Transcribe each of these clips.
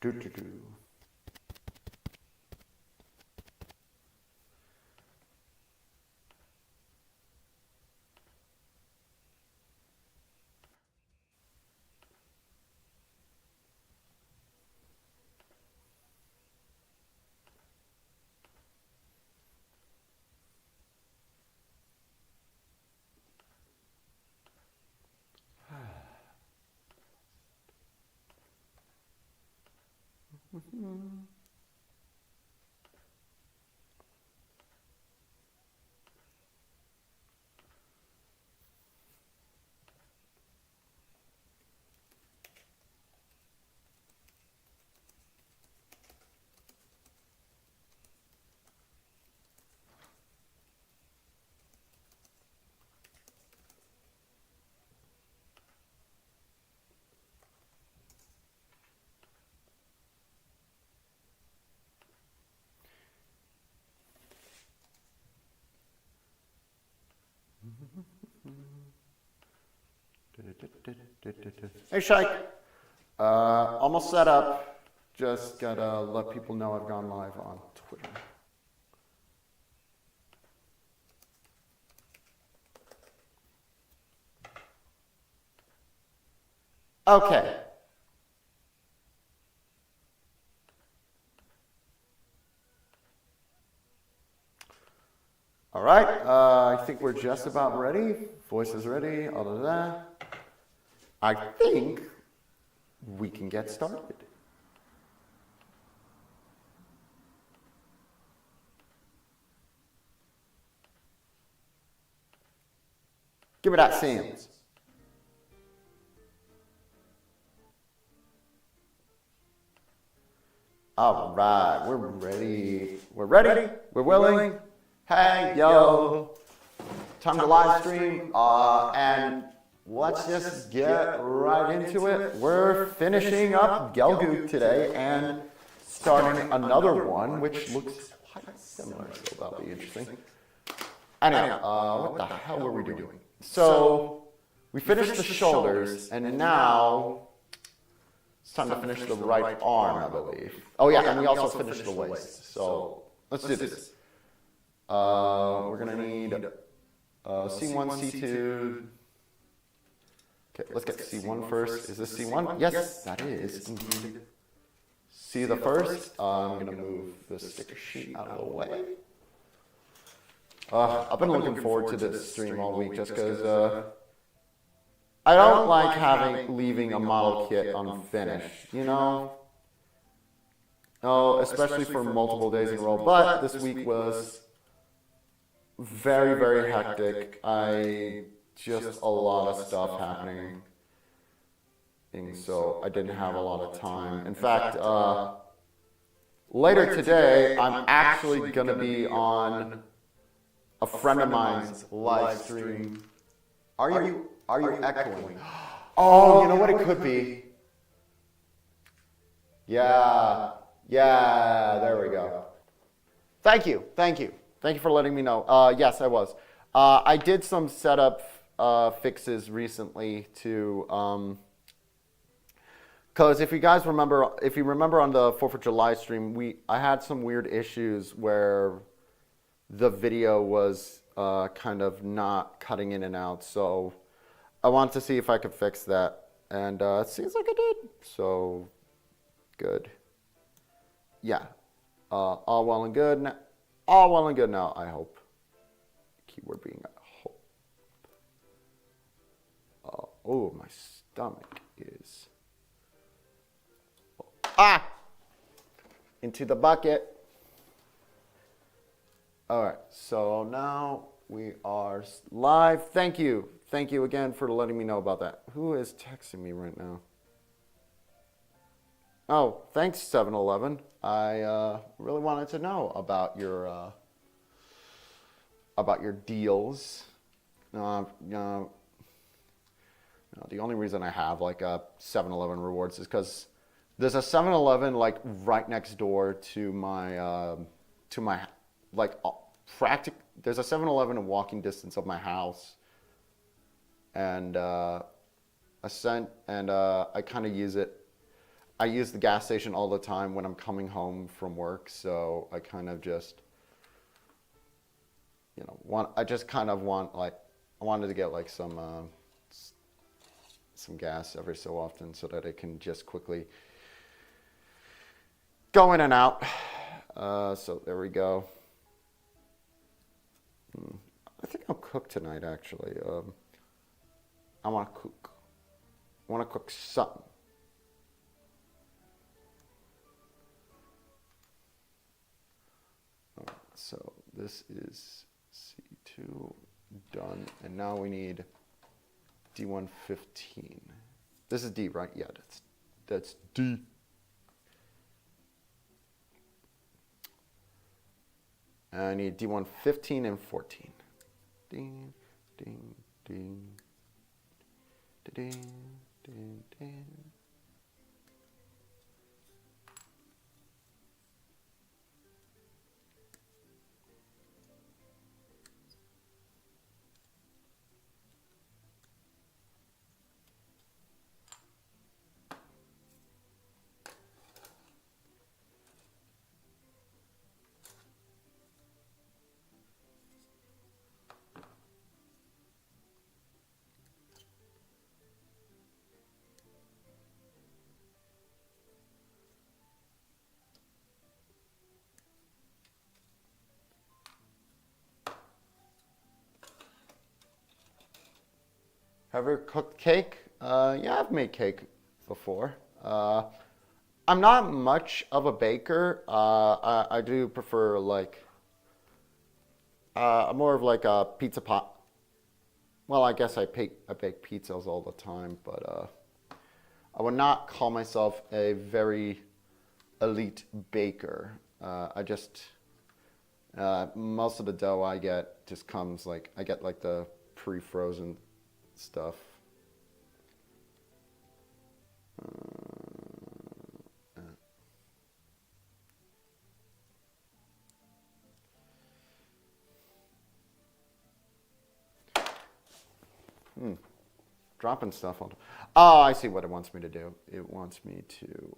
Do, do, do. Hey, Shike. Almost set up. Just gotta let people know I've gone live on Twitter. Okay. All right. I think we're just about ready. Voice is ready. All of that. I think we can get started. Give me that scenes. All right, we're ready. We're ready. We're willing. Hey, yo. Time to live stream. And let's just get right into it. We're finishing up Gelgoog today and starting another one, which looks quite similar, so that'll be interesting. Anyway, what the hell were we doing? So, we finished the shoulders, and now it's time to finish the right arm, I believe. Oh yeah, and we also finished the waist. So, let's do this. We're going to need C1, C2. Okay, let's get C1 first. Is this C1? Yes, that is indeed. See the first? I'm going to move the sticker sheet out of the way. I've been looking forward to this stream all week just because I don't like leaving a model kit unfinished, you know? Oh, especially for multiple days in a row. But this week was very, very hectic. Just a lot of stuff happening. And so I didn't have a lot of time. In fact, later today, I'm actually going to be on a friend of mine's live stream. Are you echoing? Oh, you know what it could be? Yeah, there we go. Thank you for letting me know. Yes, I was. I did some setup fixes recently to, because if you remember on the 4th of July stream, I had some weird issues where the video was kind of not cutting in and out. So I wanted to see if I could fix that, and it seems like I did. So good. Yeah. All well and good. All well and good now, I hope. Keyword being I hope. Oh, my stomach is... into the bucket. All right, so now we are live. Thank you again for letting me know about that. Who is texting me right now? Oh, thanks 7-Eleven. I really wanted to know about your deals. The only reason I have like a 7-Eleven rewards is because there's a 7-Eleven like right next door to my like there's a 7-Eleven in walking distance of my house, and I kind of use it. I use the gas station all the time when I'm coming home from work, so I kind of just, you know, I just kind of want, like, I wanted to get like some gas every so often so that I can just quickly go in and out. So there we go. I think I'll cook tonight, actually. I want to cook. I want to cook something. So this is C2 done, and now we need D115. This is D, right? Yeah, that's D. And I need D115 and 14. Ding, ding, ding, ding, ding, ding. Have you ever cooked cake? Yeah, I've made cake before. I'm not much of a baker. I do prefer like, more of like a pizza pot. Well, I guess I bake pizzas all the time, but I would not call myself a very elite baker. I just, most of the dough I get just comes like, I get like the pre-frozen stuff. Dropping stuff on. Oh, I see what it wants me to do. It wants me to.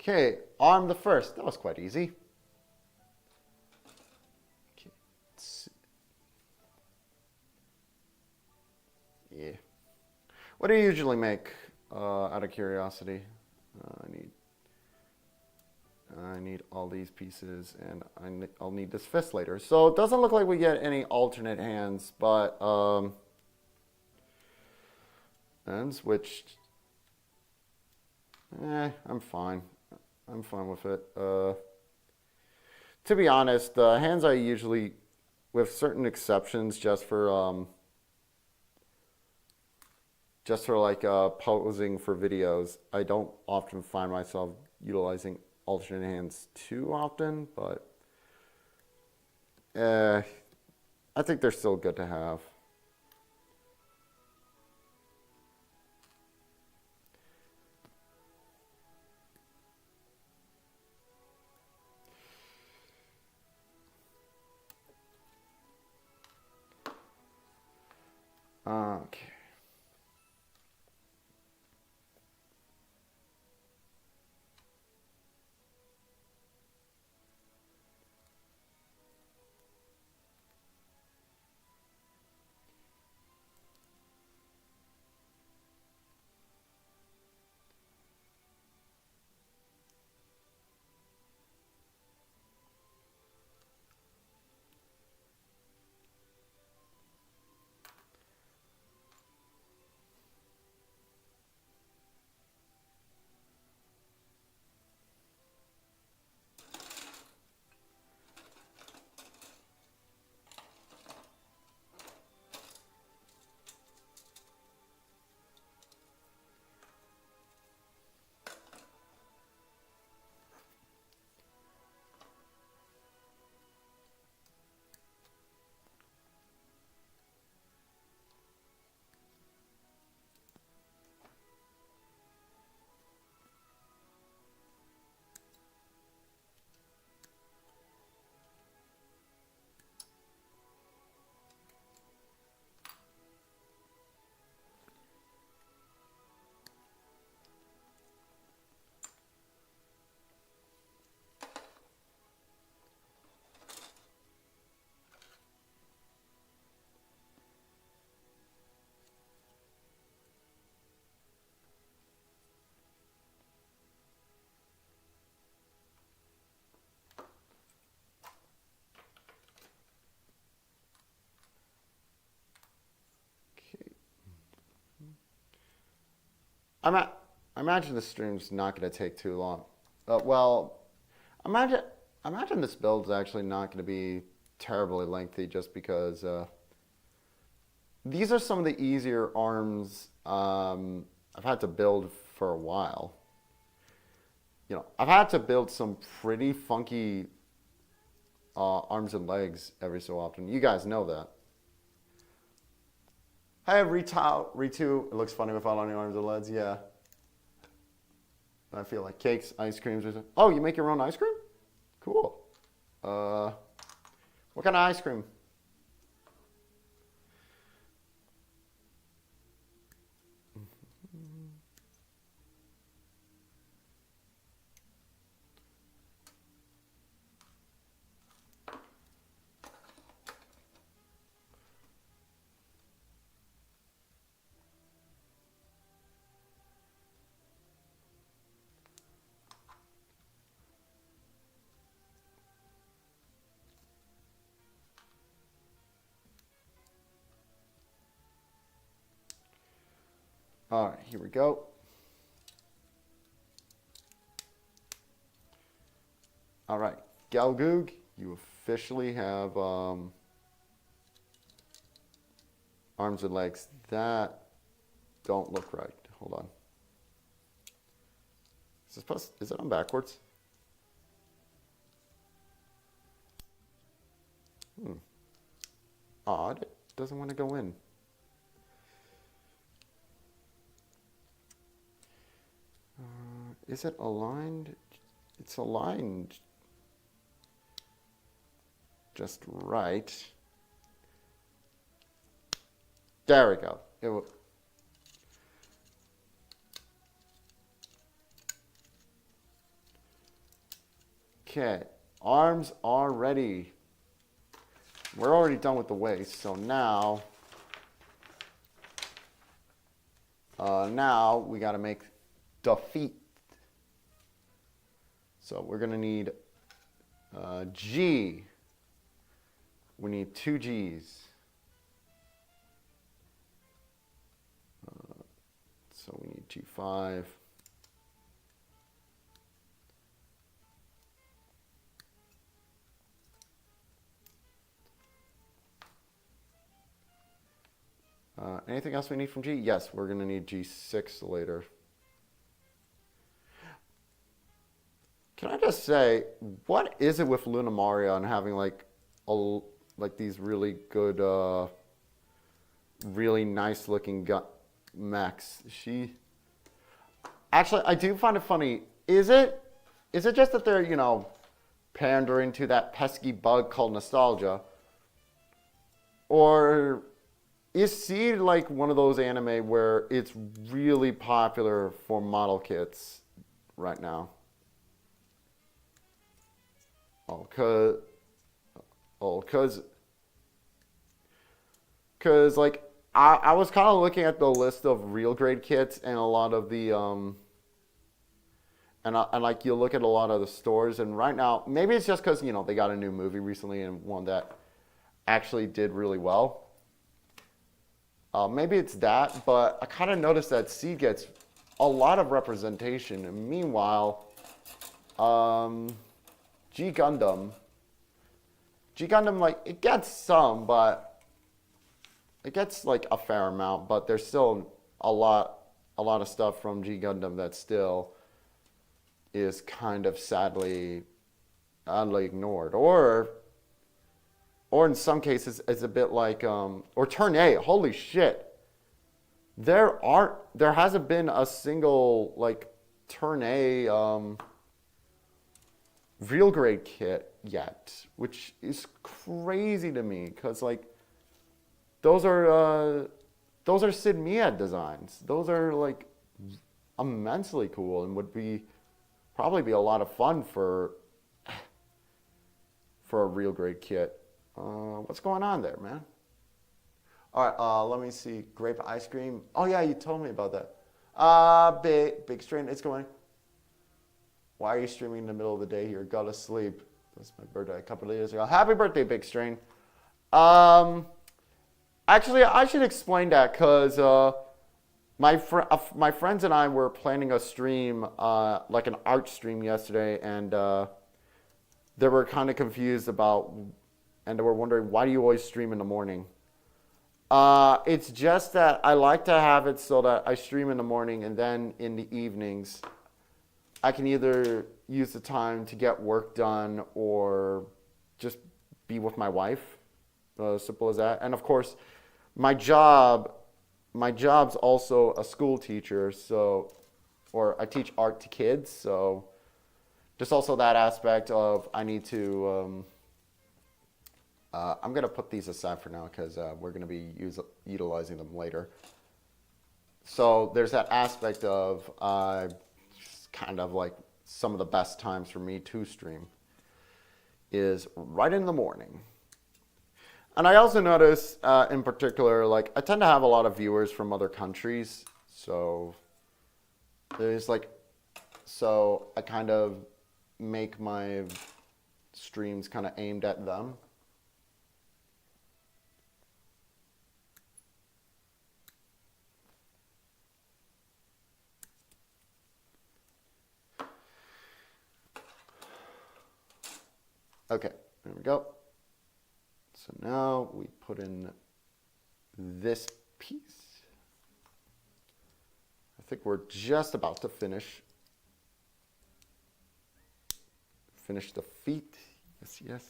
Okay, arm the first. That was quite easy. Okay. Yeah. What do you usually make, out of curiosity? I need all these pieces, and I'll need this fist later. So it doesn't look like we get any alternate hands, but hands, which, I'm fine. I'm fine with it. To be honest, the hands I usually, with certain exceptions, just for like posing for videos, I don't often find myself utilizing alternate hands too often, but I think they're still good to have. Okay. I imagine the stream's not going to take too long. Well, imagine this build's actually not going to be terribly lengthy, just because these are some of the easier arms I've had to build for a while. You know, I've had to build some pretty funky arms and legs every so often. You guys know that. Hey, Ritu, it looks funny without any arms and legs, yeah. I feel like cakes, ice creams, or something. Oh, you make your own ice cream? Cool. What kind of ice cream? All right, here we go. All right, Gelgoog, you officially have arms and legs that don't look right. Hold on. Is it on backwards? Odd. It doesn't want to go in. Is it aligned? It's aligned just right. There we go. Okay, arms are ready. We're already done with the waist, so now we got to make the feet. So we're going to need G. We need 2 G's. So we need G5. Anything else we need from G? Yes, we're going to need G6 later. Can I just say, what is it with Luna Maria and having like these really good, really nice looking mechs? Actually, I do find it funny. Is it just that they're, you know, pandering to that pesky bug called nostalgia, or Is Seed like one of those anime where it's really popular for model kits right now? Oh, cause like I was kind of looking at the list of real grade kits and a lot of the and like you look at a lot of the stores, and right now maybe it's just because they got a new movie recently and one that actually did really well. Maybe it's that, but I kind of noticed that Seed gets a lot of representation, and meanwhile, G Gundam, like it gets some, but it gets like a fair amount, but there's still a lot of stuff from G Gundam that still is kind of sadly ignored, or in some cases it's a bit like or Turn A. Holy shit, there hasn't been a single like Turn A real grade kit yet, which is crazy to me because like those are Sid Mead designs. Those are like immensely cool and would probably be a lot of fun for a real grade kit. What's going on there, man? All right, let me see. Grape ice cream. Oh yeah, you told me about that. Big strain. It's going. Why are you streaming in the middle of the day here? Gotta sleep. That's my birthday a couple of years ago. Happy birthday, Big Strain. Actually, I should explain that because my friends and I were planning a stream, like an art stream yesterday, and they were kind of confused about, and they were wondering, why do you always stream in the morning? It's just that I like to have it so that I stream in the morning, and then in the evenings, I can either use the time to get work done or just be with my wife. Simple as that. And of course, my job's also a school teacher, or I teach art to kids, so there's also that aspect of I need to, I'm going to put these aside for now because we're going to be utilizing them later. So there's that aspect of kind of like some of the best times for me to stream is right in the morning. And I also notice in particular, like I tend to have a lot of viewers from other countries. So I kind of make my streams kind of aimed at them. Okay, there we go. So now we put in this piece. I think we're just about to finish the feet. Yes, yes.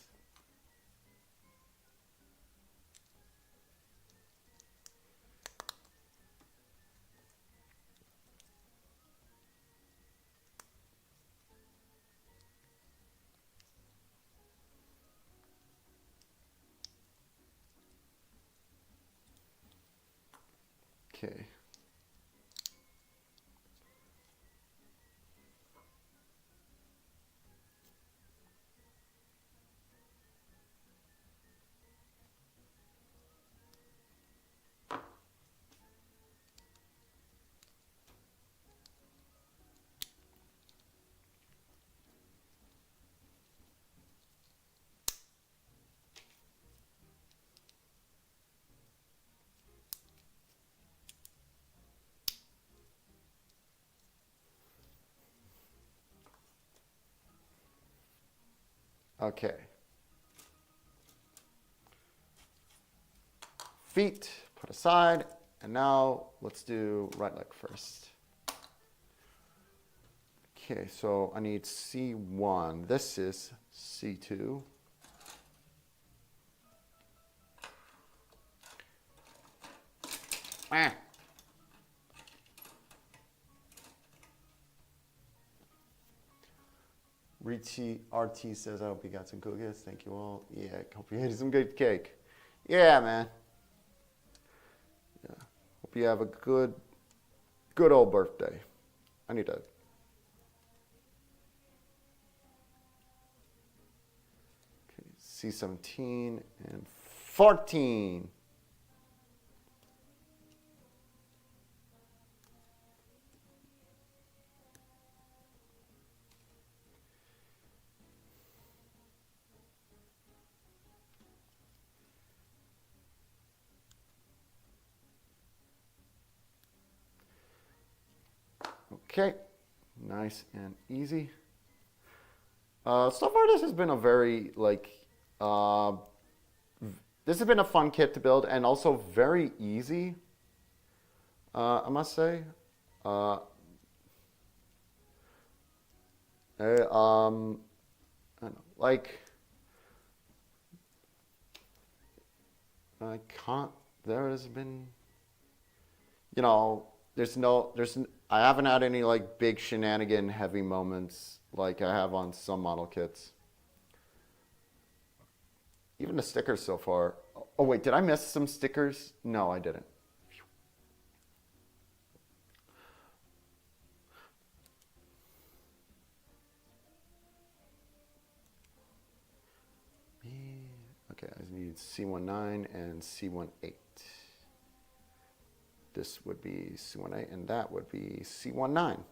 Okay. Okay. Feet put aside, and now let's do right leg first. Okay, so I need C1. This is C2. Ah. Richie RT says, I hope you got some cookies. Thank you all. Yeah, hope you had some good cake. Yeah, man. hope you have a good old birthday. I need to. Okay, C17 and 14. Okay, nice and easy. So far this has been a very, like, this has been a fun kit to build and also very easy, I must say. I don't know, like, I can't, there has been, you know, I haven't had any like big shenanigan heavy moments like I have on some model kits. Even the stickers so far. Oh wait, did I miss some stickers? No, I didn't. Okay, I need C19 and C18. This would be C18 and that would be C19.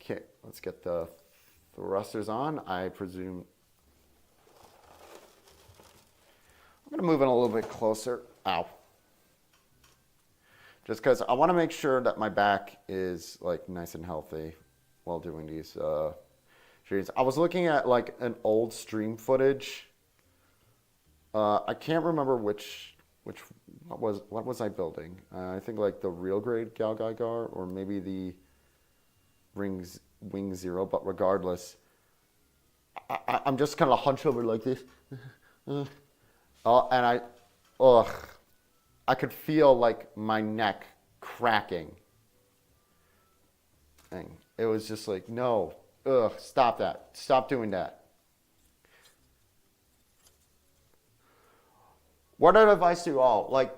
Okay, let's get the thrusters on. I presume I'm going to move in a little bit closer. Ow. Just because I want to make sure that my back is like nice and healthy while doing these streams. I was looking at like an old stream footage. I can't remember what was I building? I think like the real grade Gelgoog or maybe the Wing Zero, but regardless, I'm just kind of hunched over like this. And I could feel like my neck cracking. And it was just like, no, stop that. Stop doing that. What advice to you all? Like,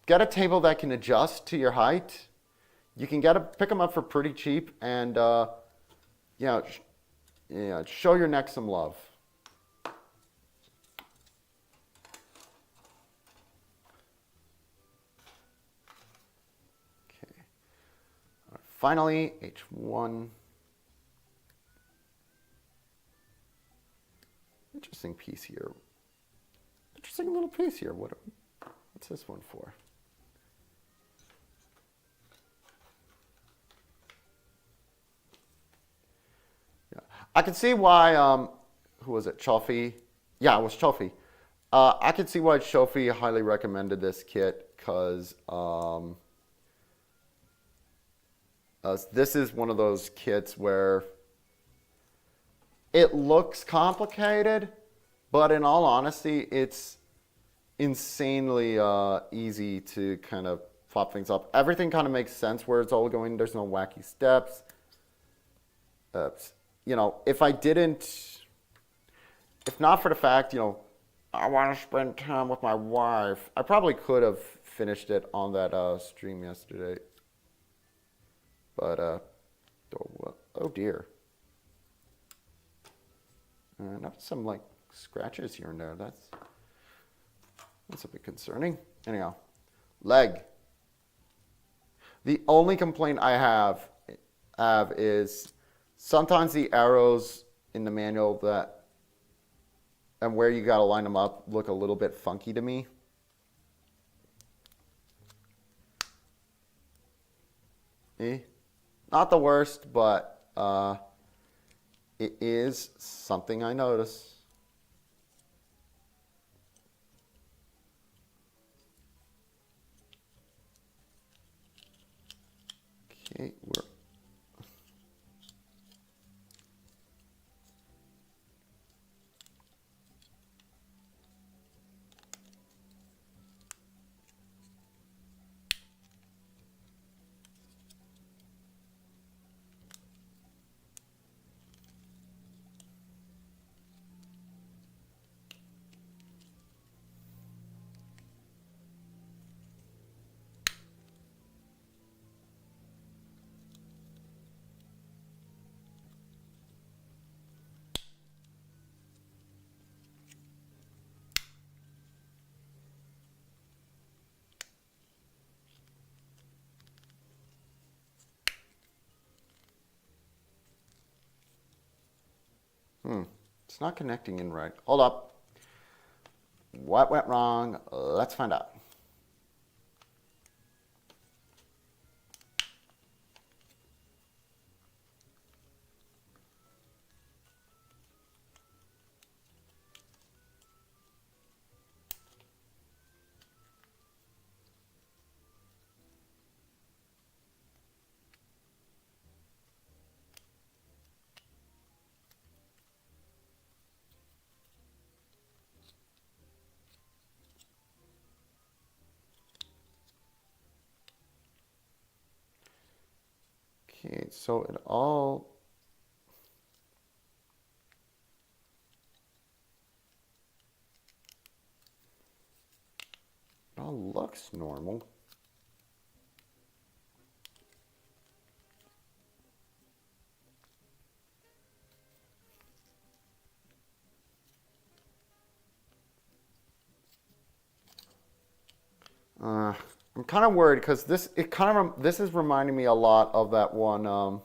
get a table that can adjust to your height. You can pick them up for pretty cheap and, show your neck some love. Finally, H1. Interesting piece here. Interesting little piece here. What's this one for? Yeah, I can see why. Who was it? Chofi. Yeah, it was Chofi. I can see why Chofi highly recommended this kit because. This is one of those kits where it looks complicated, but in all honesty, it's insanely easy to kind of flop things up. Everything kind of makes sense where it's all going. There's no wacky steps. If not for the fact, I want to spend time with my wife, I probably could have finished it on that stream yesterday. But, oh dear. Not some like scratches here and there. That's a bit concerning. Anyhow, leg. The only complaint I have is sometimes the arrows in the manual and where you gotta line them up look a little bit funky to me. Not the worst, but it is something I notice. Okay, It's not connecting in right. Hold up. What went wrong? Let's find out. Okay, so it all looks normal. I'm kind of worried because this is reminding me a lot of that one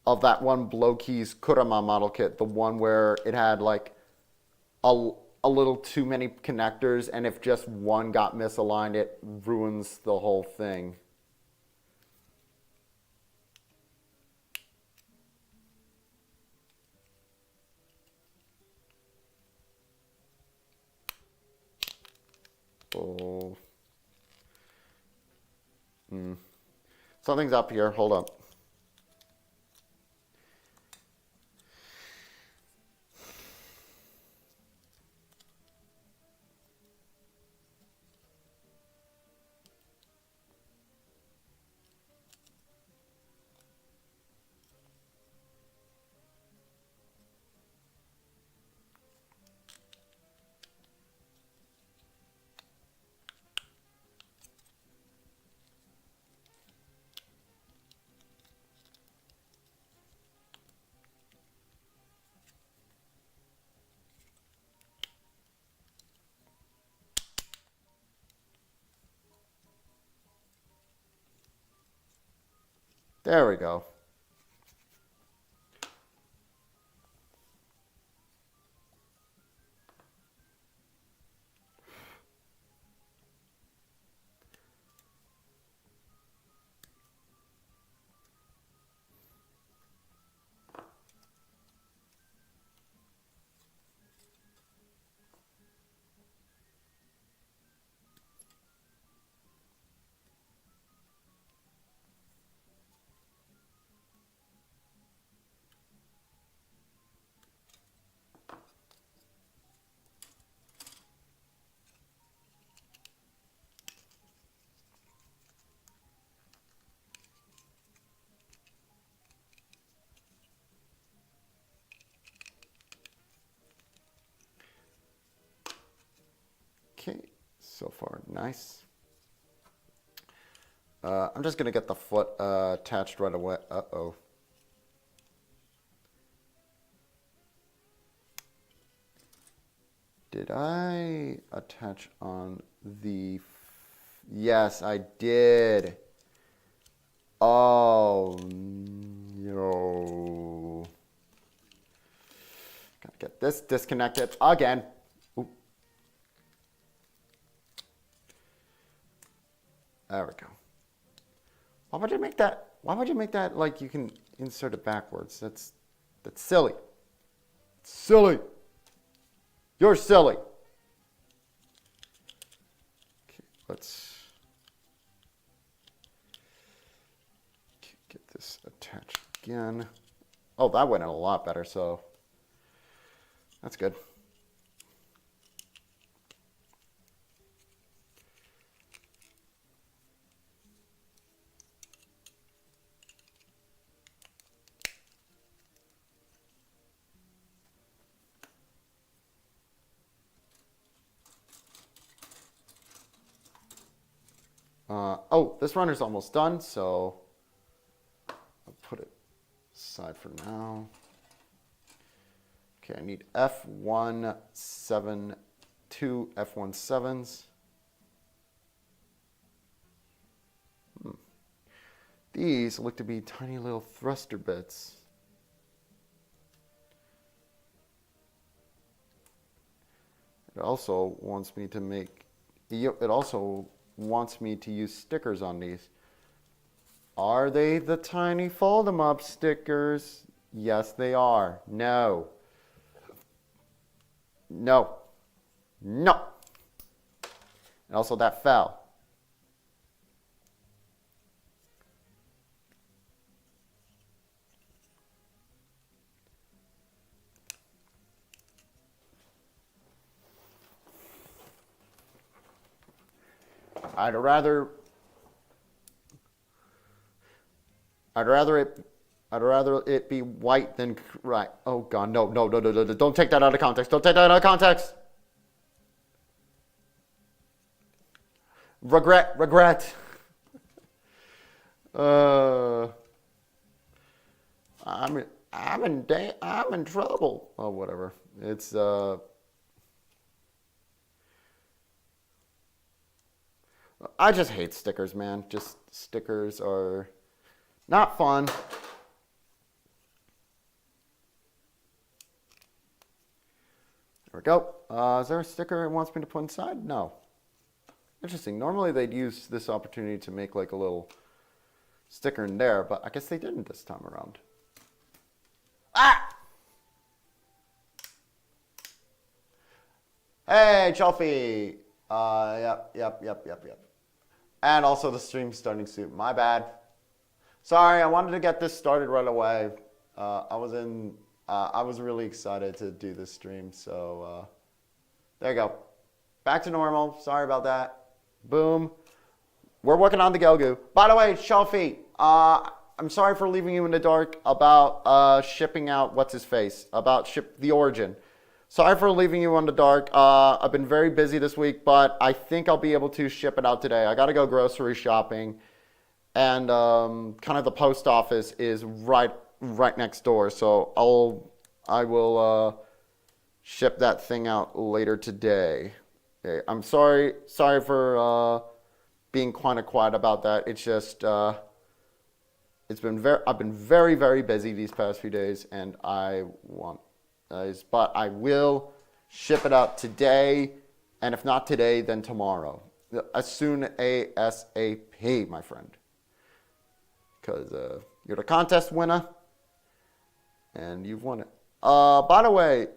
Blowkeys Kurama model kit, the one where it had like a little too many connectors, and if just one got misaligned, it ruins the whole thing. Oh. Something's up here. Hold up. There we go. Okay, so far nice. I'm just gonna get the foot attached right away. Uh-oh. Did I attach on the... Yes, I did. Oh, no. Gotta get this disconnected again. Oop. There we go. Why would you make that? Why would you make that like you can insert it backwards? That's silly. It's silly. You're silly. Okay, let's get this attached again. Oh, that went in a lot better, so that's good. Oh, this runner's almost done, so I'll put it aside for now. Okay, I need F172 F17s. These look to be tiny little thruster bits. It also wants me to make, it also wants me to use stickers on these. Are they the tiny fold 'em up stickers? Yes, they are. No. No. No. And also that fell. I'd rather it be white than right. Oh God, no, no, no, no, no, no. Don't take that out of context. Don't take that out of context. Regret, regret. I'm in trouble. Oh, whatever. It's I just hate stickers, man. Just stickers are not fun. There we go. Is there a sticker it wants me to put inside? No. Interesting. Normally they'd use this opportunity to make like a little sticker in there, but I guess they didn't this time around. Ah! Hey, Chelfie. Yep. And also the stream's starting soon. My bad. Sorry, I wanted to get this started right away. I was really excited to do this stream, so there you go. Back to normal. Sorry about that. Boom. We're working on the Gelgoog. By the way, Shelfie, I'm sorry for leaving you in the dark about shipping out about the origin. Sorry for leaving you in the dark. I've been very busy this week, but I think I'll be able to ship it out today. I got to go grocery shopping, and kind of the post office is right next door, so I will ship that thing out later today. Okay, I'm sorry for being kind of quiet about that. It's just I've been very, very busy these past few days, and but I will ship it out today, and if not today, then tomorrow. As soon ASAP, my friend. Because you're the contest winner, and you've won it. By the way,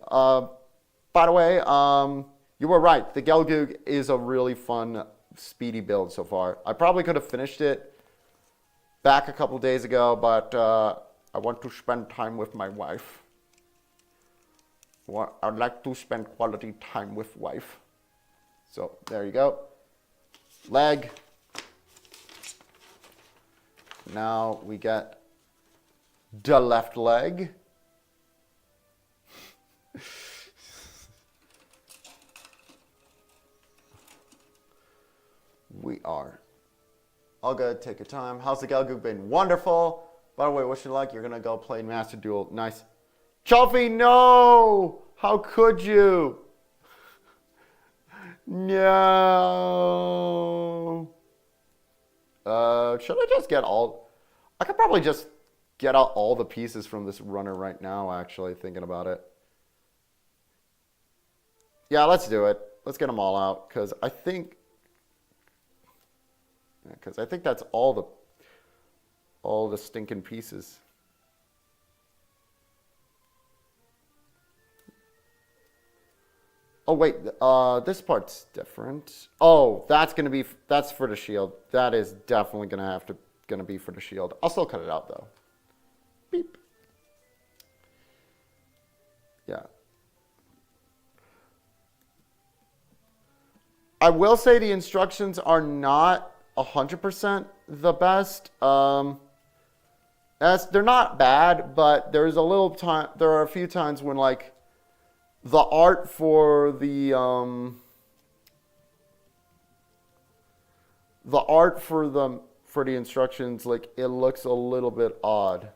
you were right. The Gelgoog is a really fun, speedy build so far. I probably could have finished it back a couple days ago, but I want to spend time with my wife. I'd like to spend quality time with wife. So there you go. Leg. Now we get the left leg. We are all good. Take your time. How's the Gelgoog been? Wonderful. By the way, what you like? You're gonna go play Master Duel. Nice. Chelfie, no! How could you? No. Should I just get all? I could probably just get out all the pieces from this runner right now, actually, thinking about it. Yeah, let's do it. Let's get them all out, because I think that's all the stinking pieces. Oh wait, this part's different. Oh, that's for the shield. That is definitely gonna be for the shield. I'll still cut it out though. Beep. Yeah. I will say the instructions are not 100% the best. They're not bad, but there's a little time. There are a few times when like the art for the instructions, like it looks a little bit odd.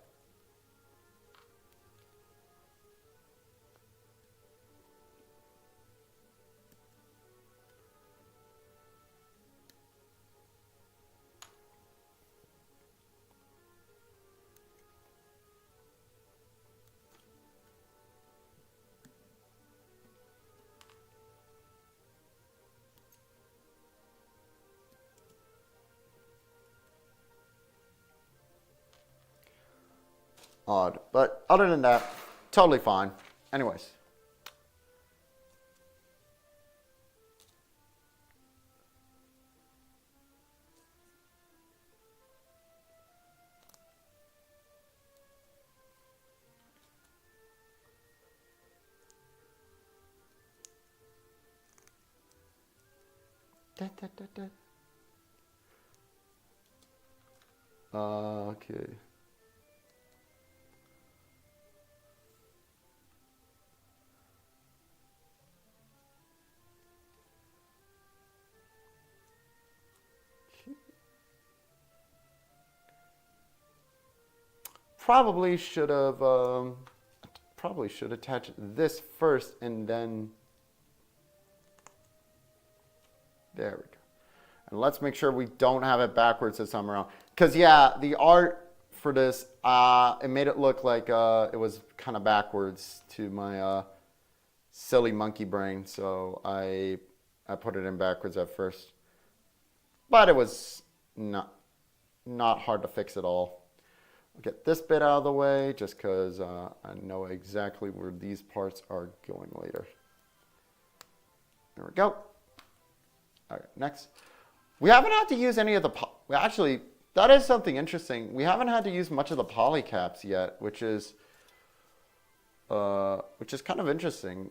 odd. But other than that, totally fine. Anyways. Okay. Probably should attach this first and then there we go. And let's make sure we don't have it backwards this time around. Because yeah, the art for this, it made it look like it was kind of backwards to my silly monkey brain. So I put it in backwards at first. But it was not hard to fix at all. I'll get this bit out of the way just because I know exactly where these parts are going later. There we go. All right, next. We haven't had to use any of the, actually, that is something interesting. We haven't had to use much of the polycaps yet, which is kind of interesting.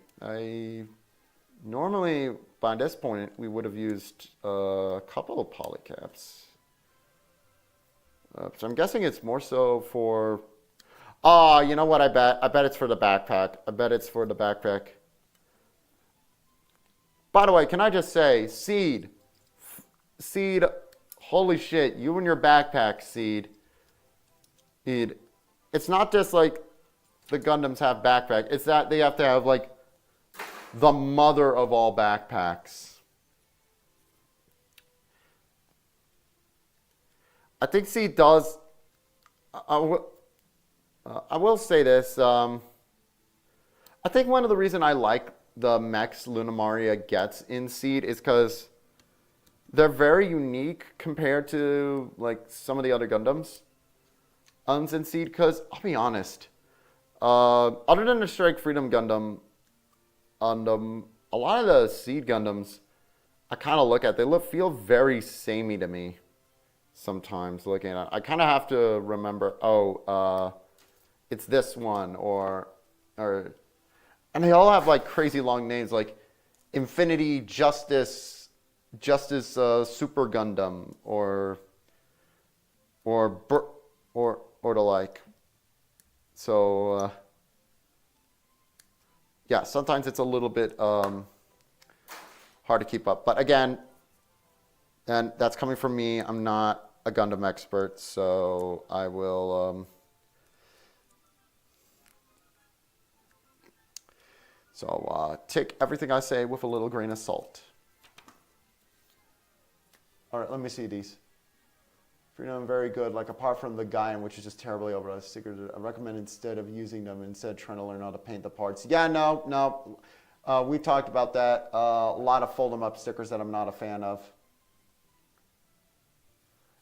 Normally, by this point, we would have used a couple of polycaps. So I'm guessing it's more so for, you know what, I bet it's for the backpack. I bet it's for the backpack. By the way, can I just say, Seed, holy shit, you and your backpack, Seed. It's not just like the Gundams have backpack. It's that they have to have like the mother of all backpacks. I think Seed does. I will say this. I think one of the reasons I like the mechs Lunamaria gets in Seed is because they're very unique compared to like some of the other Gundams in Seed. Because I'll be honest, other than the Strike Freedom Gundam, a lot of the Seed Gundams I kind of look at, they feel very samey to me. Sometimes looking at it, I kind of have to remember, it's this one or, and they all have like crazy long names like Infinity Justice Super Gundam or the like. So yeah, sometimes it's a little bit hard to keep up. But again, and that's coming from me. I'm not a Gundam expert, so I will. Take everything I say with a little grain of salt. All right, let me see these. Freedom, very good. Like apart from the Gaian, which is just terribly overall stickers, I recommend instead of using them, instead trying to learn how to paint the parts. Yeah, no. We talked about that. A lot of fold them up stickers that I'm not a fan of.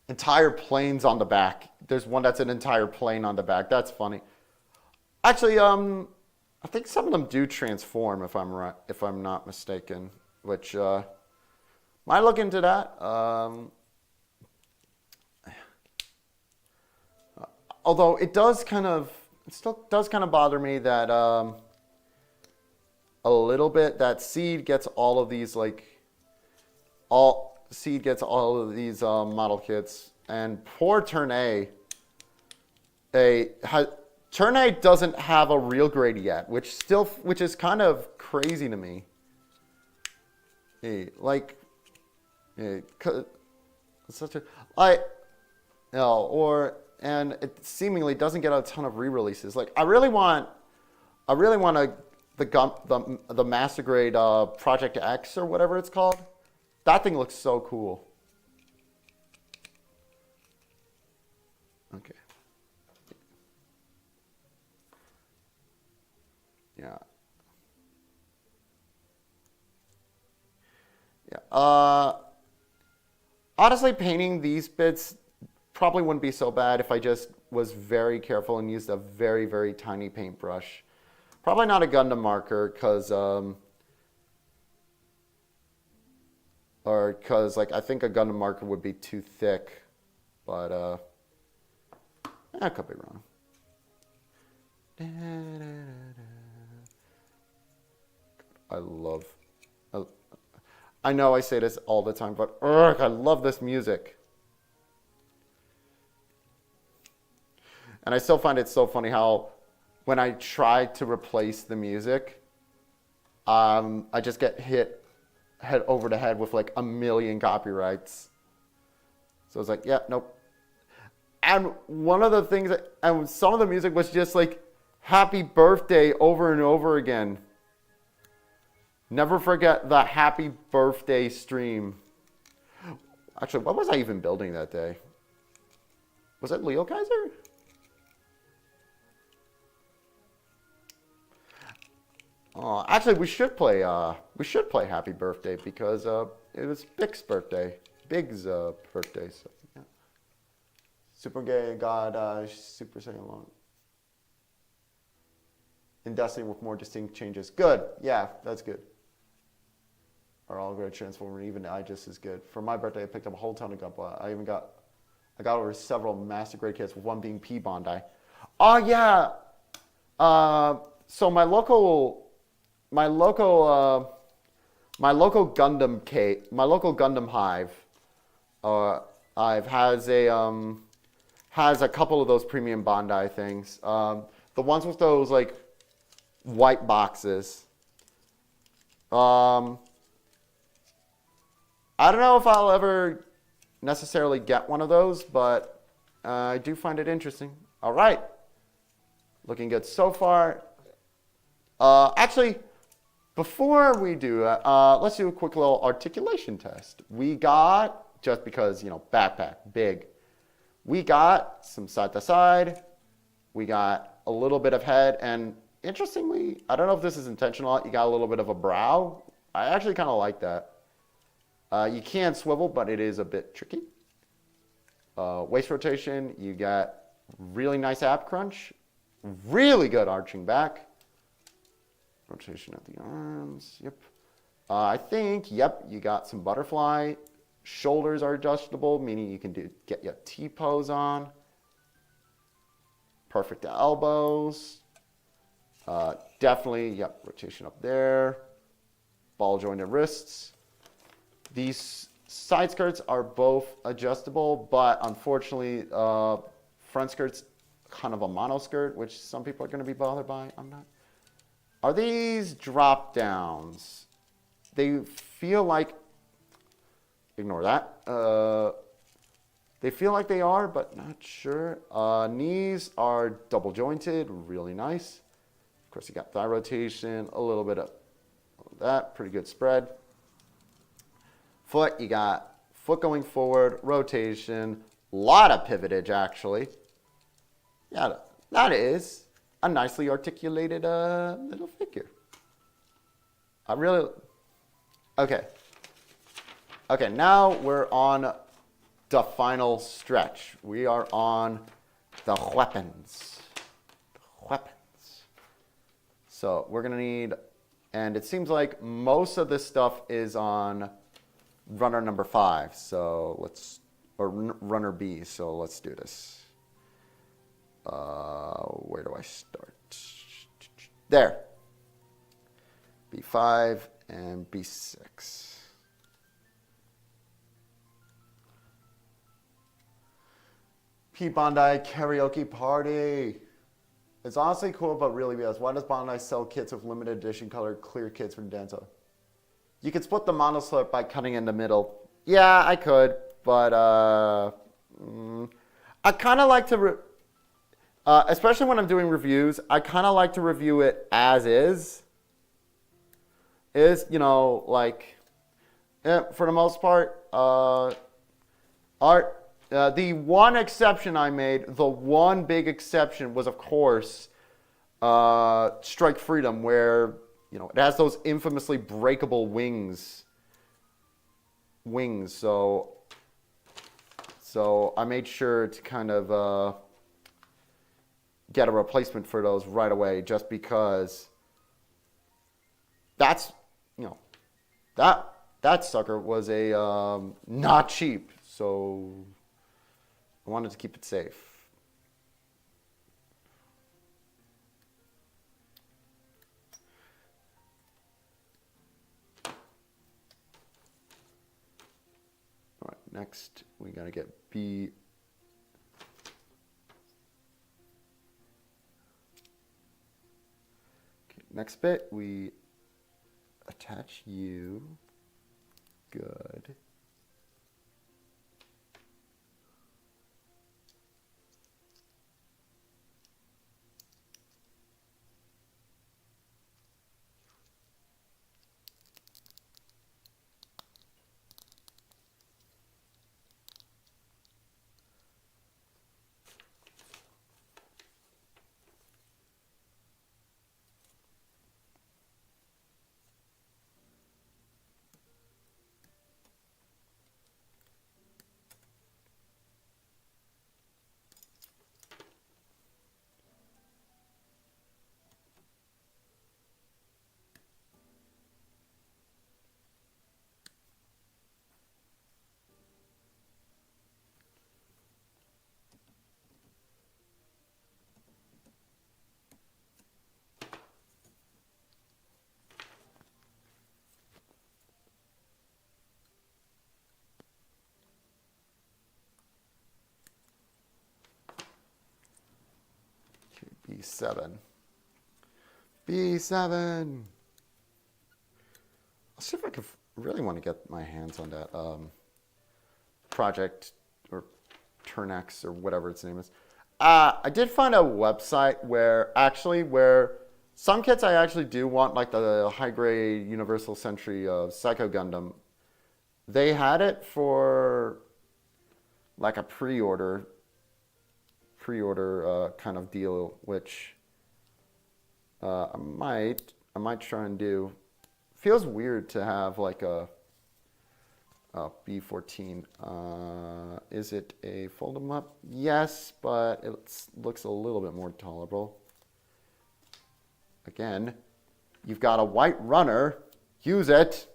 Entire planes on the back. There's one that's an entire plane on the back. That's funny. Actually, I think some of them do transform if I'm not mistaken. Which might look into that. Although it still does kind of bother me that a little bit that Seed gets all of these Seed gets all of these model kits, and poor Turn A. Turn A doesn't have a real grade yet, which is kind of crazy to me. And it seemingly doesn't get a ton of re-releases. Like I really want the Master Grade Project X or whatever it's called. That thing looks so cool. Okay. Yeah. Yeah. Honestly, painting these bits probably wouldn't be so bad if I just was very careful and used a very, very tiny paintbrush. Probably not a Gundam marker because like I think a Gundam marker would be too thick, but I could be wrong. I know I say this all the time, but I love this music. And I still find it so funny how when I try to replace the music, I just get hit head over the head with like a million copyrights. So it's like, yeah, nope. And one of the things, and some of the music was just like happy birthday over and over again. Never forget the happy birthday stream. Actually, what was I even building that day? Was it Leo Kaiser? Actually, we should play Happy Birthday because it was Big's birthday. So, yeah. Super Gay God Super Saiyan Long. In Destiny with more distinct changes. Good. Yeah, that's good. Are all great transform and even Aegis is good. For my birthday, I picked up a whole ton of Gunpla. I got over several master grade kits, with one being P Bondi. Oh yeah. So my local Gundam hive, has a couple of those premium Bondi things. The ones with those like white boxes. I don't know if I'll ever necessarily get one of those, but I do find it interesting. All right, looking good so far. Actually, before we do that, let's do a quick little articulation test. We got, just because, backpack, big. We got some side to side. We got a little bit of head. And interestingly, I don't know if this is intentional, you got a little bit of a brow. I actually kind of like that. You can swivel, but it is a bit tricky. Waist rotation, you got really nice ab crunch. Really good arching back. Rotation at the arms, yep. I think, yep, you got some butterfly. Shoulders are adjustable, meaning you can get your T-pose on. Perfect elbows. Definitely, yep, rotation up there. Ball jointed wrists. These side skirts are both adjustable, but unfortunately, front skirt's kind of a mono skirt, which some people are going to be bothered by. I'm not. Are these drop downs? They feel like, ignore that. They feel like they are, but not sure. Knees are double jointed, really nice. Of course, you got thigh rotation, a little bit of that, pretty good spread. Foot, you got foot going forward, rotation, a lot of pivotage actually. Yeah, that is a nicely articulated little figure. Okay, now we're on the final stretch. We are on the weapons. So we're gonna need, and it seems like most of this stuff is on runner number 5. So or runner B, so let's do this. Where do I start? There. B5 and B6. P Bondi karaoke party. It's honestly cool, but really BS. Why does Bondi sell kits with limited edition colored clear kits from Denso? You could split the monoslip by cutting in the middle. Yeah, I could, but I kind of like to, especially when I'm doing reviews, I kind of like to review it as is. Like, for the most part, the one exception I made, the one big exception was, of course, Strike Freedom, where, it has those infamously breakable wings. So, let's So I made sure to kind of get a replacement for those right away, just because that's, you know, that sucker was a not cheap. So I wanted to keep it safe. All right, next we gotta get B. Okay, next bit we attach U. Good. B7. B7. I'll see if I can really want to get my hands on that project or Turnex or whatever its name is. I did find a website where some kits I actually do want, like the high grade Universal Century of Psycho Gundam. They had it for like a pre-order kind of deal, which I might try and do. Feels weird to have like a B14. Is it a fold 'em up? Yes, but it looks a little bit more tolerable. Again, you've got a white runner. Use it.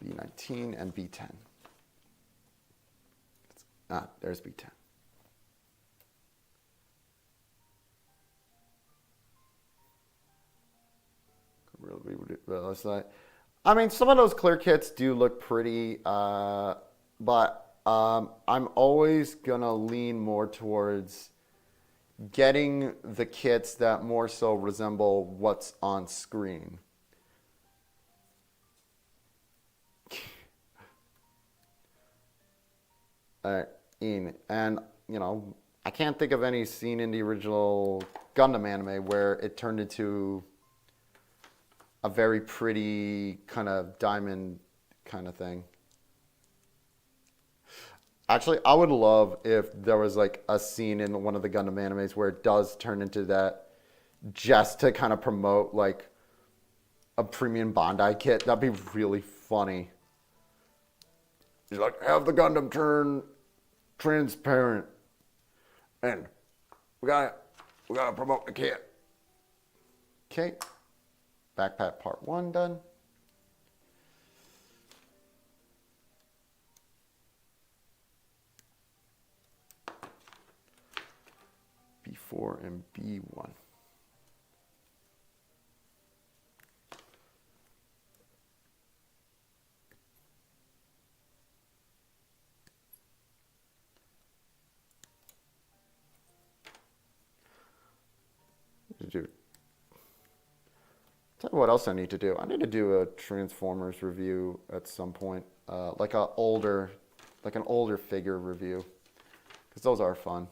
B19 and B10. There's B10. Really realize that. I mean, some of those clear kits do look pretty, but I'm always gonna lean more towards getting the kits that more so resemble what's on screen. Ian, and you know, I can't think of any scene in the original Gundam anime where it turned into a very pretty kind of diamond kind of thing. Actually, I would love if there was like a scene in one of the Gundam animes where it does turn into that, just to kind of promote like a premium Bandai kit. That'd be really funny. He's like, have the Gundam turn transparent, and we gotta promote the kit. Okay, backpack part 1 done. B4 and B1. Do. Tell you what else I need to do. I need to do a Transformers review at some point, like an older figure review, because those are fun.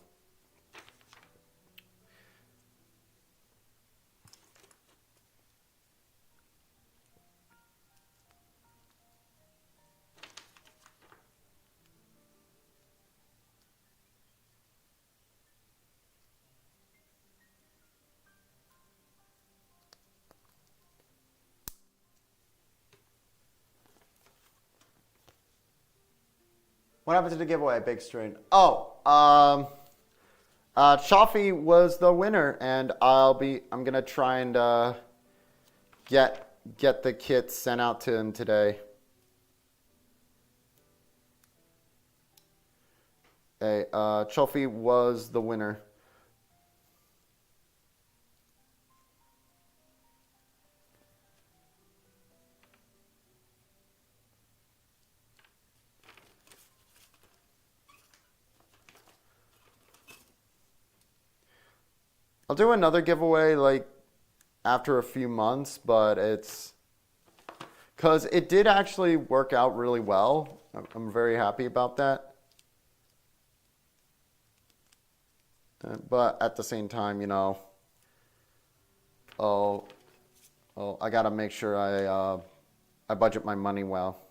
What happened to the giveaway, Big String? Oh, Chaffee was the winner, and I'm gonna try and get the kit sent out to him today. Hey, Chaffee was the winner. I'll do another giveaway like after a few months, but it's because it did actually work out really well. I'm very happy about that. But at the same time, you know, I gotta make sure I budget my money well.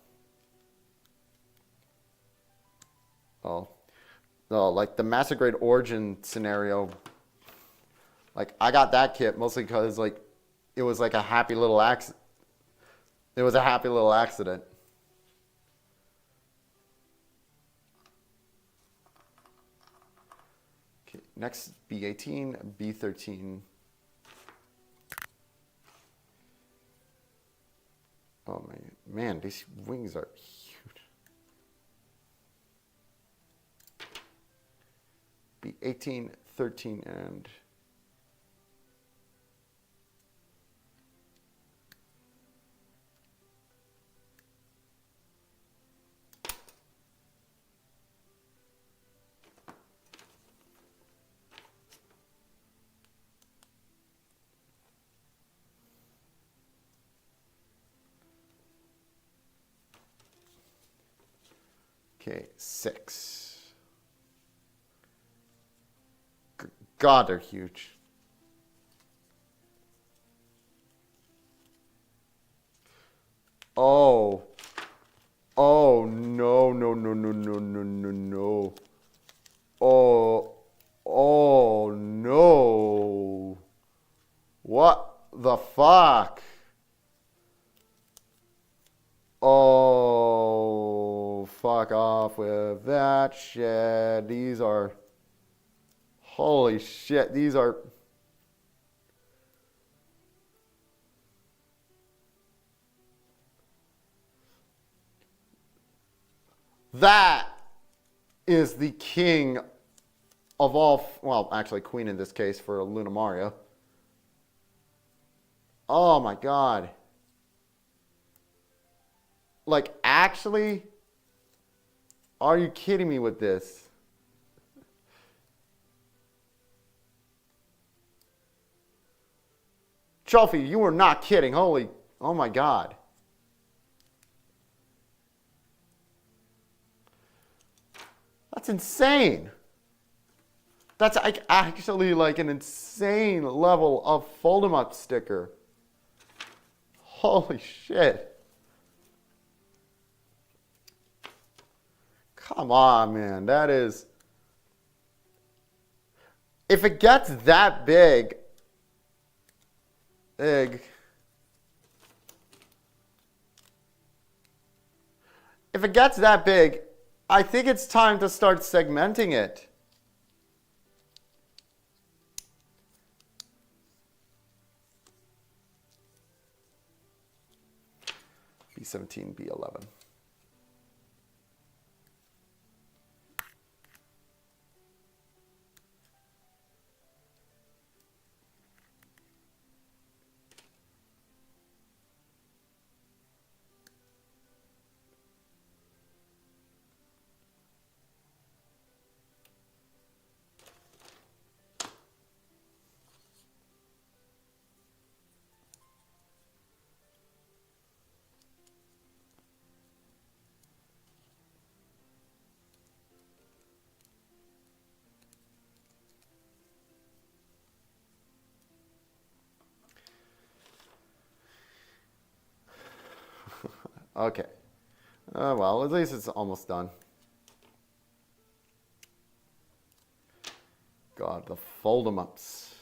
Like the Master Grade Origin scenario. Like, I got that kit mostly because, like, it was like a happy little accident. It was a happy little accident. Okay, next, B18, B13. Oh, man, these wings are huge. B18, 13, and... Okay, 6. God, they're huge. Oh. Oh, no, no, no, no, no, no, no, no. Oh. Oh, no. What the fuck? Oh, fuck off with that shit. These are... Holy shit, these are... That is the king of all... Well, actually, queen in this case for Luna Mario. Oh my god. Like, actually? Are you kidding me with this? Chaffee, you were not kidding. Holy, oh my god. That's insane. That's like actually like an insane level of fold 'em up sticker. Holy shit. Come on, man. That is... If it gets that big... If it gets that big, I think it's time to start segmenting it. B17, B11. Okay. Well, at least it's almost done. God, the fold 'em ups.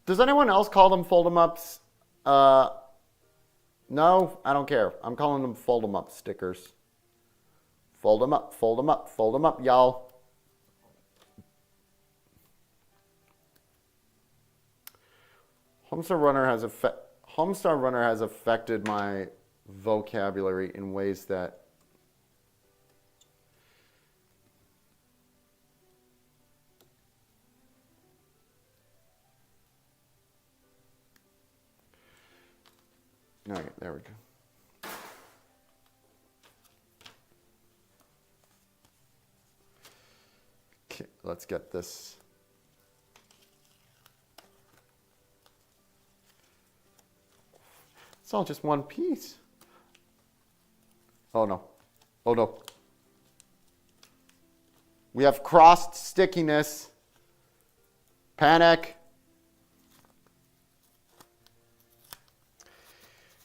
Does anyone else call them fold 'em ups? No, I don't care. I'm calling them fold them up stickers. Fold them up, fold them up, fold them up, y'all. Homestar Runner has affected my vocabulary in ways that all right, there we go. Okay, let's get this. It's all just one piece. Oh no. Oh no. We have crossed stickiness. Panic.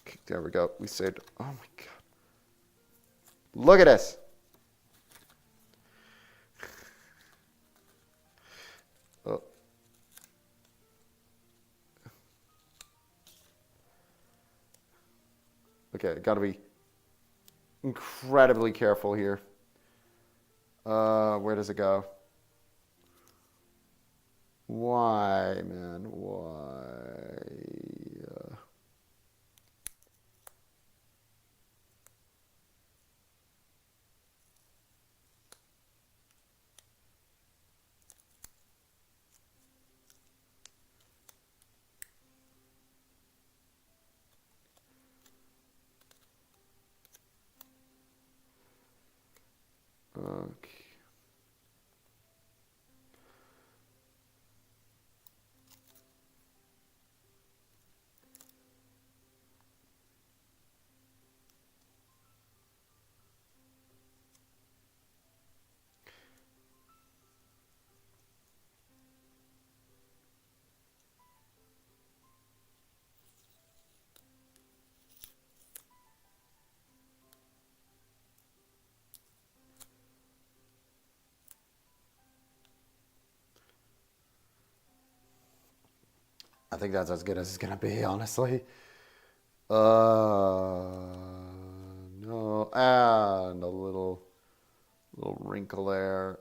Okay, there we go. We saved. Oh my God. Look at this. Oh. Okay, gotta be incredibly careful here. Where does it go? Why, man? Why? Okay. I think that's as good as it's gonna be, honestly. No, and a little wrinkle there.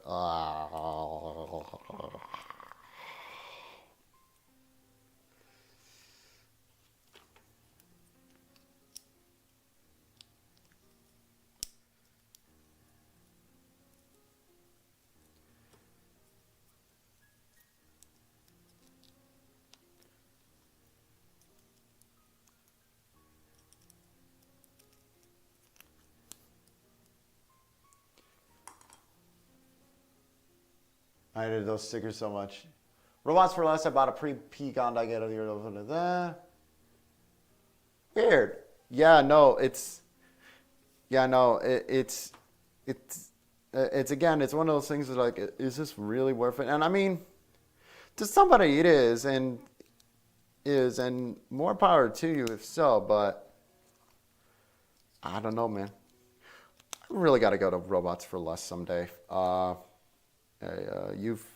I hated those stickers so much. Robots for Less, I bought a pre-peak on I get of your weird. Yeah, no, it's again, it's one of those things that's like, is this really worth it? And I mean, to somebody it is, and more power to you if so, but I don't know, man. I really got to go to Robots for Less someday. You've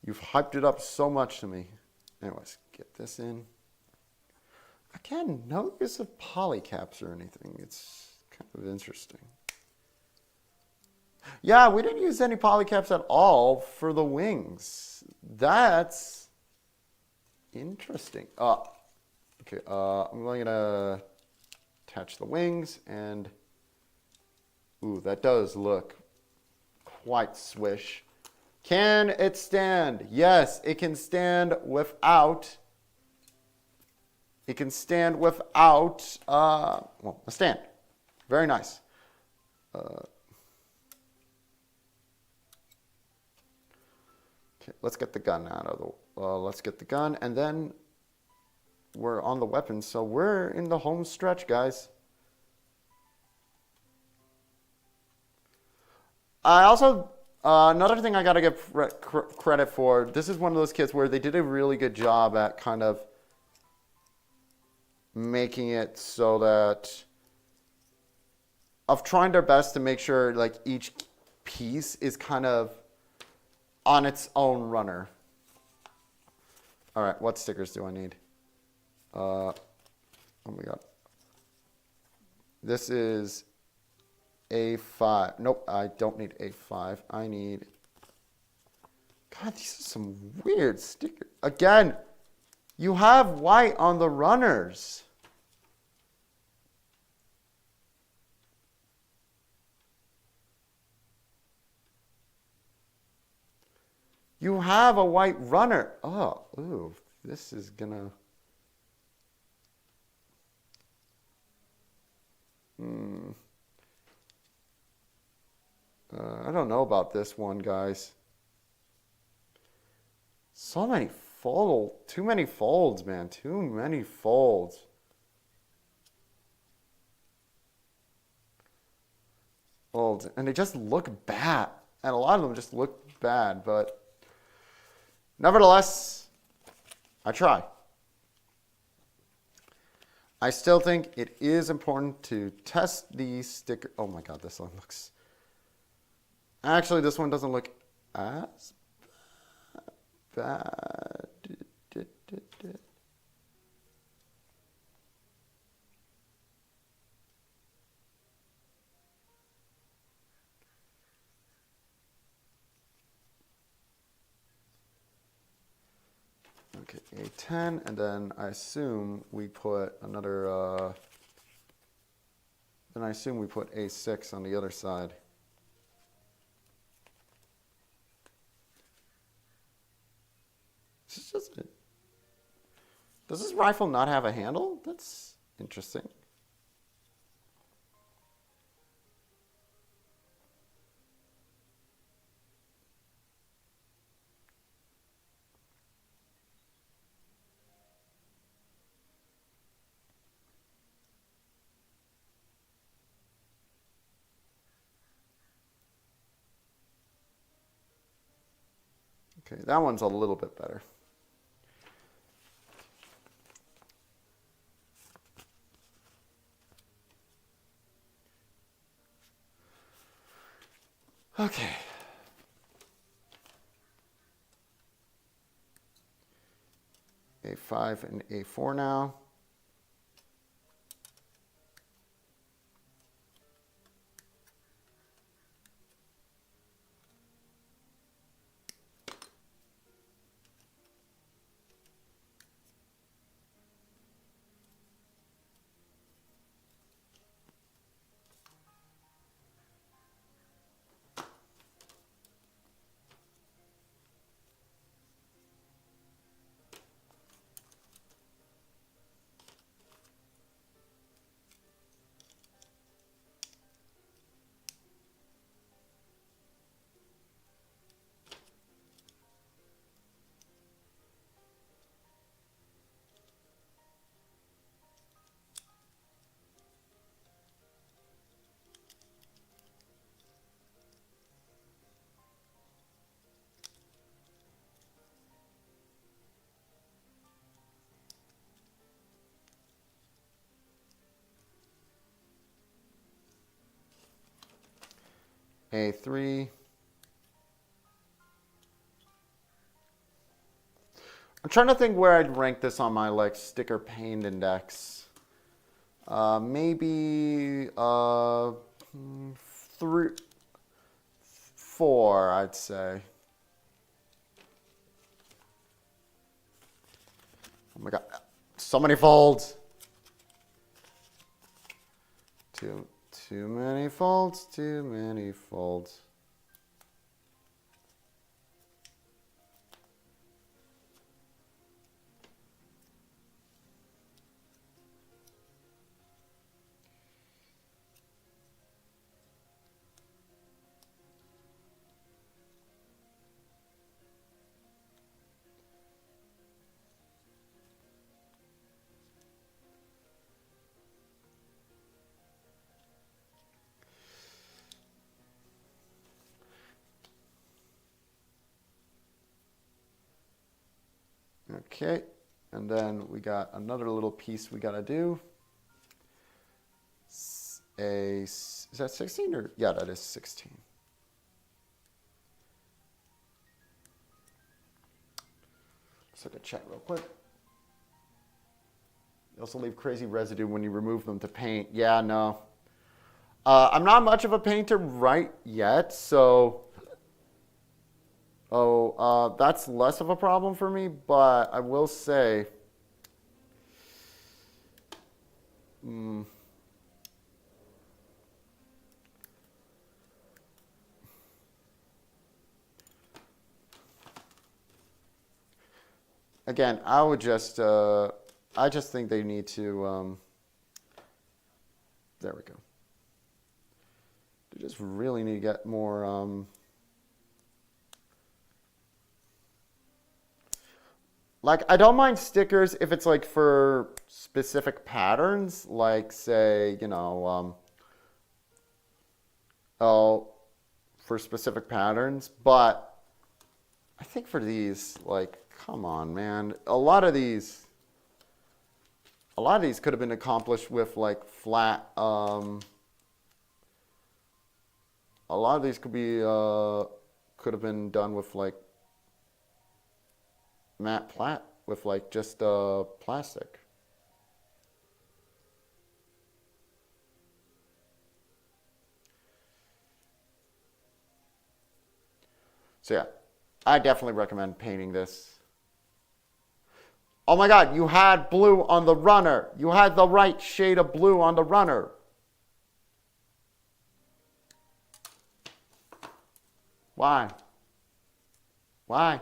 hyped it up so much to me. Anyways, get this in. Again, no use of polycaps or anything. It's kind of interesting. Yeah, we didn't use any polycaps at all for the wings. That's interesting. Okay, I'm going to attach the wings, and ooh, that does look quite swish. Can it stand? Yes, it can stand without. It can stand without, a stand. Very nice. Okay, let's get the gun out of the, let's get the gun, and then we're on the weapons, so we're in the home stretch, guys. I also, another thing I gotta give credit for, this is one of those kits where they did a really good job at kind of making it so that, of trying their best to make sure like each piece is kind of on its own runner. All right, what stickers do I need? Oh my God. This is A5. Nope, I don't need A5. I need... God, these are some weird stickers. Again, you have white on the runners. You have a white runner. Oh, ooh, this is gonna... I don't know about this one, guys. So many too many folds, man. Too many folds. Folds, and they just look bad. And a lot of them just look bad, but nevertheless, I try. I still think it is important to test these stickers. Oh my God, this one looks... Actually, this one doesn't look as bad. Okay, A10, and then I assume we put another, then I assume we put A6 on the other side. This is just it. Does this rifle not have a handle? That's interesting. Okay, that one's a little bit better. Okay. A5 and A4 now. A3. I'm trying to think where I'd rank this on my like sticker paint index. Maybe 3, 4, I'd say. Oh my God, so many folds. Too many folds, too many folds. Okay, and then we got another little piece we gotta do. Is that 16 or? Yeah, that is 16. Let's look at chat real quick. You also leave crazy residue when you remove them to paint. Yeah, no. I'm not much of a painter right yet, so that's less of a problem for me, but I will say, again, I just think they need to, there we go. They just really need to get more, like, I don't mind stickers if it's like for specific patterns, like say, you know, for specific patterns, but I think for these, like, come on, man. A lot of these could have been accomplished with like flat, a lot of these could have been done with like matte with like just plastic. So yeah, I definitely recommend painting this. Oh my God, you had blue on the runner. You had the right shade of blue on the runner. Why? Why?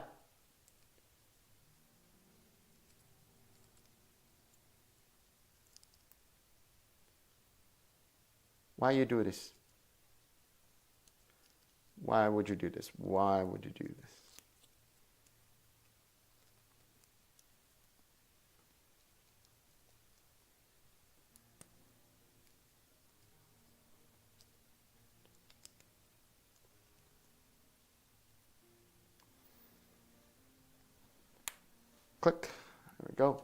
Why you do this? Why would you do this? Why would you do this? Click. There we go.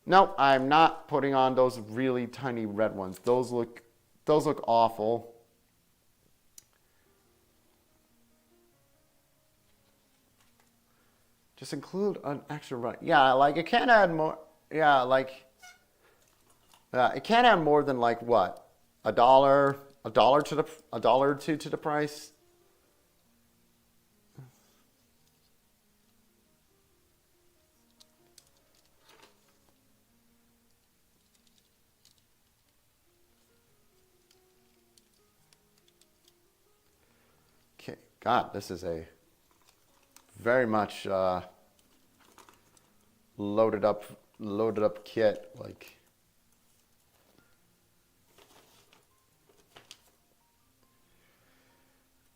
No, I'm not putting on those really tiny red ones. Those look awful. Just include an extra run. Yeah, like it can't add more. Yeah, like it can't add more than like what? $1, $1 or two to the price. Okay, God, this is a very much loaded up kit. Like,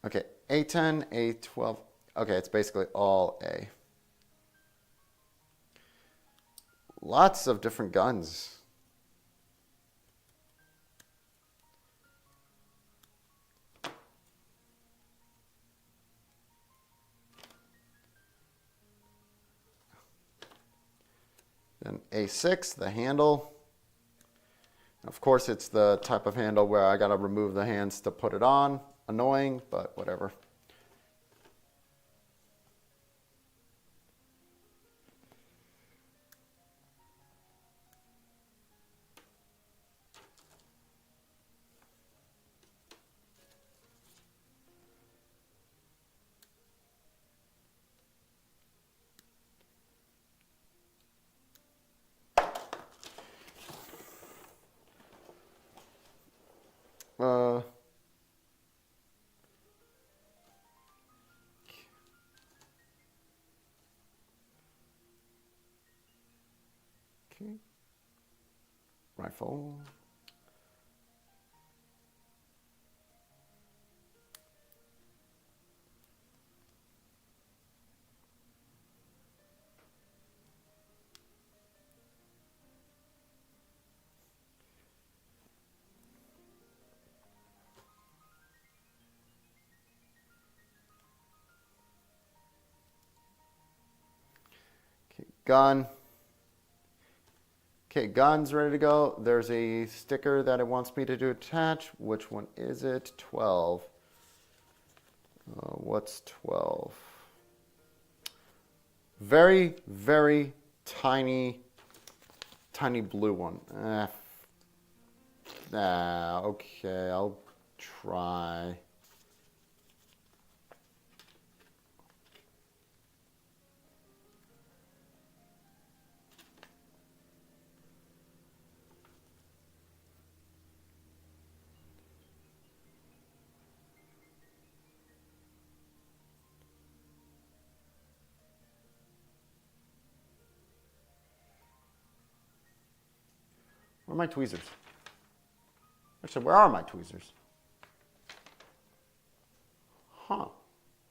okay, A10, A12. Okay, it's basically all A. Lots of different guns. Then A6, the handle. Of course, it's the type of handle where I gotta remove the hands to put it on. Annoying, but whatever. Okay. Rifle. Okay, gun. Okay, gun's ready to go. There's a sticker that it wants me to do attach. Which one is it? 12. What's 12? Very, very tiny blue one. Okay, I'll try. Where are my tweezers? Actually, where are my tweezers? Huh.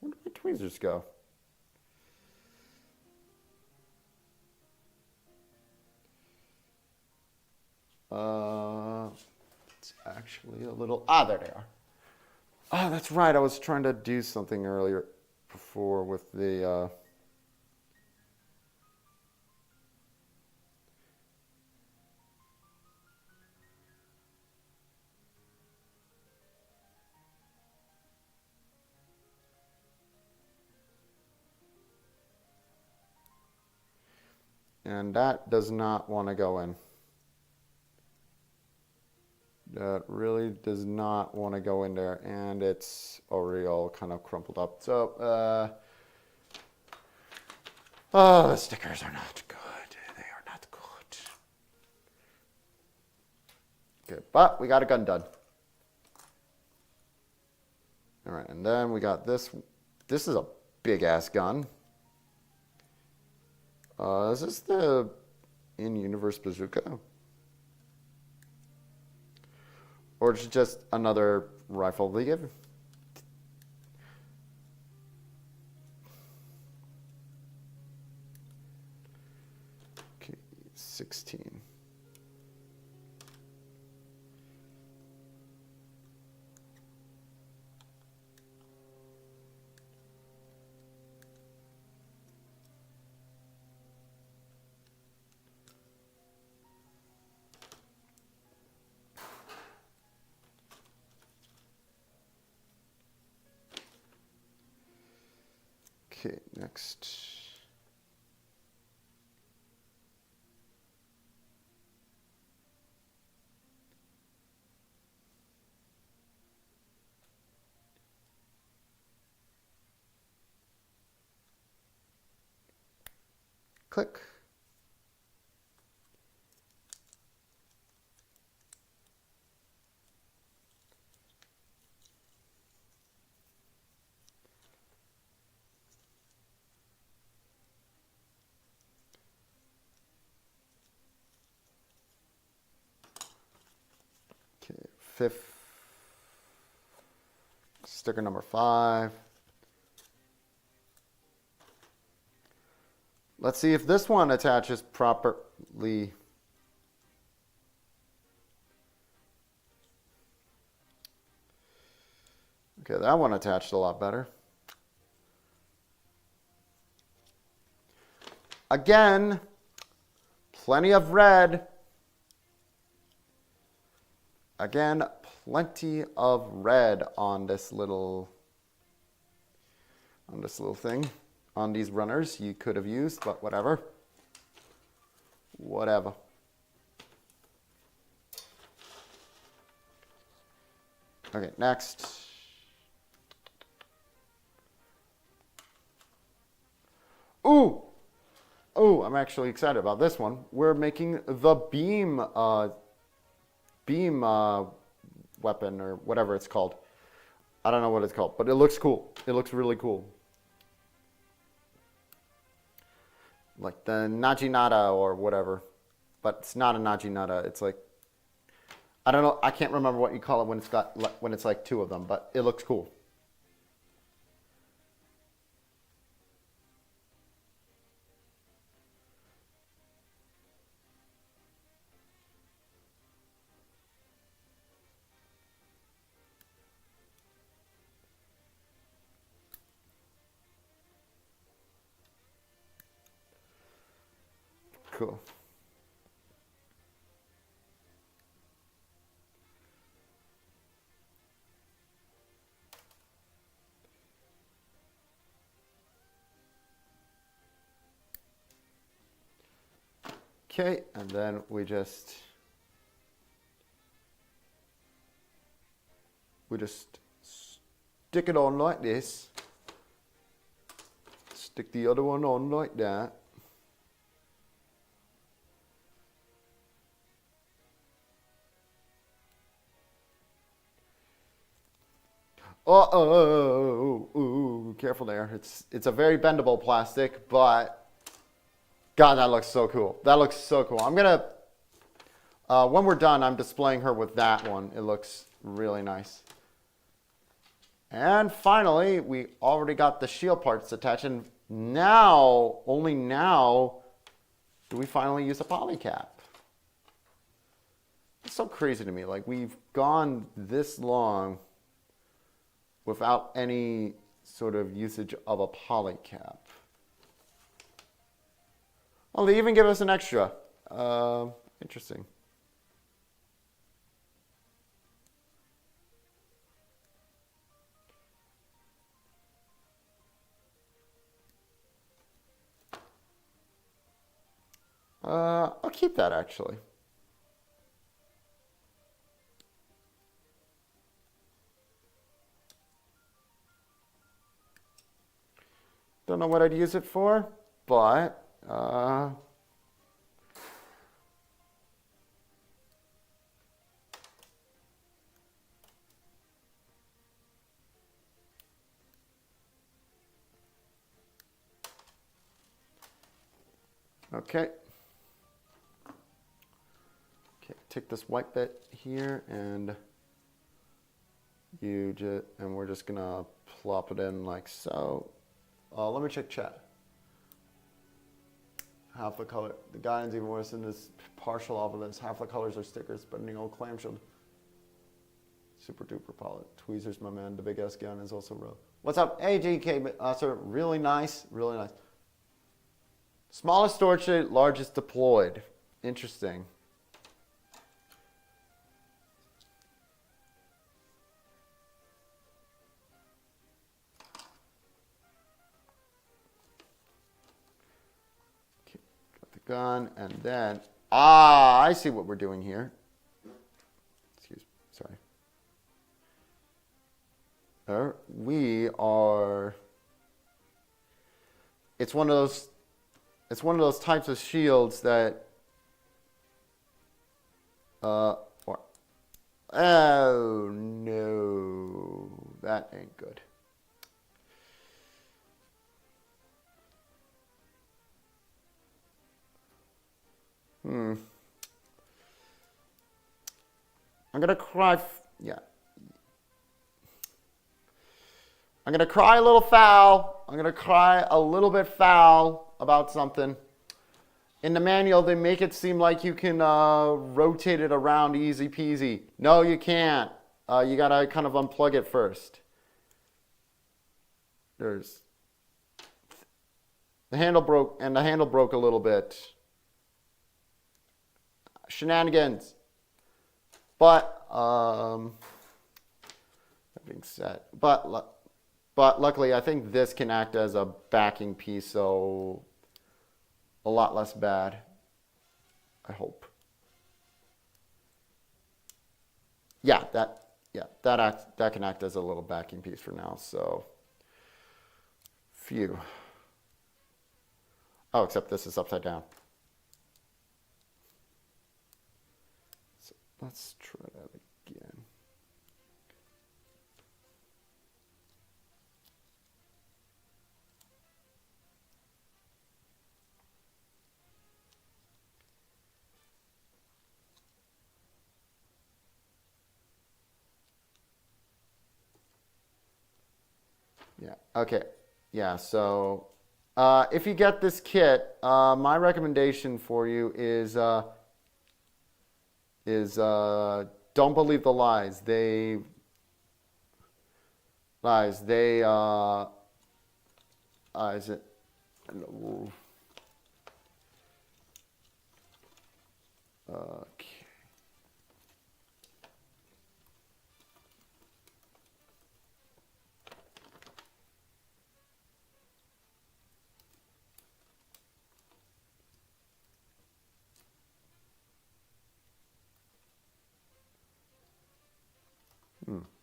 Where did my tweezers go? It's actually a little... Ah, there they are. Oh, that's right. I was trying to do something earlier before with the... And that does not want to go in. That really does not want to go in there, and it's already all kind of crumpled up. So, oh, the stickers are not good. They are not good. Okay, but we got a gun done. All right, and then we got this. This is a big-ass gun. Is this the in-universe bazooka? Or is it just another rifle they give? Okay, 16. Okay, next. Click. Fifth, sticker number 5. Let's see if this one attaches properly. Okay, that one attached a lot better. Again, plenty of red. Again, plenty of red on this little thing. On these runners you could have used, but whatever. Whatever. Okay, next. Ooh! Oh, I'm actually excited about this one. We're making the beam weapon or whatever it's called. I don't know what it's called, but it looks cool. It looks really cool. Like the Najinata or whatever. But it's not a Najinata. It's like, I don't know. I can't remember what you call it when it's like 2 of them, but it looks cool. Cool. Okay, and then we just we just stick it on like this. Stick the other one on like that. Oh, careful there. It's a very bendable plastic, but God, that looks so cool. That looks so cool. I'm gonna, when we're done, I'm displaying her with that one. It looks really nice. And finally, we already got the shield parts attached, and now, only now, do we finally use a polycap. It's so crazy to me. Like, we've gone this long without any sort of usage of a polycap. Oh, they even give us an extra. Interesting. I'll keep that actually. Don't know what I'd use it for, but okay. Take this white bit here and we're just gonna plop it in like so. Let me check chat. Half the color. The guidance even worse than this partial ovulus. Half the colors are stickers, but in the old clamshell. Super duper palette. Tweezers, my man. The big S gun is also real. What's up? Hey, GK. Sir, really nice. Really nice. Smallest storage state, largest deployed. Interesting. Gun, and then I see what we're doing here. Sorry. We are. It's one of those. It's one of those types of shields that. Oh no, that ain't good. I'm gonna cry. Yeah. I'm gonna cry a little foul. I'm gonna cry a little bit foul about something. In the manual, they make it seem like you can rotate it around easy peasy. No, you can't. You gotta kind of unplug it first. The handle broke, and the handle broke a little bit. Shenanigans. But that being said, but luckily I think this can act as a backing piece, so a lot less bad. I hope. Yeah, that can act as a little backing piece for now. So, phew. Oh, except this is upside down. Let's try that again. Yeah, okay. Yeah, so if you get this kit, my recommendation for you is don't believe the lies. Is it? Okay.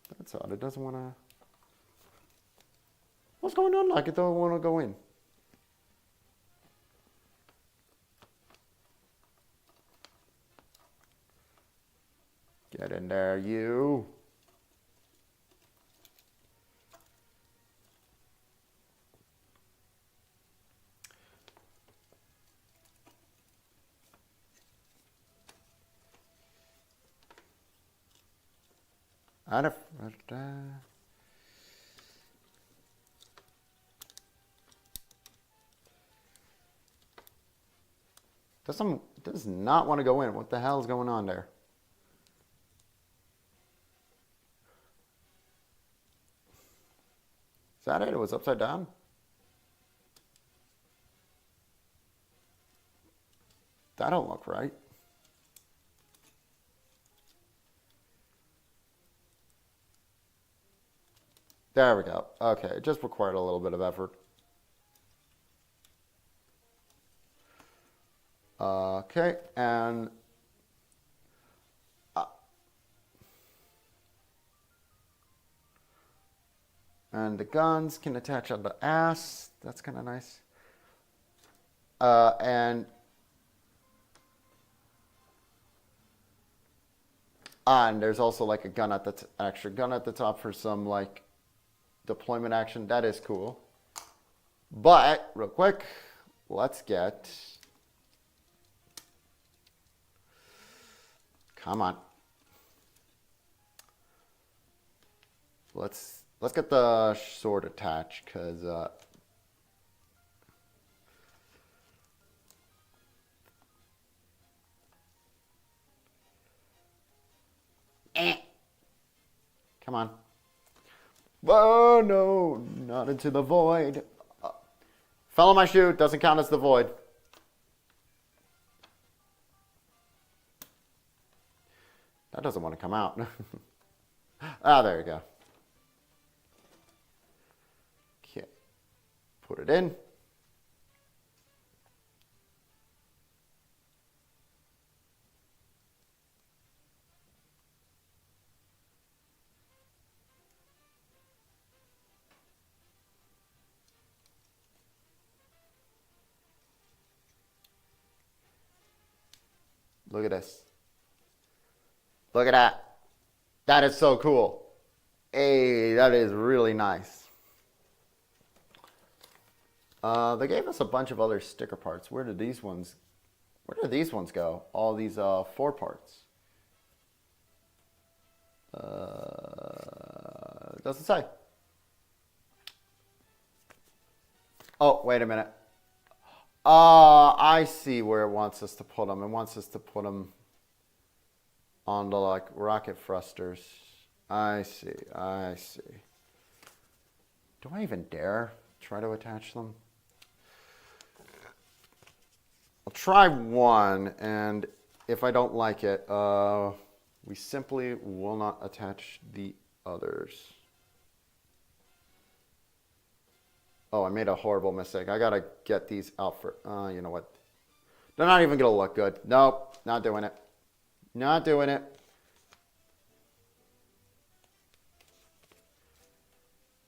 That's odd. It doesn't want to... What's going on? Like, it don't want to go in. Get in there, you. Does not want to go in. What the hell is going on there? Is that it? It was upside down? That don't look right. There we go. Okay, it just required a little bit of effort. Okay, and the guns can attach on the ass. That's kind of nice. And there's also like a gun at the extra gun at the top for some like deployment action. That is cool. But real quick, let's get. Come on. Let's get the sword attached, because come on. Oh no, not into the void. Fell on my shoe, doesn't count as the void. That doesn't want to come out. Ah, there you go. Okay. Put it in. Look at this. Look at that. That is so cool. Hey, that is really nice. They gave us a bunch of other sticker parts. Where did these ones go? All these 4 parts. It doesn't say. Oh, wait a minute. I see where it wants us to put them. It wants us to put them on the like rocket thrusters. I see. Do I even dare try to attach them? I'll try one, and if I don't like it, we simply will not attach the others. Oh, I made a horrible mistake. I gotta get these out for, you know what? They're not even gonna look good. Nope, not doing it. Not doing it.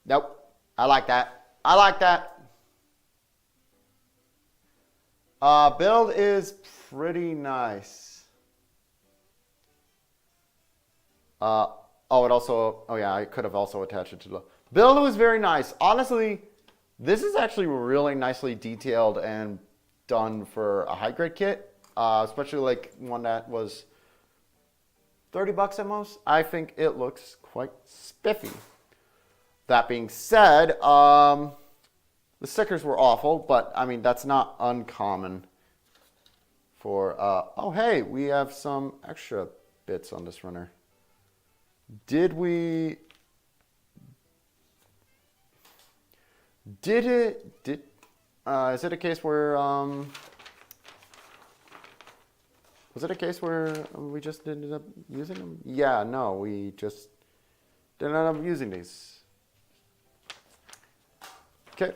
Nope. I like that. I like that. Build is pretty nice. Oh, it also, oh yeah, I could have also attached it to the build. Was very nice. Honestly, this is actually really nicely detailed and done for a high grade kit, especially like one that was $30 at most. I think it looks quite spiffy. That being said, the stickers were awful, but I mean, that's not uncommon for, oh hey, we have some extra bits on this runner. Is it a case where, was it a case where we just ended up using them? Yeah, no, we just didn't end up using these. Okay.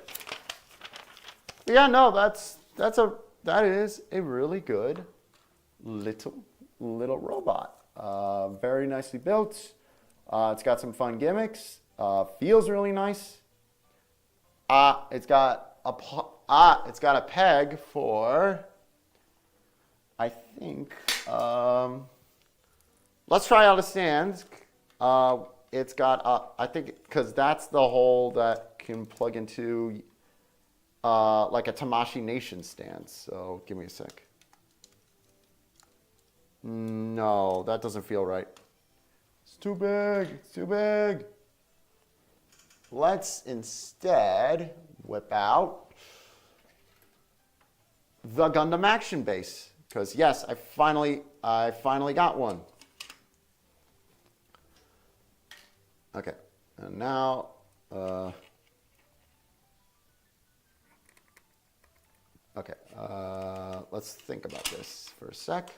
Yeah, no, that is a really good little robot. Very nicely built. It's got some fun gimmicks. Feels really nice. It's got a peg for, I think, let's try out a stand. It's got, I think, because that's the hole that can plug into like a Tamashii Nation stand. So give me a sec. No, that doesn't feel right. It's too big. It's too big. Let's instead whip out the Gundam Action Base. Because yes, I finally got one. Okay, and now let's think about this for a sec.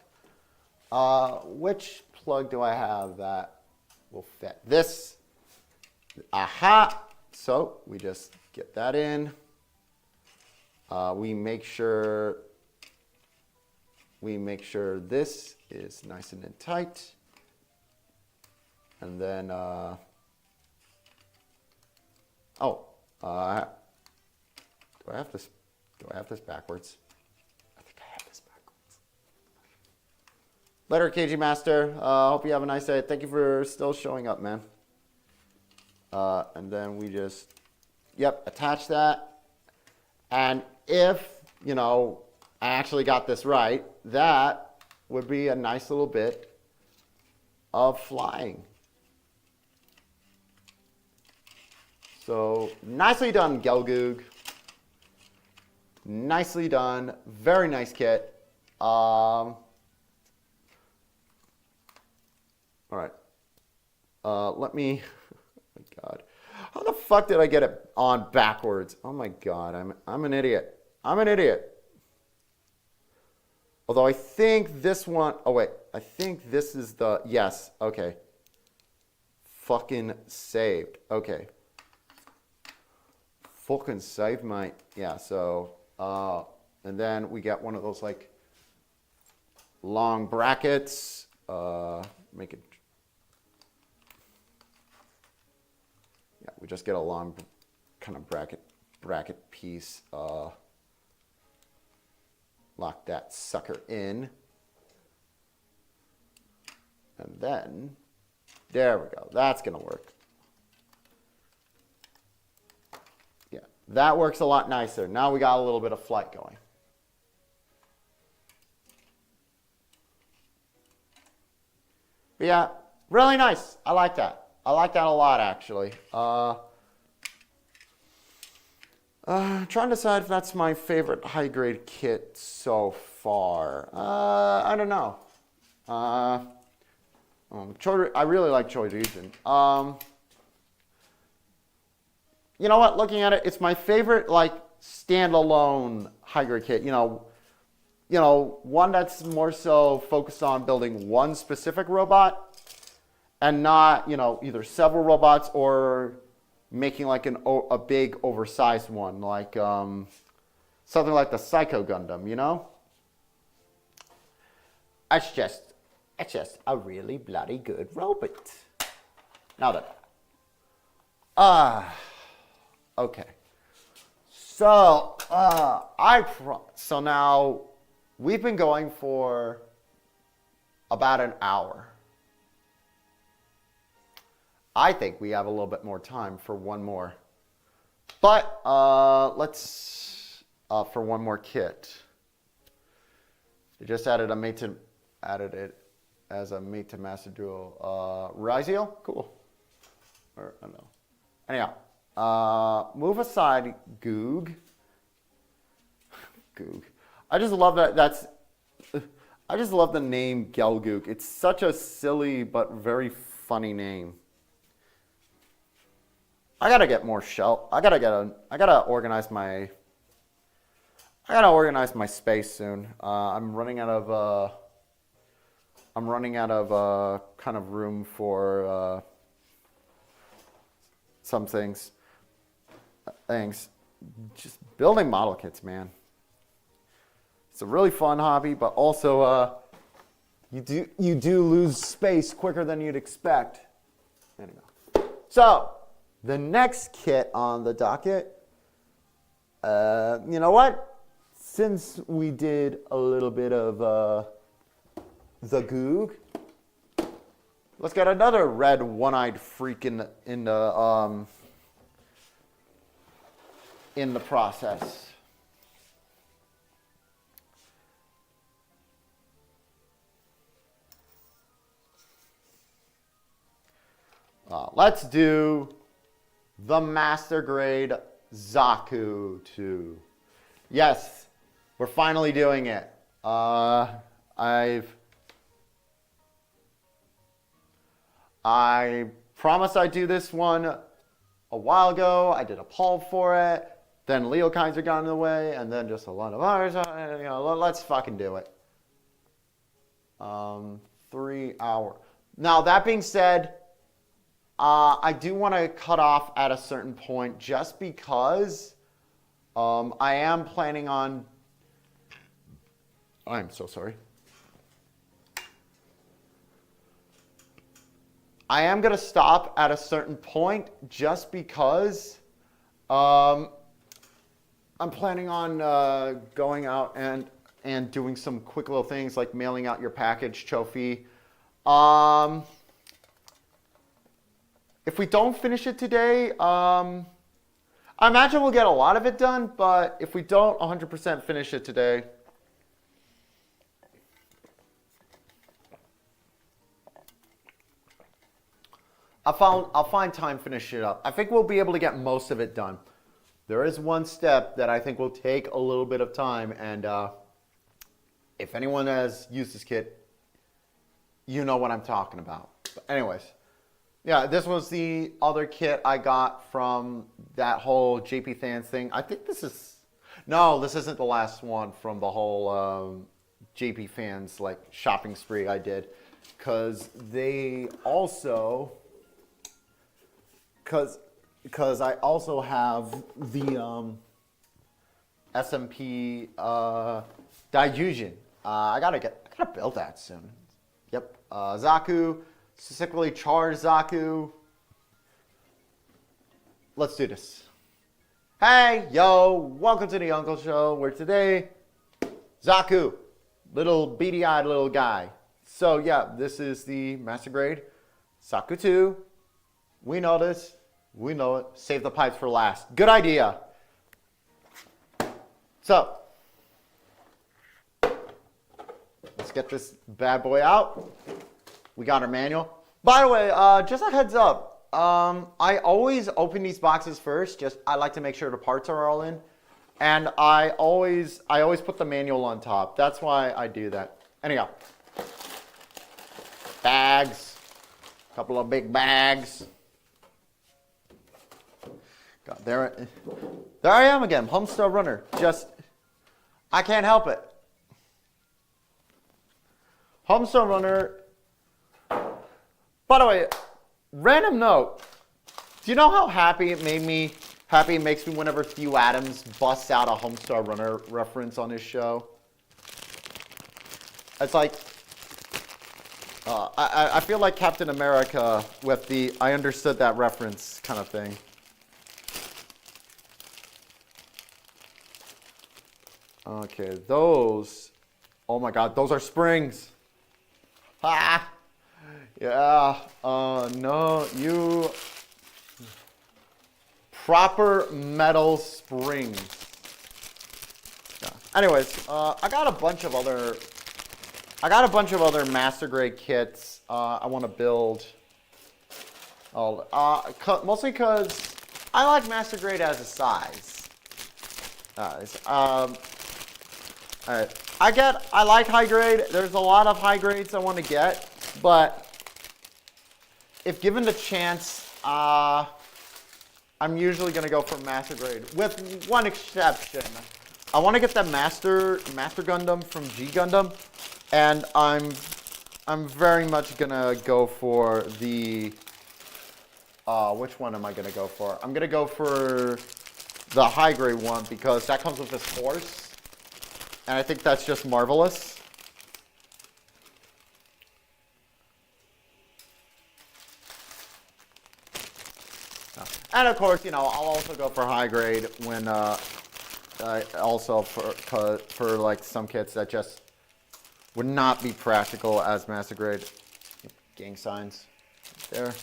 Which plug do I have that will fit? This. Aha! So we just get that in. We make sure this is nice and tight. And then, do I have this? Do I have this backwards? I think I have this backwards. Later, KG Master. Hope you have a nice day. Thank you for still showing up, man. And then we just, attach that. And if, I actually got this right, that would be a nice little bit of flying. So nicely done, Gelgoog. Nicely done. Very nice kit. All right. Let me. Oh my God. How the fuck did I get it on backwards? Oh my God. I'm an idiot. I'm an idiot. Although I think this one. Oh wait. I think this is the. Yes. Okay. Fucking saved. Okay. Fucking saved my. Yeah. So. And then we get one of those like long brackets. Make it. Yeah, we just get a long kind of bracket piece. Lock that sucker in. And then, there we go. That's gonna work. Yeah, that works a lot nicer. Now we got a little bit of flight going. But yeah, really nice. I like that. I like that a lot, actually. Trying to decide if that's my favorite high-grade kit so far. I don't know. I really like Choi Ryujin. You know what? Looking at it, it's my favorite like standalone high-grade kit. One that's more so focused on building one specific robot. And not, either several robots or making like a big oversized one, like something like the Psycho Gundam, It's just a really bloody good robot. Now then. Okay. So, so now we've been going for about an hour. I think we have a little bit more time for one more. But let's for one more kit. They just added it as a mate to master duo. Raziel? Cool. Or I don't know. Anyhow, move aside Goog. Goog. I just love I just love the name Gelgoog. It's such a silly but very funny name. I gotta get more shell. I gotta organize my space soon. I'm running out of kind of room for some things. Just building model kits, man. It's a really fun hobby, but also you do lose space quicker than you'd expect. There you go. So, the next kit on the docket, you know what? Since we did a little bit of the goog, let's get another red one-eyed freak in the process. Let's do the master grade Zaku 2. Yes, we're finally doing it. I promised I'd do this one a while ago. I did a poll for it. Then Leo Kaiser got in the way, and then just a lot of others. You know, let's fucking do it. 3 hours. Now, that being said, I do want to cut off at a certain point just because I am planning on... I'm so sorry. I am going to stop at a certain point just because I'm planning on going out and doing some quick little things like mailing out your package, Chofi. If we don't finish it today, I imagine we'll get a lot of it done, but if we don't 100% finish it today, I'll find time to finish it up. I think we'll be able to get most of it done. There is one step that I think will take a little bit of time, and if anyone has used this kit, you know what I'm talking about. But anyways, yeah, this was the other kit I got from that whole JP Fans thing. I think this is... No, this isn't the last one from the whole JP Fans like shopping spree I did. Because they also... Because I also have the SMP Diffusion. I gotta build that soon. Yep. Zaku, specifically Char Zaku. Let's do this. Hey, yo, welcome to the Uncle Show, where today, Zaku, little beady-eyed little guy. So yeah, this is the Master Grade Zaku 2. We know this. We know it. Save the pipes for last. Good idea. So, let's get this bad boy out. We got our manual. By the way, just a heads up. I always open these boxes first. I like to make sure the parts are all in. And I always put the manual on top. That's why I do that. Anyhow. Bags. A couple of big bags. God, there I am again, Homestar Runner. I can't help it. Homestar Runner. By the way, random note. Do you know how happy it makes me whenever Hugh Adams busts out a Homestar Runner reference on his show? It's like, I feel like Captain America with the I understood that reference kind of thing. Okay, those, oh my God, those are springs. Ah, yeah, no, you, proper metal springs. Yeah. Anyways, I got a bunch of other master grade kits I want to build. Mostly because I like master grade as a size. Alright, I like high grade. There's a lot of high grades I want to get, but if given the chance, I'm usually going to go for master grade, with one exception. I want to get the Master Gundam from G Gundam, and I'm very much going to go for the, which one am I going to go for? I'm going to go for the high grade one because that comes with this horse. And I think that's just marvelous. And of course, you know, I'll also go for high grade when also for like some kits that just would not be practical as master grade. Gang signs there.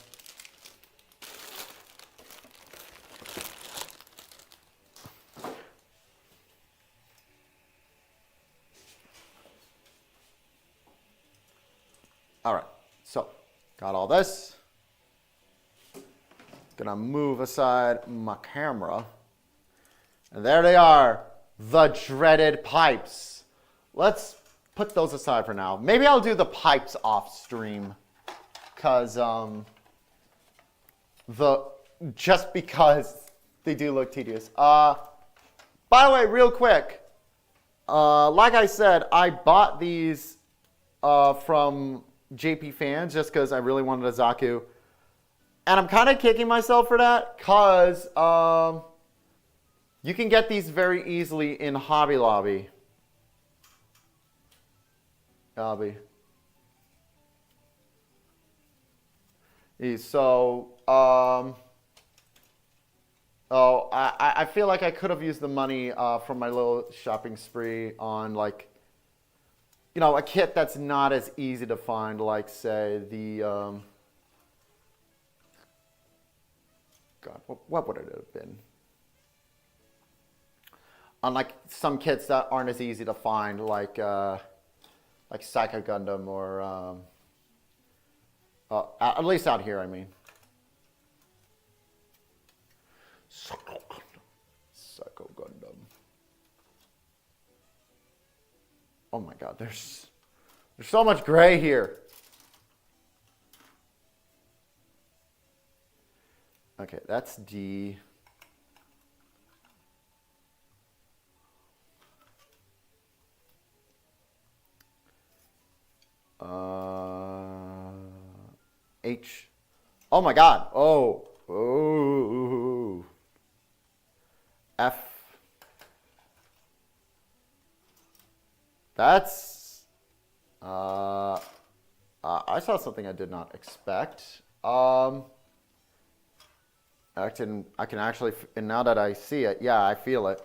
All right, so got all this. Gonna move aside my camera. And there they are, the dreaded pipes. Let's put those aside for now. Maybe I'll do the pipes off stream, because just because they do look tedious. By the way, real quick, like I said, I bought these from JP Fans just because I really wanted a Zaku. And I'm kind of kicking myself for that because you can get these very easily in Hobby Lobby. So, I feel like I could have used the money from my little shopping spree on, like, you know, a kit that's not as easy to find, like, say, the, God, what would it have been? On, like, some kits that aren't as easy to find, like Psycho Gundam or, at least out here, I mean. Psycho Gundam. Oh my God, there's so much gray here. Okay, that's D. H. Oh my God. Oh. Oh. F. That's. I saw something I did not expect. I can actually, and now that I see it, yeah, I feel it.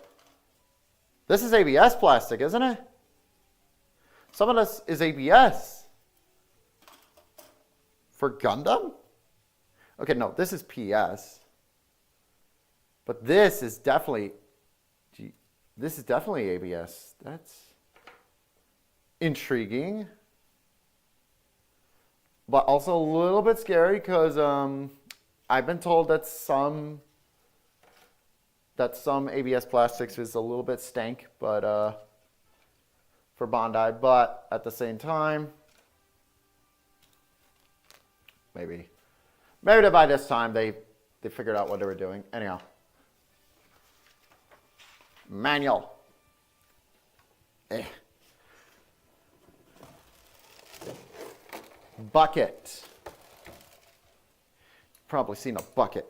This is ABS plastic, isn't it? Some of this is ABS. For Gundam? Okay, no, this is PS. But this is definitely, ABS. That's intriguing. But also a little bit scary because I've been told that some ABS plastics is a little bit stank, but for Bandai. But at the same time, maybe that by this time they figured out what they were doing. Anyhow, manual. Bucket. Probably seen a bucket.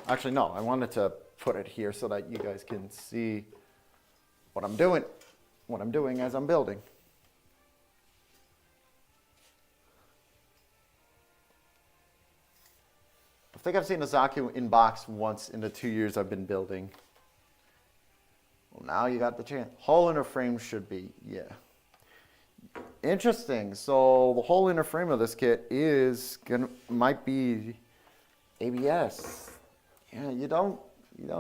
Actually, no, I wanted to put it here so that you guys can see what I'm doing as I'm building. I think I've seen a Zaku in box once in the 2 years I've been building. Well, now you got the chance. Whole inner frame should be, yeah. Interesting. So the whole inner frame of this kit might be ABS. Yeah, you don't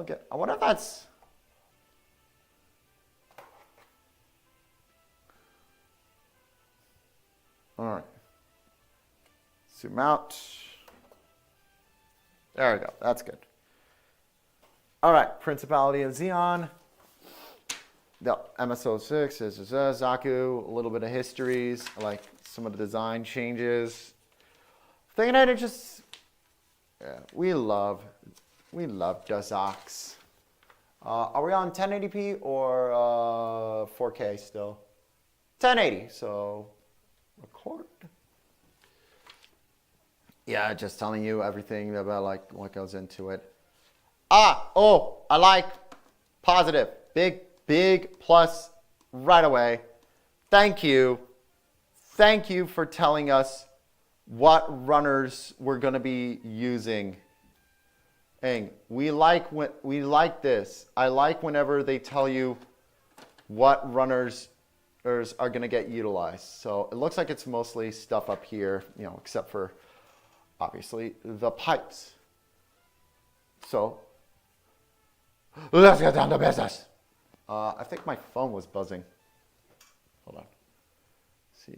get. I wonder if that's. All right. Zoom out. There we go. That's good. All right. Principality of Zeon. The MSO6 is Zaku. A little bit of histories. I like some of the design changes. Thinking that it just. Yeah, we love Zaku's. Are we on 1080p or 4K still? 1080. So record. Yeah, just telling you everything about like what goes into it. I like positive. Big plus right away. Thank you. thank you for telling us what runners we're going to be using. We like this. I like whenever they tell you what runners are going to get utilized. So it looks like it's mostly stuff up here, except for obviously the pipes. So let's get down to business. I think my phone was buzzing. Hold on. Let's see.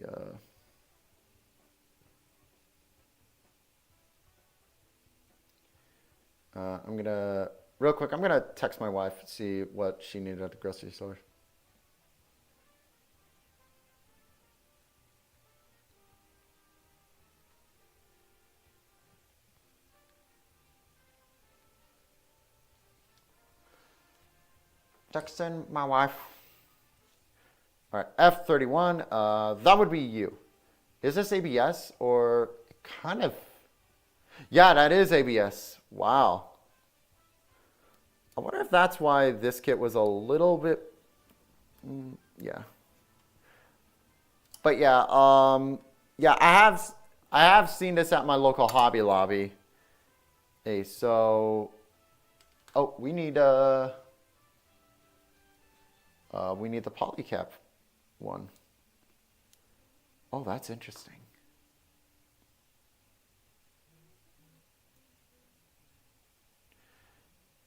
Real quick, I'm gonna text my wife, see what she needed at the grocery store. Texting my wife. All right, F31, that would be you. Is this ABS or kind of? Yeah, that is ABS. Wow. I wonder if that's why this kit was a little bit, yeah. But yeah, yeah, I have seen this at my local Hobby Lobby. Hey, so, oh, we need the polycap one. Oh, that's interesting.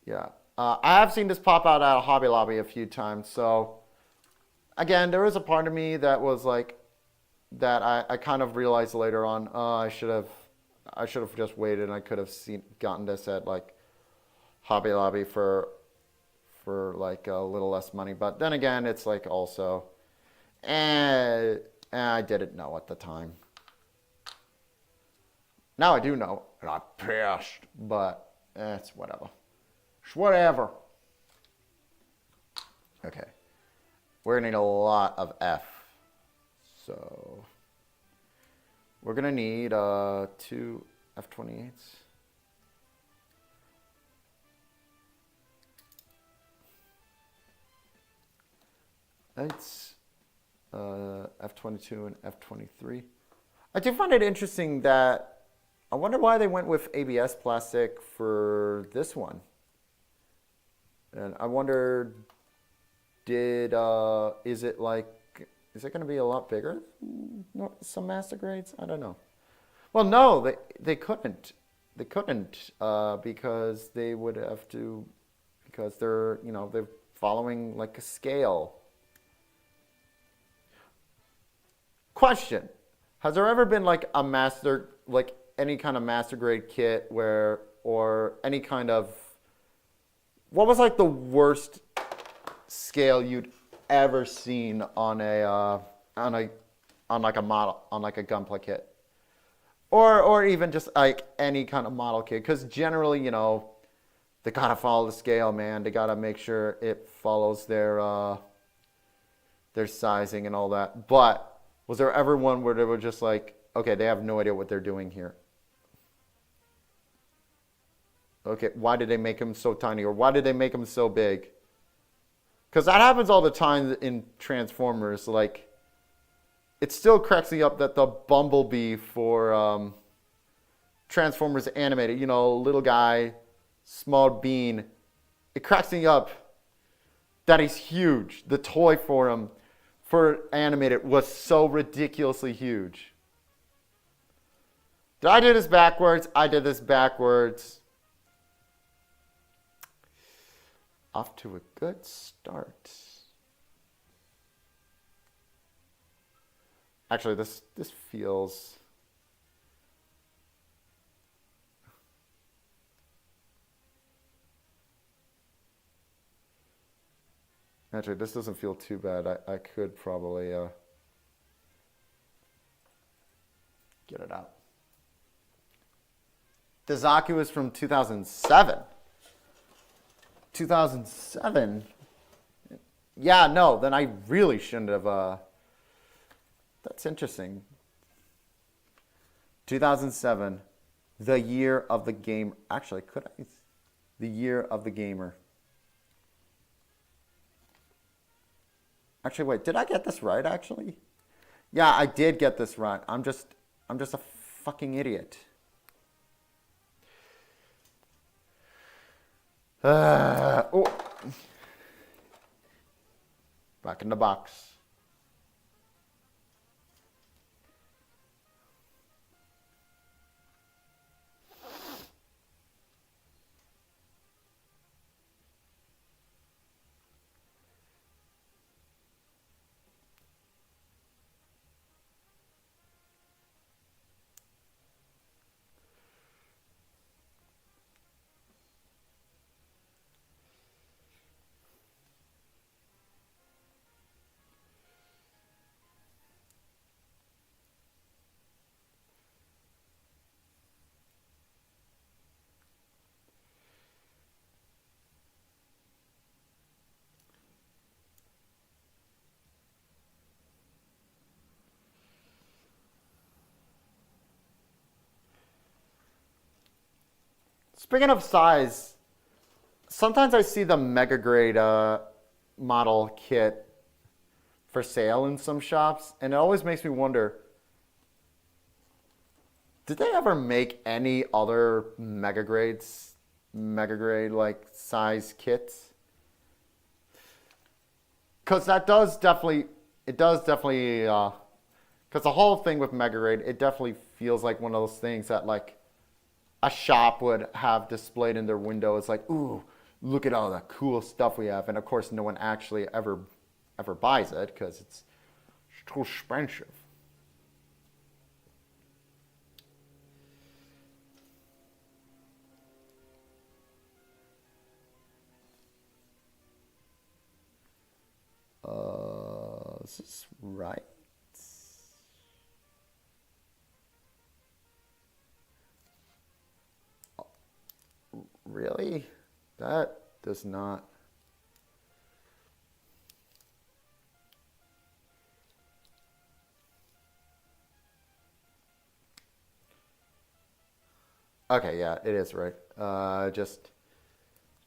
Yeah, I have seen this pop out at a Hobby Lobby a few times. So, again, there was a part of me that was like, that I kind of realized later on, I should have just waited and I could have gotten this at like Hobby Lobby for like a little less money. But then again, it's like also, I didn't know at the time. Now I do know, and I'm pissed, but it's whatever. It's whatever. Okay. We're going to need a lot of F. So we're going to need 2 F28s. It's F22 and F23. I do find it interesting that I wonder why they went with ABS plastic for this one. And I wonder, is it going to be a lot bigger than some master grades? I don't know. Well, no, they couldn't. They couldn't because they would have to, because they're following like a scale. Question: has there ever been like a master, like any kind of master grade kit or any kind of, what was like the worst scale you'd ever seen on like a model, on like a gunplay kit, or even just like any kind of model kit? Because generally, they gotta follow the scale, man. They gotta make sure it follows their sizing and all that. But was there ever one where they were just like, okay, they have no idea what they're doing here? Okay, why did they make them so tiny, or why did they make them so big? Because that happens all the time in Transformers. Like, it still cracks me up that the Bumblebee for Transformers Animated, little guy, small bean, it cracks me up that he's huge. The toy for him, for Animated, was so ridiculously huge. Did I do this backwards? I did this backwards. Off to a good start. Actually, this feels... Actually, this doesn't feel too bad. I could probably get it out. The Zaku is from 2007. 2007? Yeah, no, then I really shouldn't have. That's interesting. 2007, the year of the game. Actually, could I? The year of the gamer. Actually, wait, did I get this right, actually? Yeah, I did get this right. I'm just a fucking idiot. Oh, back in the box. Speaking of size, sometimes I see the mega grade model kit for sale in some shops, and it always makes me wonder, did they ever make any other mega grade like size kits? Because that does definitely, because the whole thing with mega grade, it definitely feels like one of those things that like a shop would have displayed in their window. It's like, ooh, look at all the cool stuff we have. And of course, no one actually ever buys it because it's too expensive. Is this right? Really? That does not. Okay, yeah, it is right. Just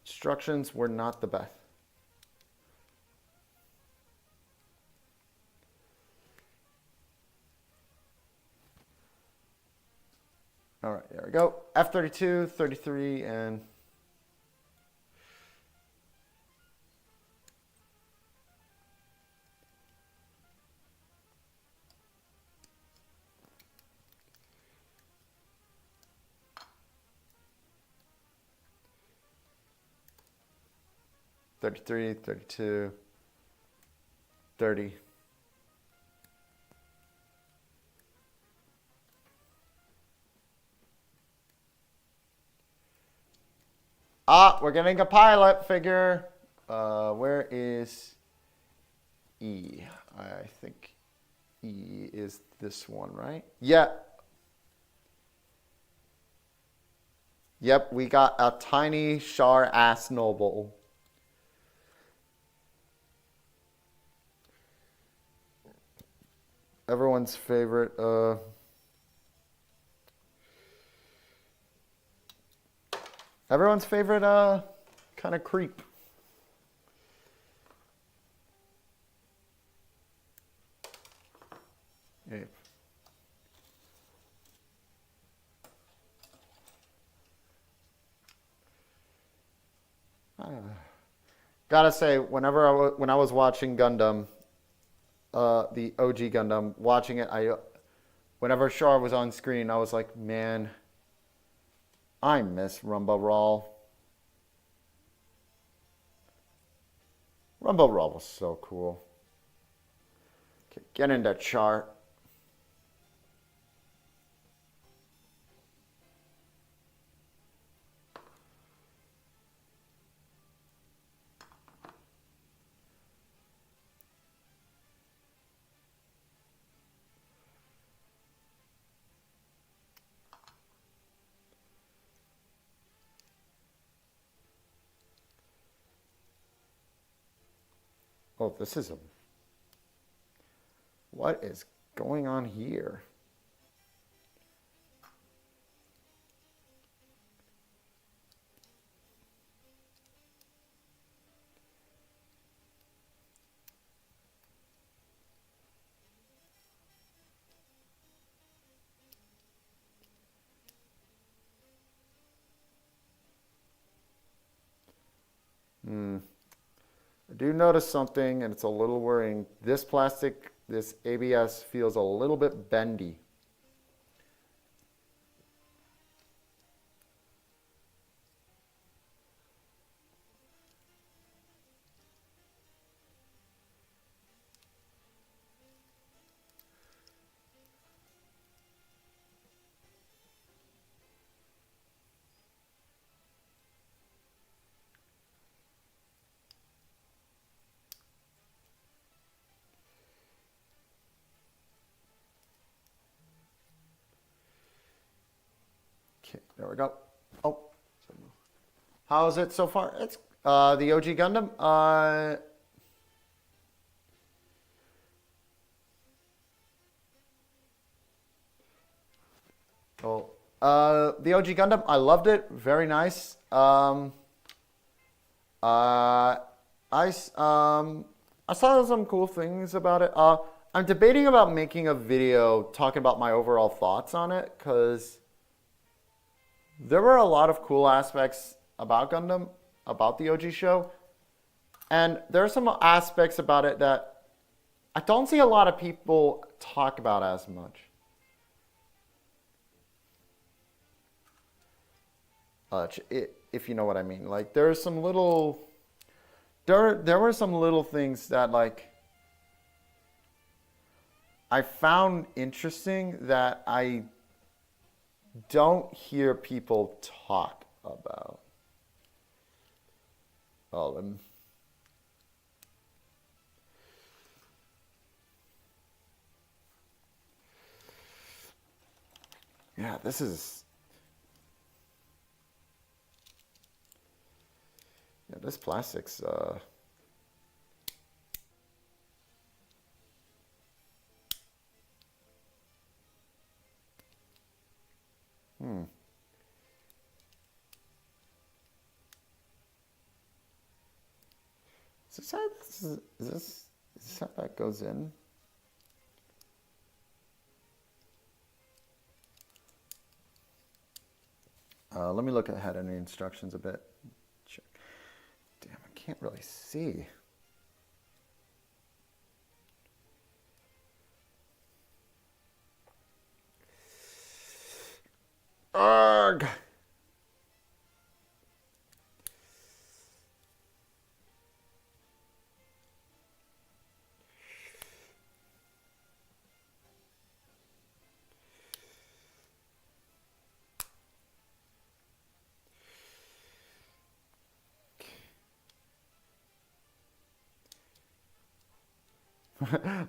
instructions were not the best. All right, there we go. F32, 33, and $33, $32, $30. Ah, we're getting a pilot figure. Where is E? I think E is this one, right? Yeah. Yep, we got a tiny Char ass noble. Everyone's favorite. Everyone's favorite kind of creep. Yeah. Gotta say, when I was watching Gundam, the OG Gundam, watching it, whenever Char was on screen, I was like, man, I miss Rumba Raw. Rumba Raw was so cool. Okay, get into Char. Oh, this is a... What is going on here? do notice something, and it's a little worrying. This plastic, this ABS, feels a little bit bendy. Okay, there we go. Oh, how is it so far? It's the OG Gundam. The OG Gundam, I loved it. Very nice. I saw some cool things about it. I'm debating about making a video talking about my overall thoughts on it, because there were a lot of cool aspects about Gundam, about the OG show, and there are some aspects about it that I don't see a lot of people talk about as much. If you know what I mean. Like, there's some little, there were some little things that, like, I found interesting that I don't hear people talk about. All of them. Yeah, this is... Yeah, this plastic's... Is this how that goes in? Let me look ahead in the instructions a bit. Check. Damn, I can't really see. Ugh.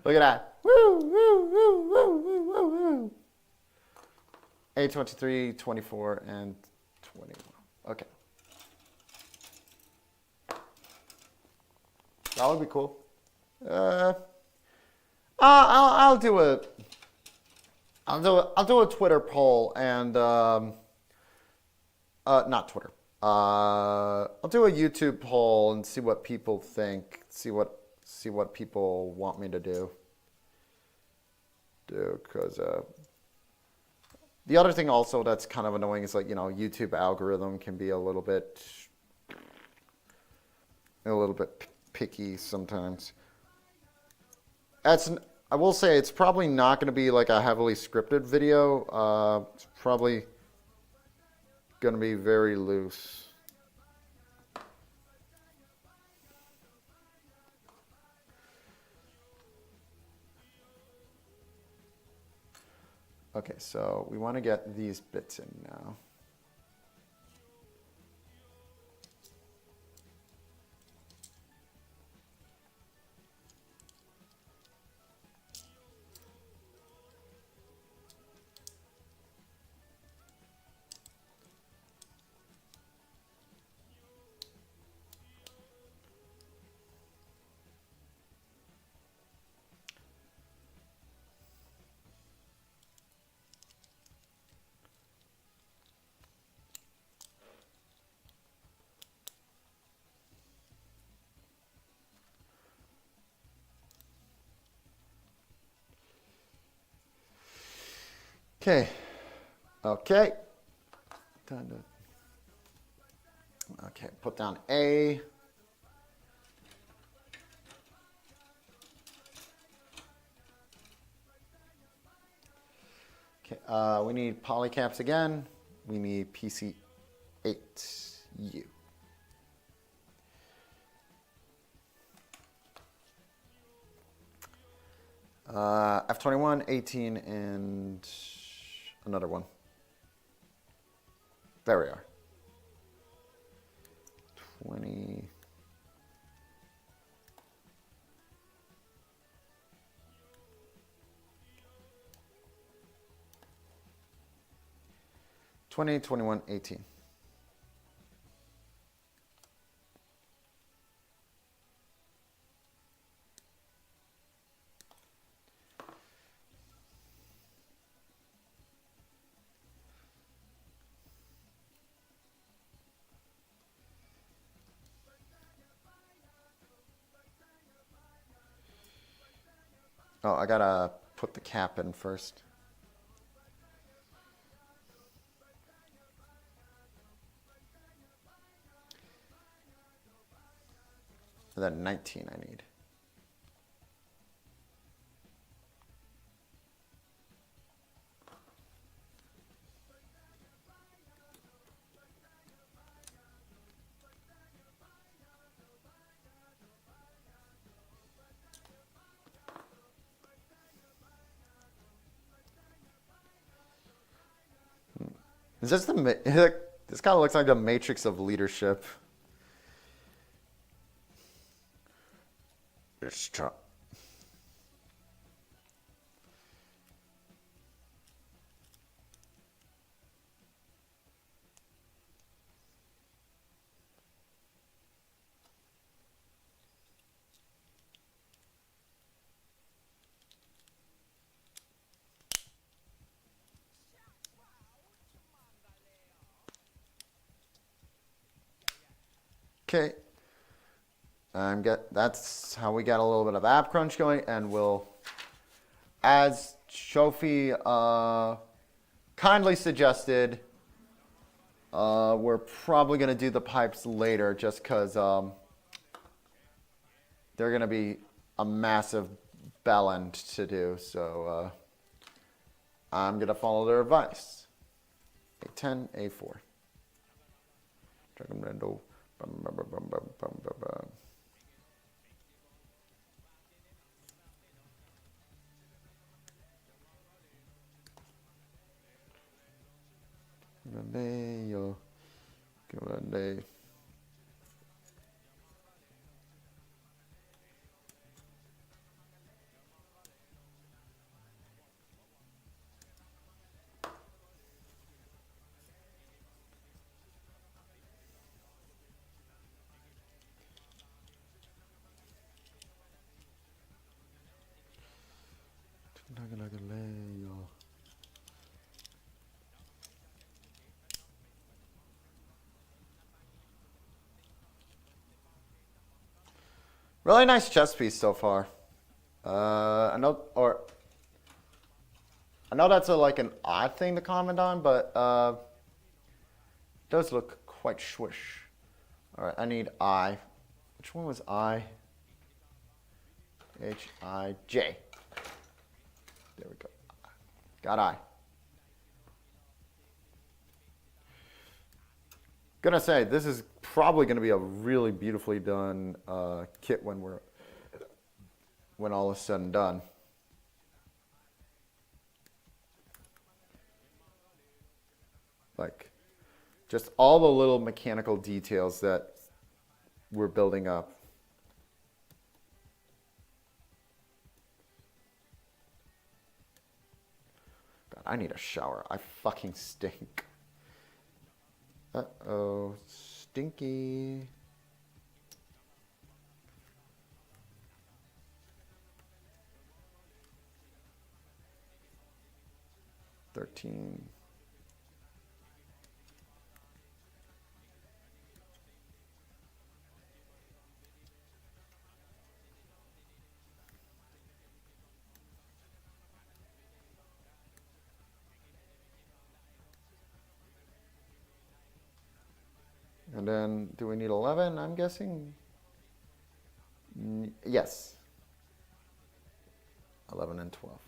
Look at that. Woo, woo, woo, woo, woo, woo, woo. 8, 24, and 21. Okay. That would be cool. I'll do a Twitter poll and not Twitter. I'll do a YouTube poll and see what people think. See what people want me to do. Because the other thing also that's kind of annoying is, like, you know, YouTube algorithm can be a little bit picky sometimes. I will say it's probably not going to be like a heavily scripted video. It's probably going to be very loose. Okay, so we want to get these bits in now. Okay. Okay. Okay, put down A. We need polycaps again. We need PC8U. F21, 18, and another one. There we are. 20. '20, 21, 18. Oh, I gotta put the cap in first. And then 19 I need. Is this the this kind of looks like the matrix of leadership. It's Char. Okay. That's how we got a little bit of app crunch going, and we'll, as Shofi kindly suggested, we're probably gonna do the pipes later, just because they're gonna be a massive bellend to do. So I'm gonna follow their advice. A10, A4. Dragon Rendo. Yo, grande. Really nice chess piece so far. I know that's like an odd thing to comment on, but it does look quite swish. All right, I need I. Which one was I? H-I-J. There we go. Got I. Gonna say, this is probably gonna be a really beautifully done kit when all is said and done. Like, just all the little mechanical details that we're building up. God, I need a shower. I fucking stink. Uh-oh, stinky. $13. And then, do we need 11? I'm guessing. Yes. 11 and 12.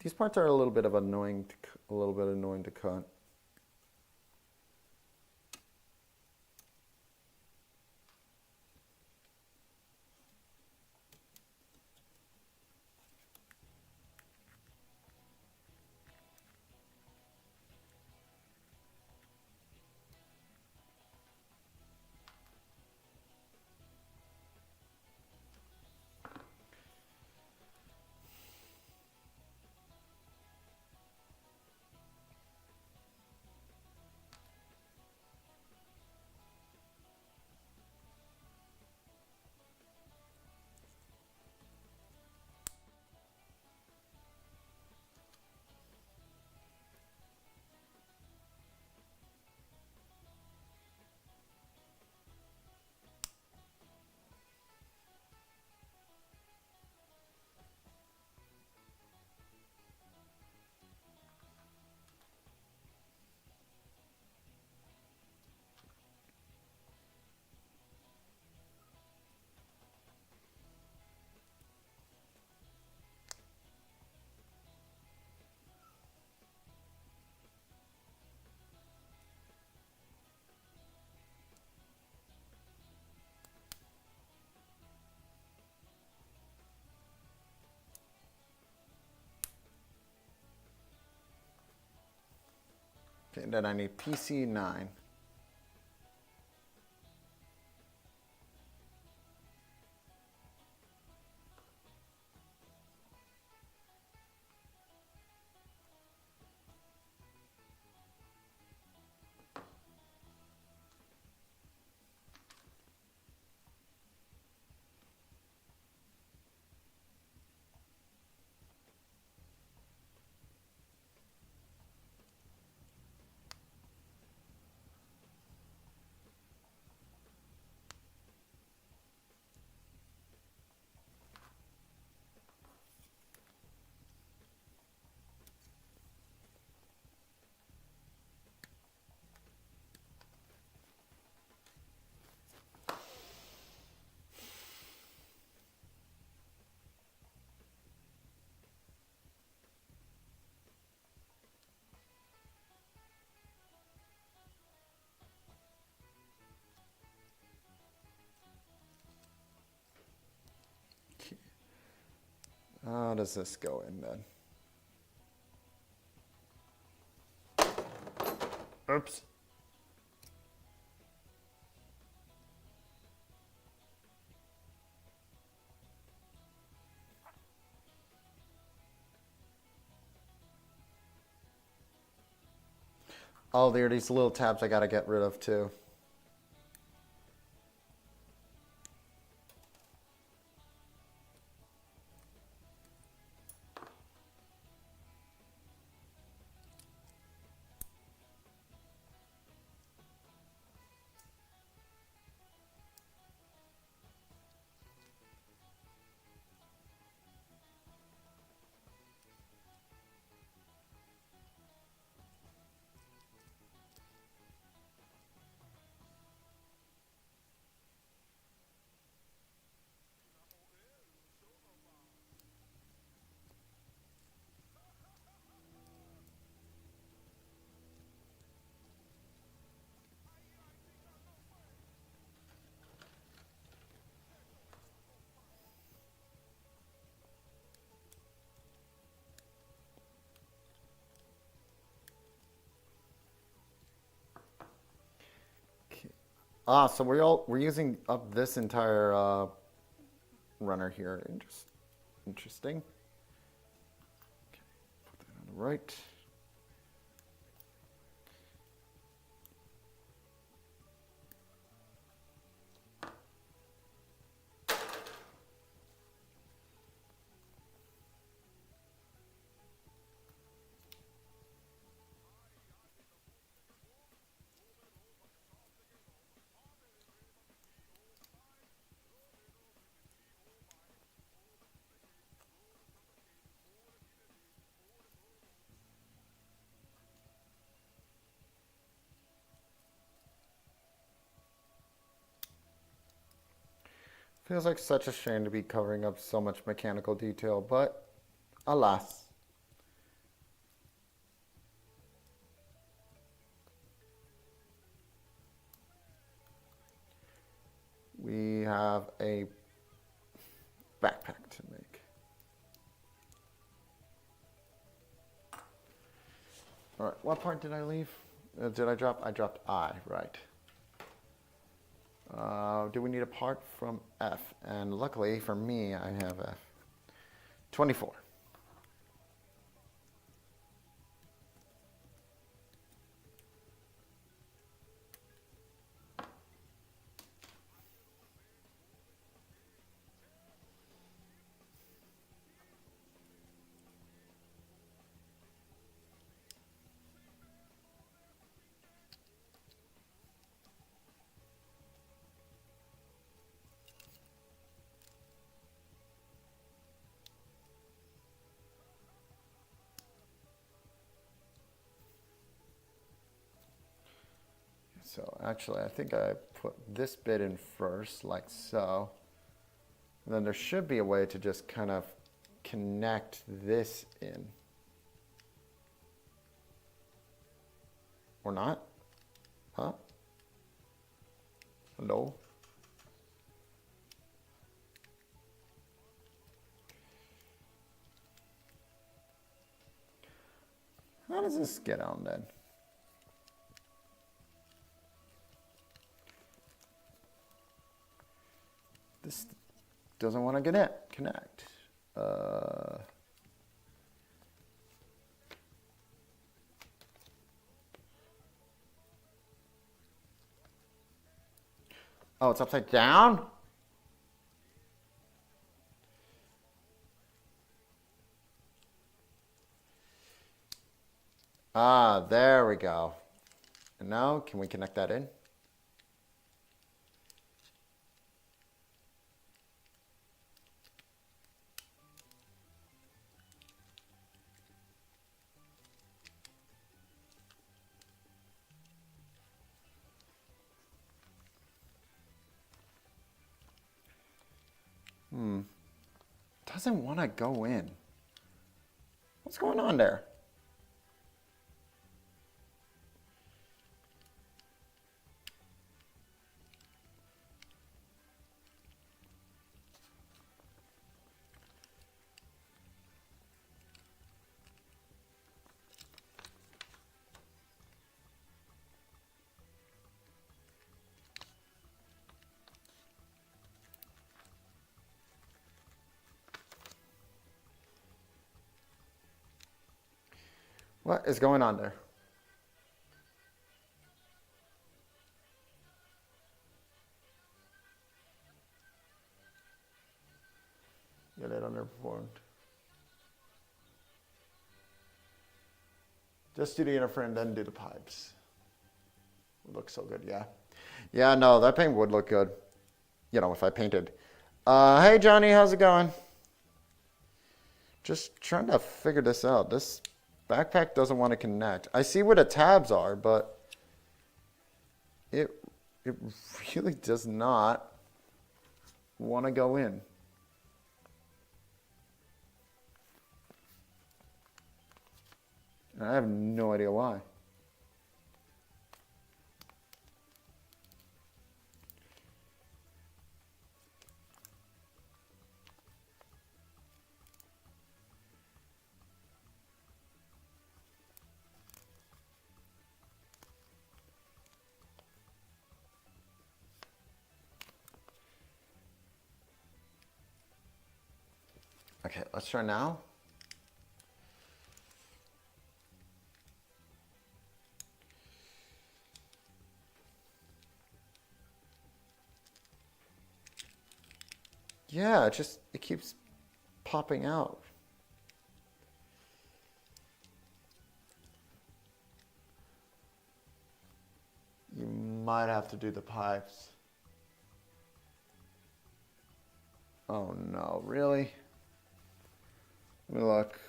These parts are a little bit annoying to cut. Okay, then I need PC9. How does this go in then? Oops. Oh, there are these little tabs I gotta get rid of too. So we're using up this entire runner here. Interesting. Okay, put that on the right. Feels like such a shame to be covering up so much mechanical detail, but alas. have a backpack to make. All right, what part did I leave? Did I drop? I dropped I, right. Do we need a part from F? And luckily for me, I have F. 24. So actually, I think I put this bit in first, like so. And then there should be a way to just kind of connect this in. Or not? Huh? Hello? How does this get on then? This doesn't want to connect. Oh, it's upside down? Ah, there we go. And now, can we connect that in? Doesn't want to go in. What's going on there? What is going on there? Get it underperformed. Just do the inner frame, then do the pipes. It looks so good, yeah. Yeah, no, that paint would look good. You know, if I painted. Hey, Johnny, how's it going? Just trying to figure this out. This backpack doesn't want to connect. I see where the tabs are, but it really does not want to go in. And I have no idea why. Okay, let's try now. Yeah, it keeps popping out. You might have to do the pipes. Oh no, really? Let me look.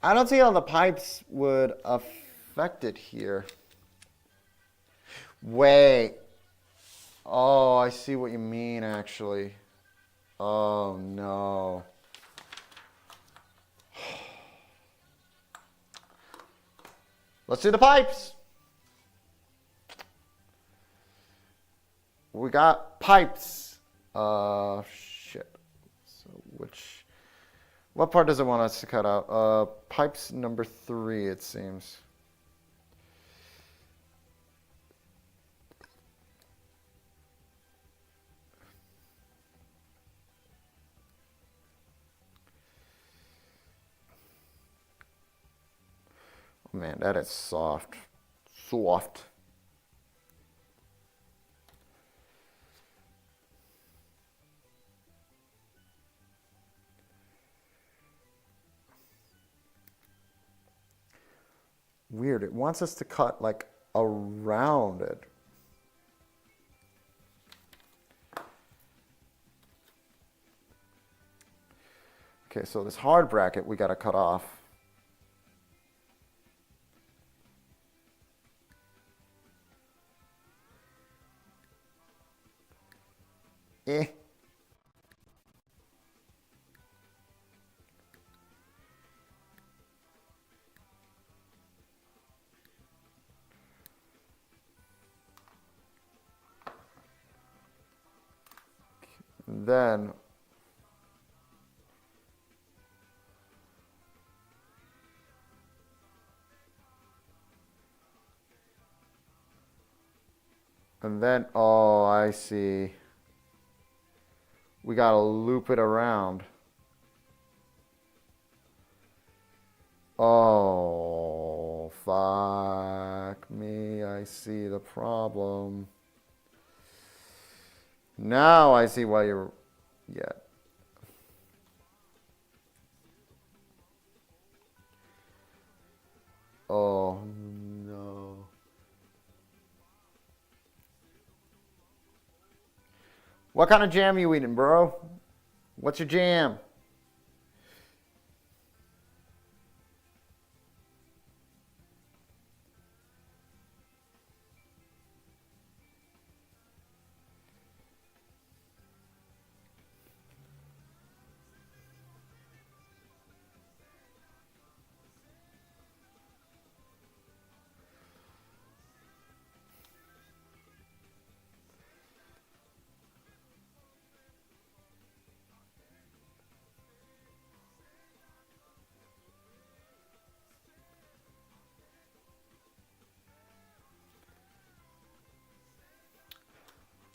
I don't see how the pipes would affect it here. Wait. Oh, I see what you mean, actually. Oh, no. Let's do the pipes. we got pipes. Shit. So what part does it want us to cut out? Pipes number 3, it seems. Oh man, that is soft. Soft. Weird. It wants us to cut like around it. Okay, so this hard bracket we got to cut off. Eh. Then oh, I see. We gotta loop it around. Oh, fuck me. I see the problem. Now I see why you're... Yeah. Oh, no. What kind of jam you eating, bro? What's your jam?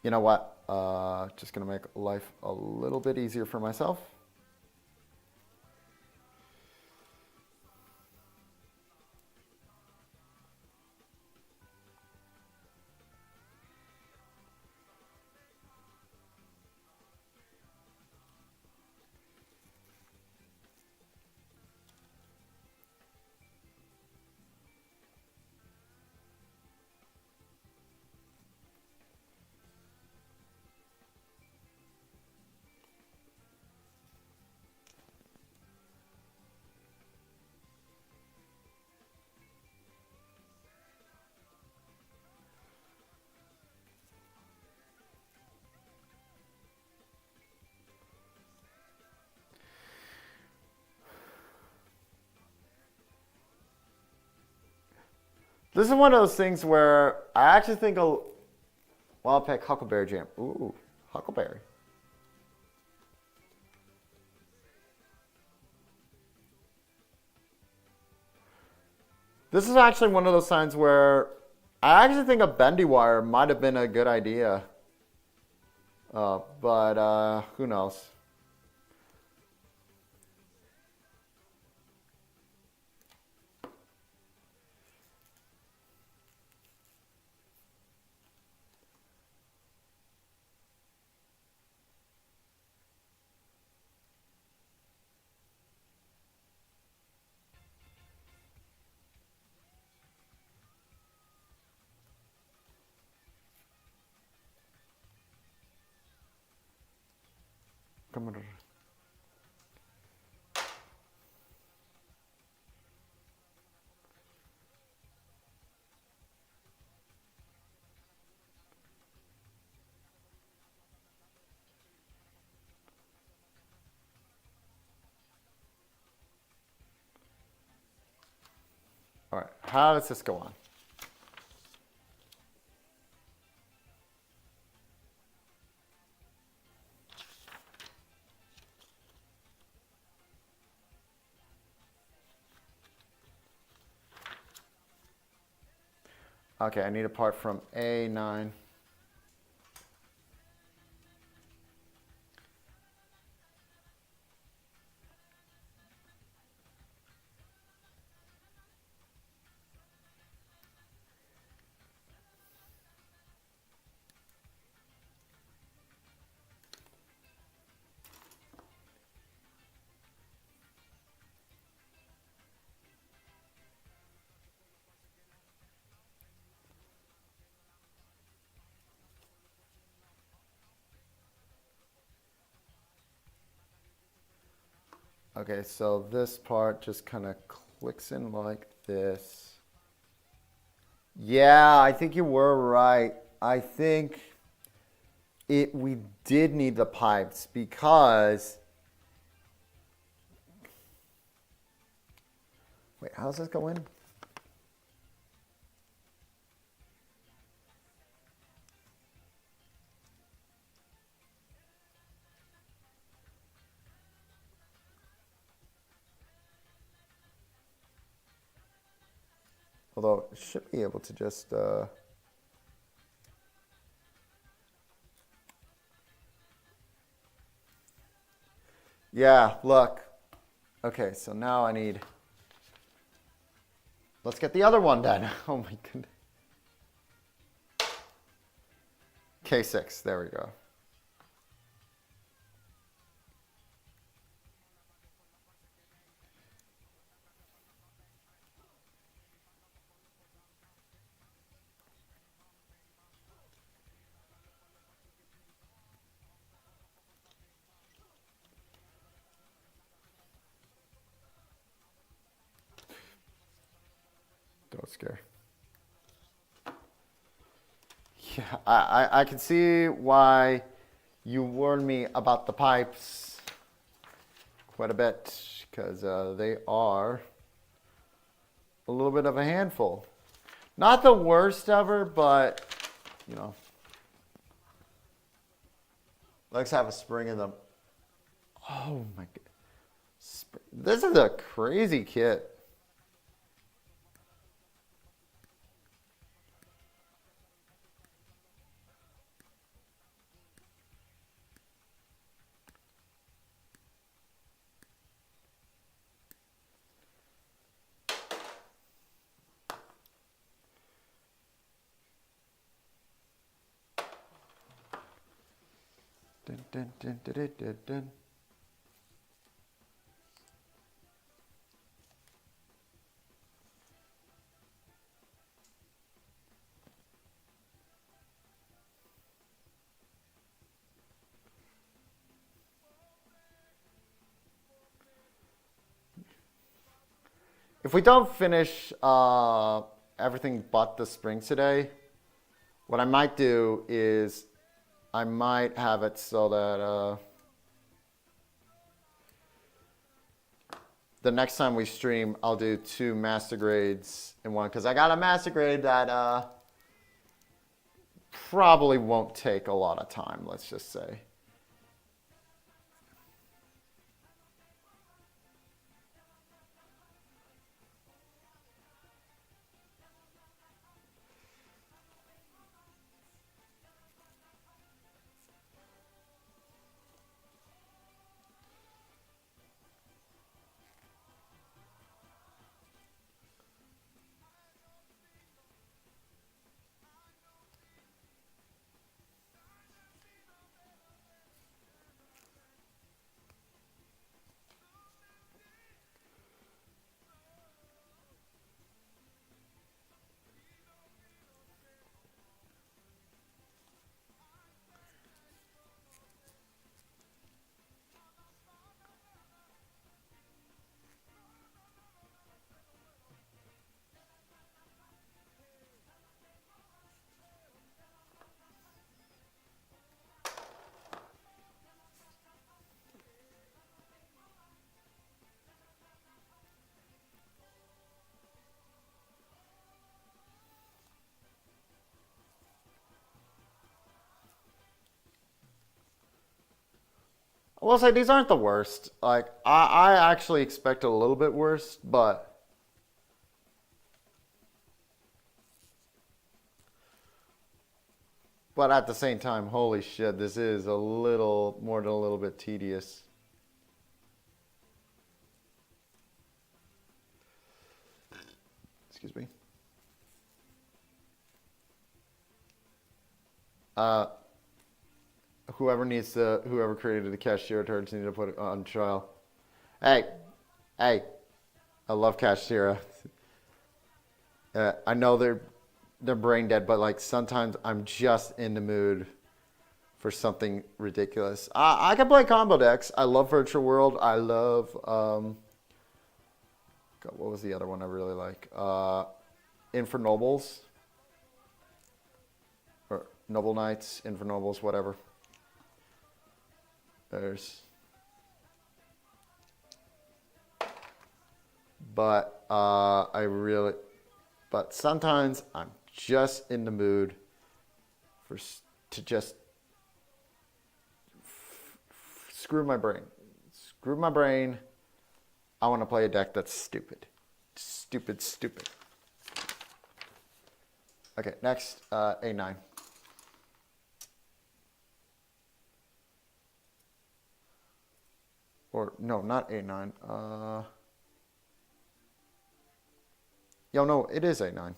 You know what? Just gonna make life a little bit easier for myself. This is one of those things where I actually think I'll pick Huckleberry Jam. Ooh, Huckleberry. This is actually one of those times where I actually think a bendy wire might have been a good idea. But who knows? Come on. All right, how does this go on? Okay, I need a part from A9. Okay, so this part just kind of clicks in like this. Yeah, I think you were right. I think we did need the pipes because... Wait, how does this go in? Although it should be able to just... Yeah, look. Okay, so now I need... Let's get the other one done. Oh my goodness. K6, there we go. Don't scare. Yeah, I can see why you warned me about the pipes quite a bit, because they are a little bit of a handful. Not the worst ever, but, you know. Let's have a spring in them. Oh my god. This is a crazy kit. Dun, dun, dun, dun, dun, dun, dun. If we don't finish everything but the springs today, what I might do is I might have it so that the next time we stream, I'll do 2 master grades in one. Because I got a master grade that probably won't take a lot of time, let's just say. I will say these aren't the worst. Like I actually expect a little bit worse, but But at the same time, holy shit, this is a little more than a little bit tedious. Excuse me. Whoever created the cashier turds need to put it on trial. Hey, I love cashier. I know they're brain dead, but like sometimes I'm just in the mood for something ridiculous. I can play combo decks. I love Virtual World. I love God, what was the other one I really like? Infernobles. Or Noble Knights, Infernobles, whatever. But but sometimes I'm just in the mood to just screw my brain. Screw my brain. I want to play a deck that's stupid. Stupid. Okay, next, A9. Or, no, not A9. No, it is A9.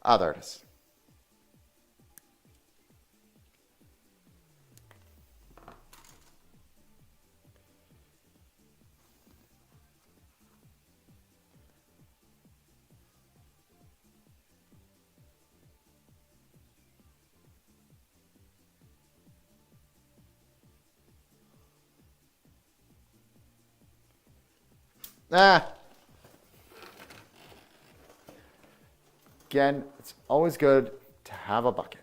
Ah, there it is. Again, it's always good to have a bucket.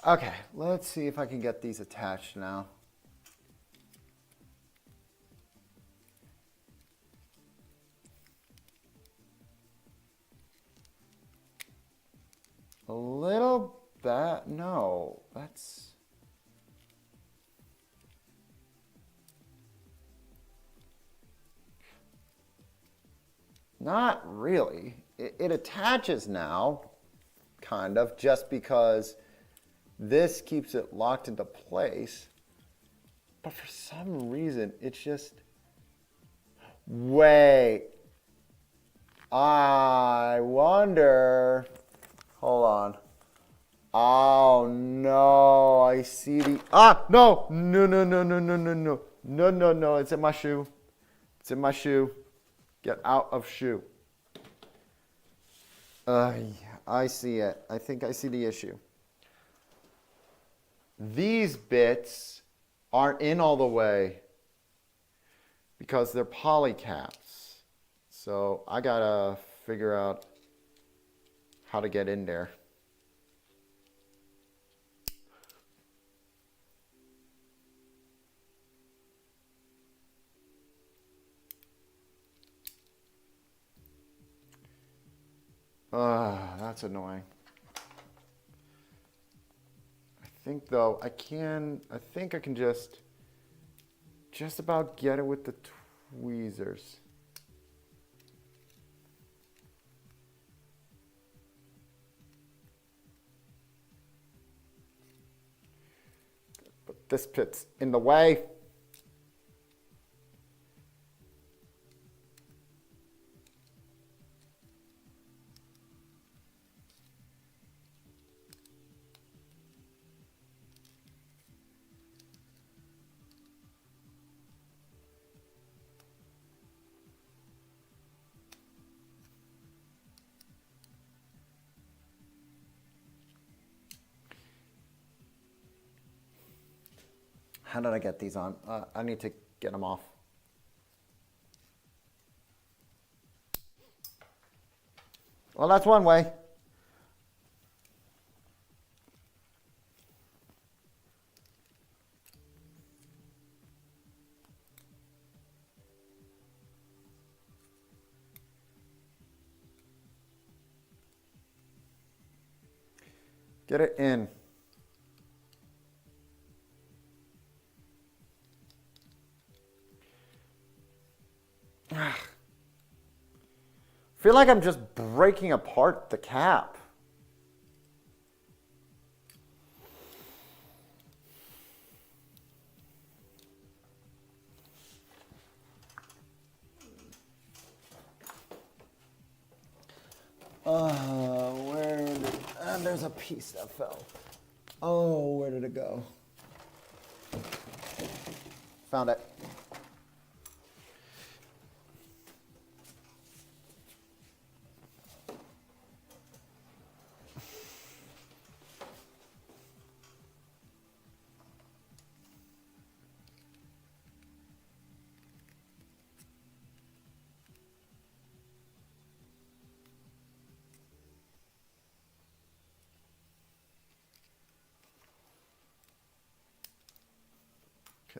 Okay, let's see if I can get these attached now. A little bit, no, that's... Not really. It attaches now, kind of, just because this keeps it locked into place. But for some reason, it's just... Wait. I wonder... Hold on. Oh, no. I see the... Ah, no. No. It's in my shoe. It's in my shoe. Get out of shoe. I see it. I think I see the issue. These bits aren't in all the way. because they're polycaps. So I gotta figure out how to get in there. That's annoying. I think though I think I can just about get it with the tweezers. But this pit's in the way. How did I get these on? I need to get them off. Well, that's one way. Get it in. I feel like I'm just breaking apart the cap. There's a piece that fell. Oh, where did it go? Found it.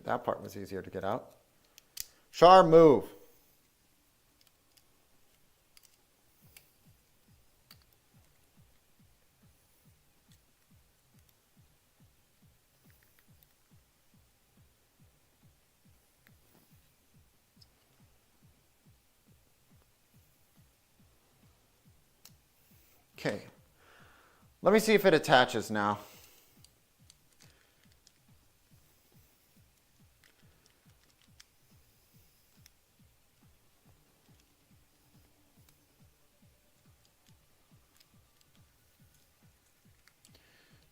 That part was easier to get out. Char, move. Okay. Let me see if it attaches now.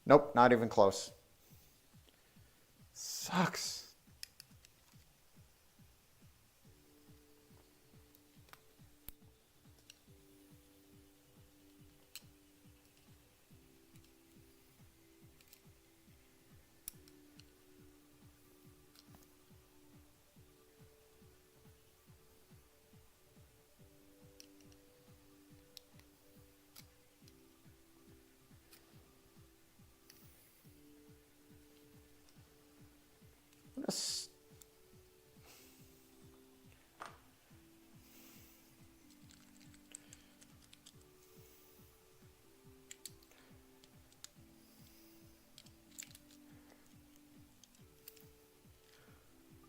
Nope, not even close. Sucks.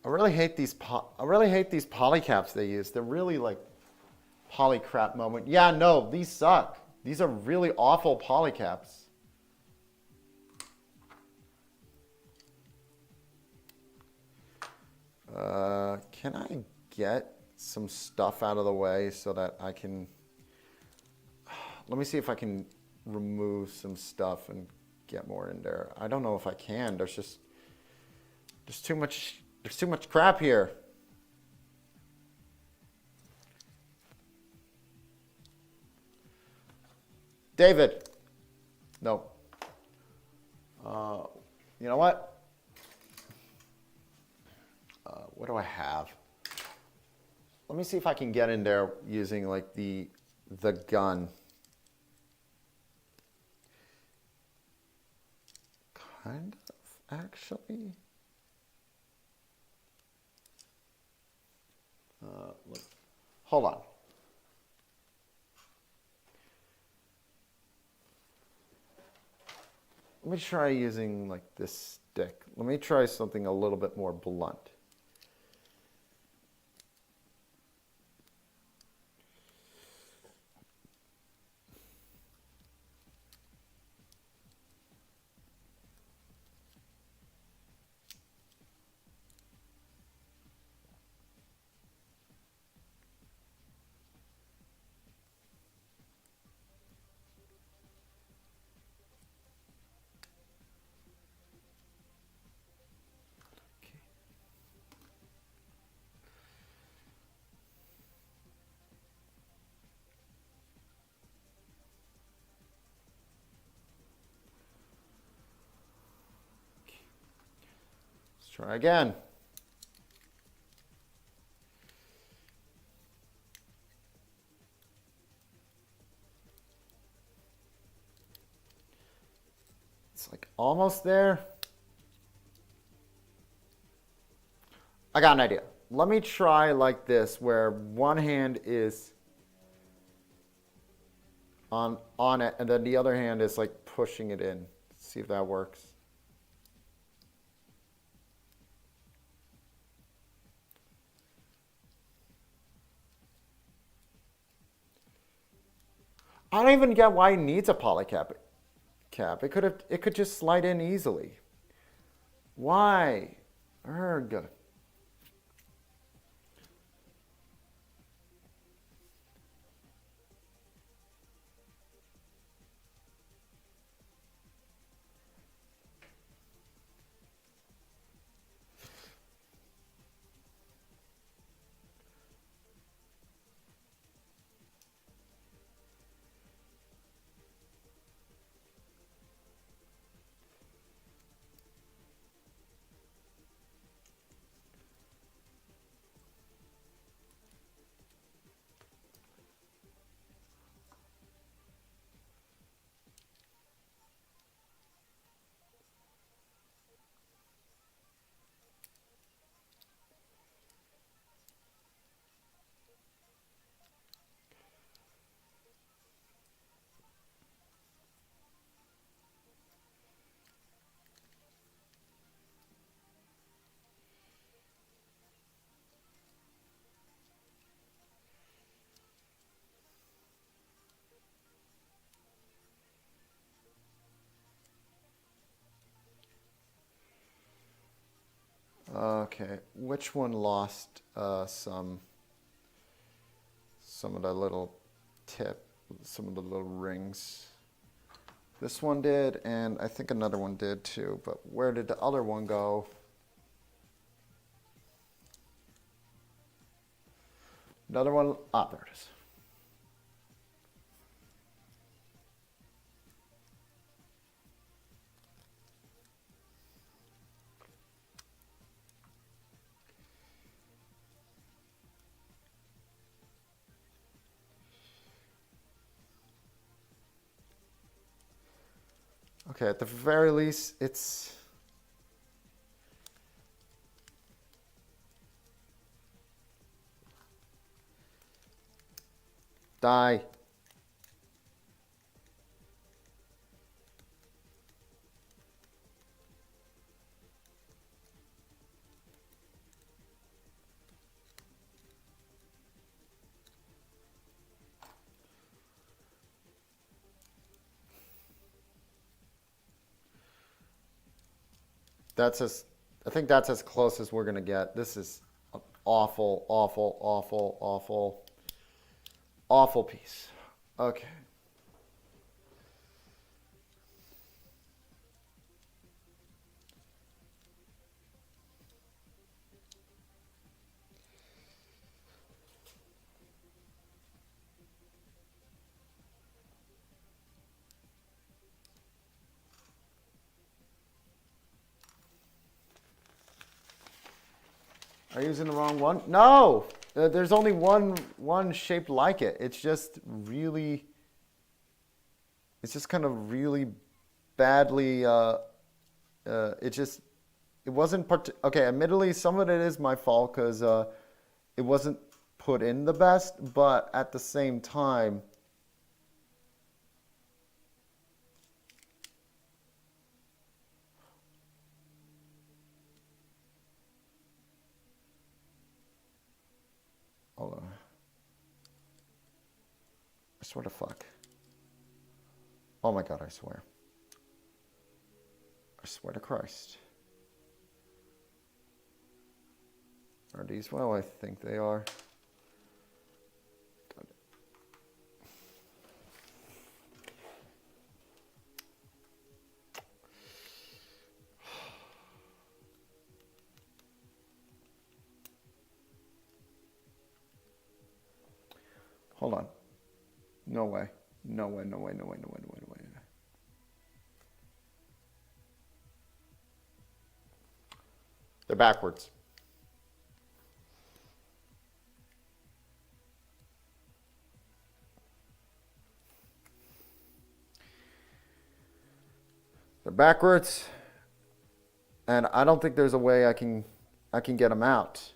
I really hate these polycaps they use. They're really like polycrap moment. Yeah, no, these suck. These are really awful polycaps. Can I get some stuff out of the way so that I can... Let me see if I can remove some stuff and get more in there. I don't know if I can. There's too much crap here. David. No. You know what? What do I have? Let me see if I can get in there using like the gun. Kind of, actually. Look. Hold on. Let me try using like this stick. Let me try something a little bit more blunt. Try again. It's like almost there. I got an idea. Let me try like this, where one hand is on it, and then the other hand is like pushing it in. See if that works. I don't even get why it needs a polycap. It could just slide in easily. Why? Erg. Okay, which one lost some of the little some of the little rings? This one did, and I think another one did too, but where did the other one go? Another one, there it is. Okay, at the very least, it's... Die. I think that's as close as we're going to get. This is an awful, awful, awful, awful, awful piece. Okay. Are you using the wrong one? No! There's only one shaped like it. It's just really. It's just kind of really badly. It wasn't okay. Admittedly, some of it is my fault because it wasn't put in the best. But at the same time. Hold on. I swear to fuck. Oh my god, I swear. I swear to Christ. Are these? Well, I think they are. Hold on. No way. No way, no way, no way, no way, no way, no way. They're backwards. They're backwards. And I don't think there's a way I can get them out.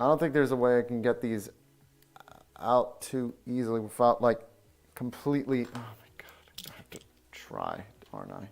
I don't think there's a way I can get these out too easily without like completely. Oh my god, I have to try, aren't I?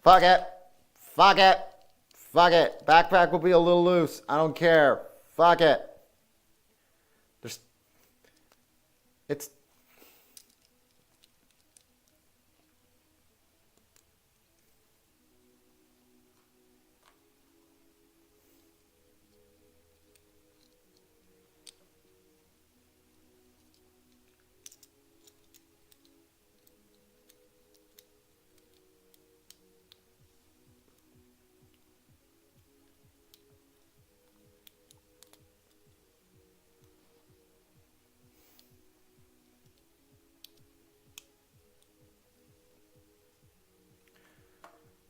Fuck it. Fuck it. Fuck it. Backpack will be a little loose. I don't care. Fuck it. It's.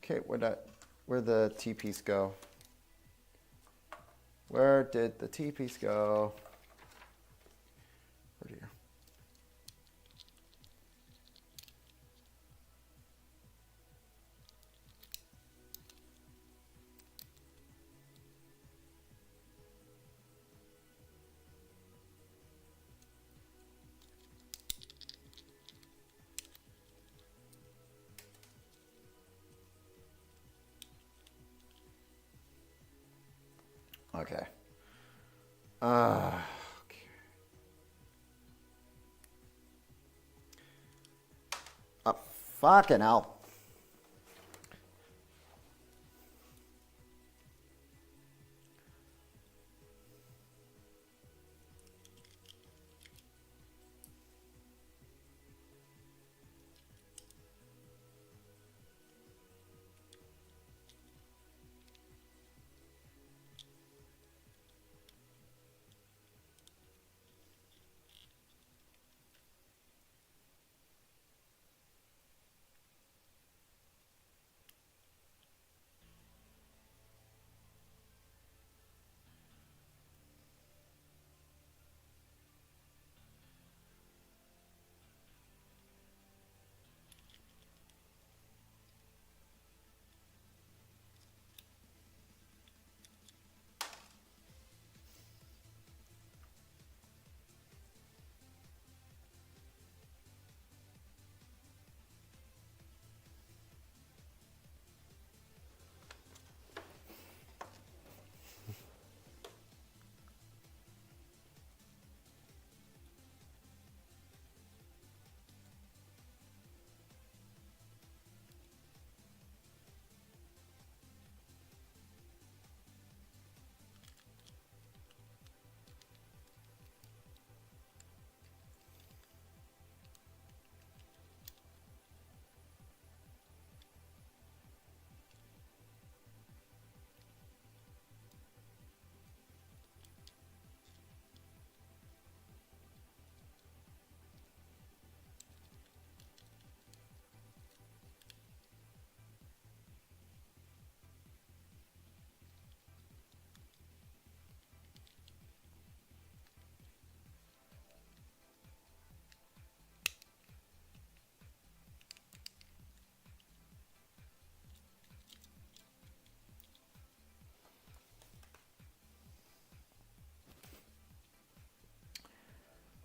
Okay, where'd the T-piece go? Where did the T-piece go? Oh dear. Okay. Okay. Fucking hell.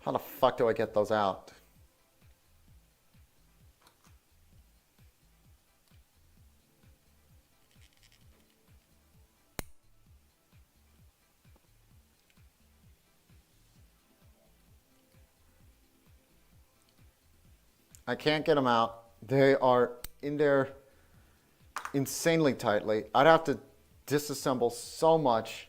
How the fuck do I get those out? I can't get them out. They are in there insanely tightly. I'd have to disassemble so much.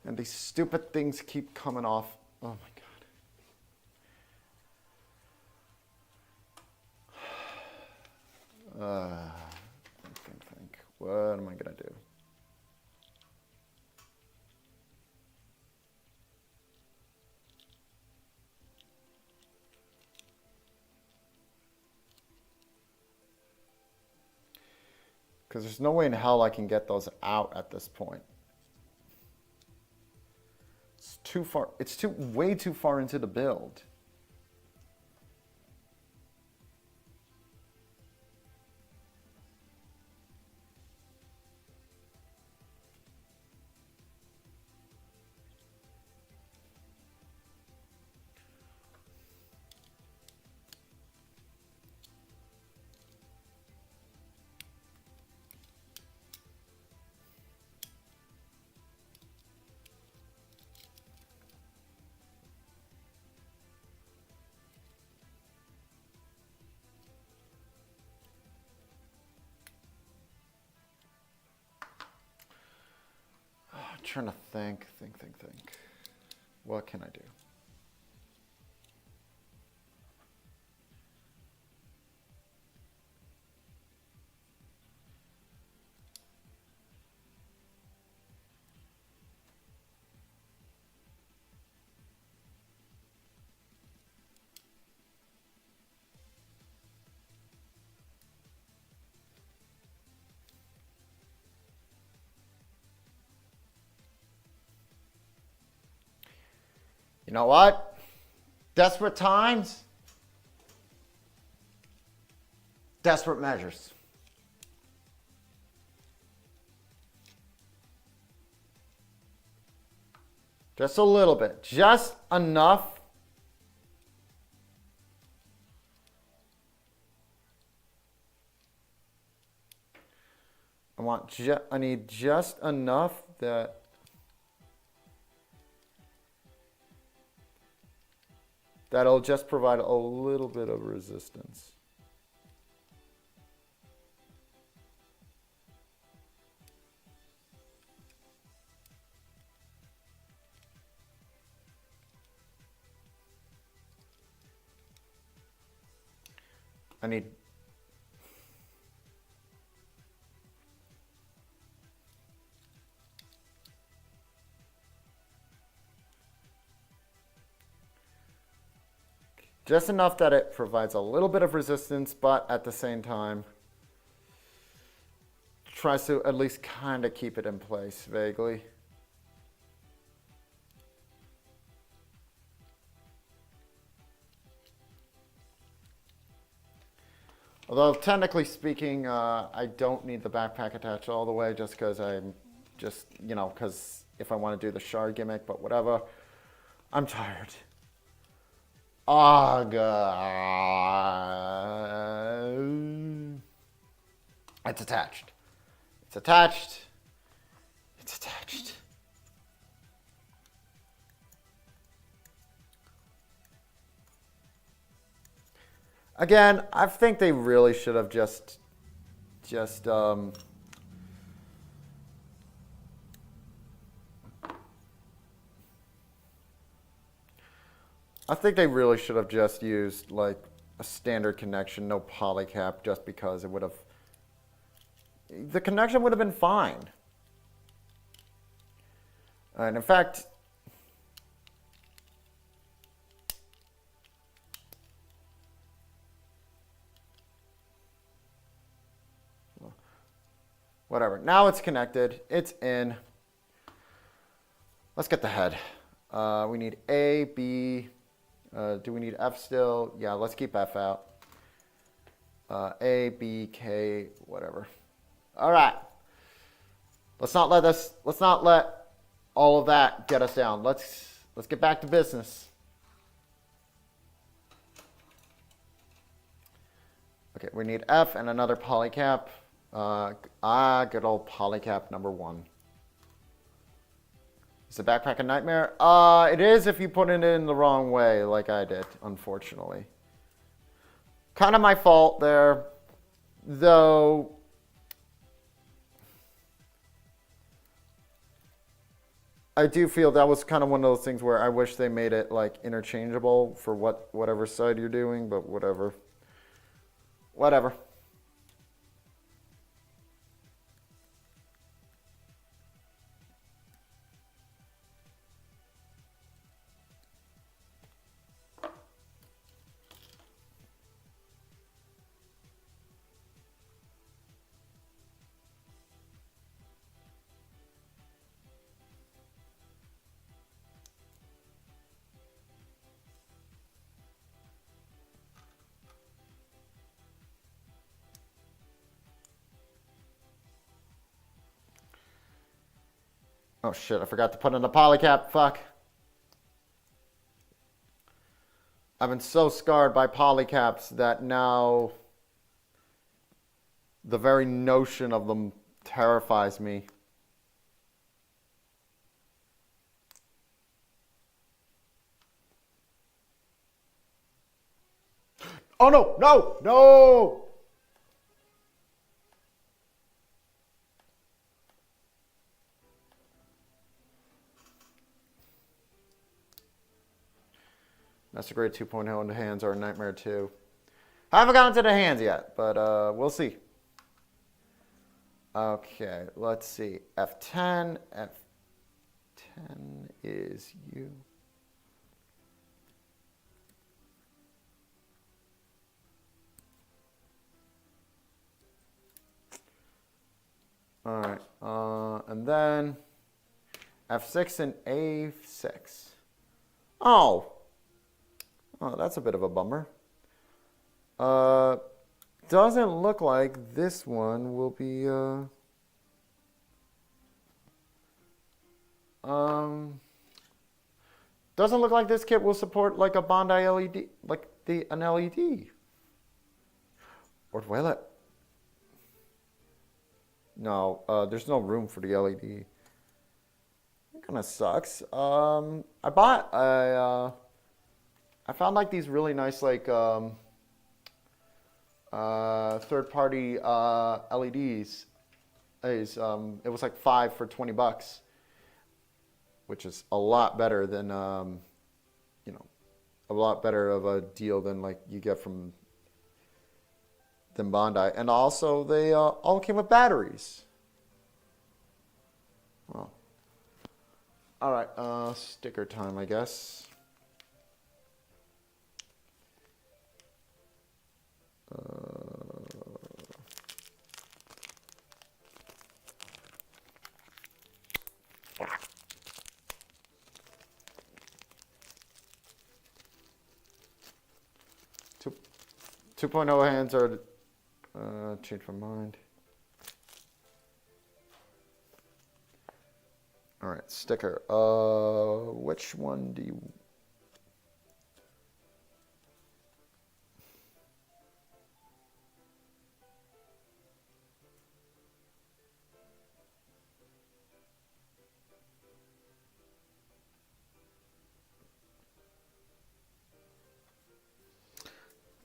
And these stupid things keep coming off. Oh my God. Think. What am I gonna do? Because there's no way in hell I can get those out at this point. It's too far. It's way too far into the build. Trying to think. What can I do? You know what? Desperate times, desperate measures. Just a little bit, just enough. I need just enough that'll just provide a little bit of resistance. I need just enough that it provides a little bit of resistance, but at the same time tries to at least kind of keep it in place vaguely. Although technically speaking, I don't need the backpack attached all the way just because because if I want to do the Char gimmick, but whatever. I'm tired. Oh, God. It's attached. It's attached. It's attached. Again, I think they really should have I think they really should have just used like a standard connection, no polycap, just because the connection would have been fine. And in fact, whatever. Now it's connected. It's in. Let's get the head. We need A, B. Do we need F still? Yeah, let's keep F out. A, B, K, whatever. All right. Let's not let all of that get us down. Let's get back to business. Okay, we need F and another polycap. Good old polycap number 1. Is the backpack a nightmare? It is if you put it in the wrong way, like I did, unfortunately. Kind of my fault there, though. I do feel that was kind of one of those things where I wish they made it like interchangeable for whatever side you're doing, but whatever. Whatever. Oh shit, I forgot to put in the polycap. Fuck. I've been so scarred by polycaps that now the very notion of them terrifies me. Oh no, no, no! Master Grade 2.0 in the hands are a nightmare too. I haven't gotten to the hands yet, but we'll see. Okay, let's see. F10. F10 is you. All right, and then F6 and A6. Oh, that's a bit of a bummer. Doesn't look like this one will be. Doesn't look like this kit will support like a Bondi LED, like an LED. Or do I let? No, there's no room for the LED. That kind of sucks. I found like these really nice like third-party LEDs. It was like 5 for $20, which is a lot better than a lot better of a deal than like you get from Bondi. And also they all came with batteries. Well, all right, sticker time, I guess. 2.0 hands are change my mind. All right, sticker. Which one do you?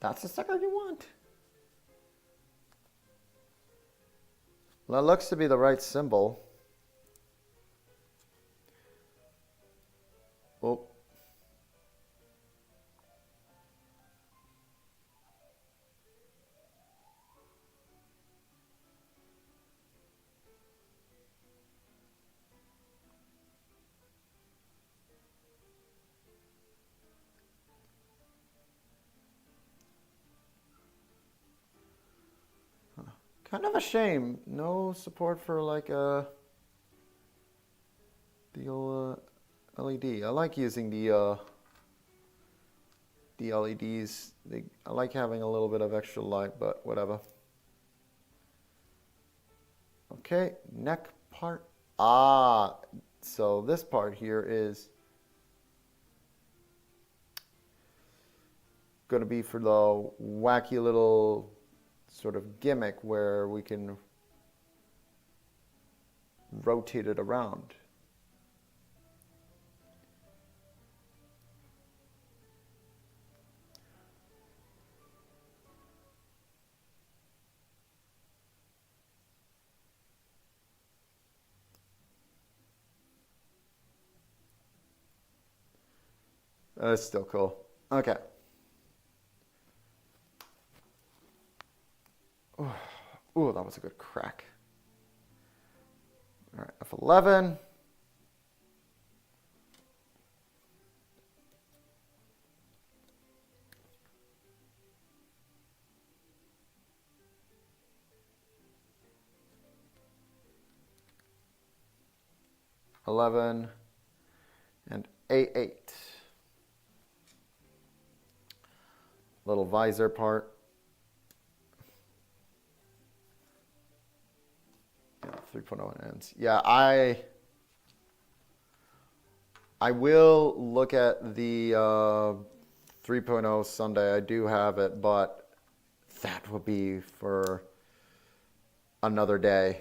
That's the sticker you want. Well, that looks to be the right symbol. Oh. Kind of a shame. No support for like the old LED. I like using the the LEDs. I like having a little bit of extra light, but whatever. Okay, neck part. So this part here is going to be for the wacky little sort of gimmick where we can rotate it around. That's still cool. Okay. Ooh, that was a good crack. All right, F11. And A8. Little visor part. Yeah, 3.0 ends. Yeah, I will look at the 3.0 Sunday. I do have it, but that will be for another day.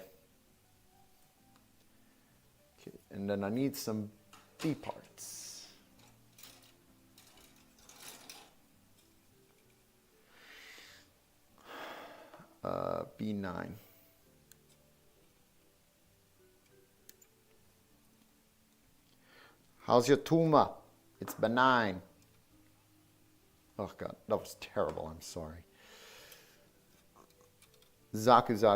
Okay, and then I need some B parts. B9. How's your tumor? It's benign. Oh God, that was terrible. I'm sorry. Zaku.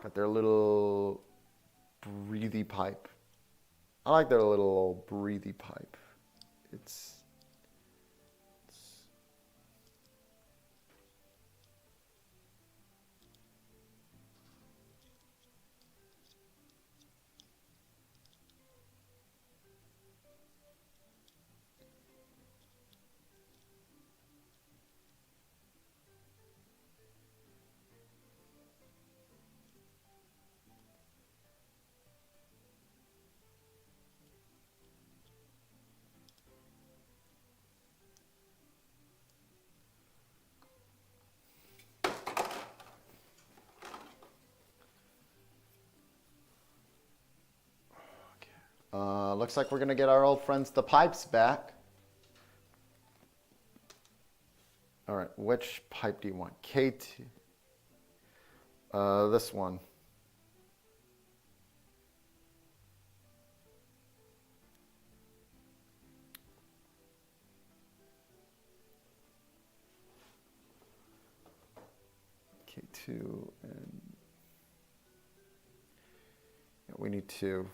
Got their little breathy pipe. I like their little breathy pipe. It's looks like we're going to get our old friends, the pipes, back. All right, which pipe do you want? K2. This one. K2 and yeah, we need two.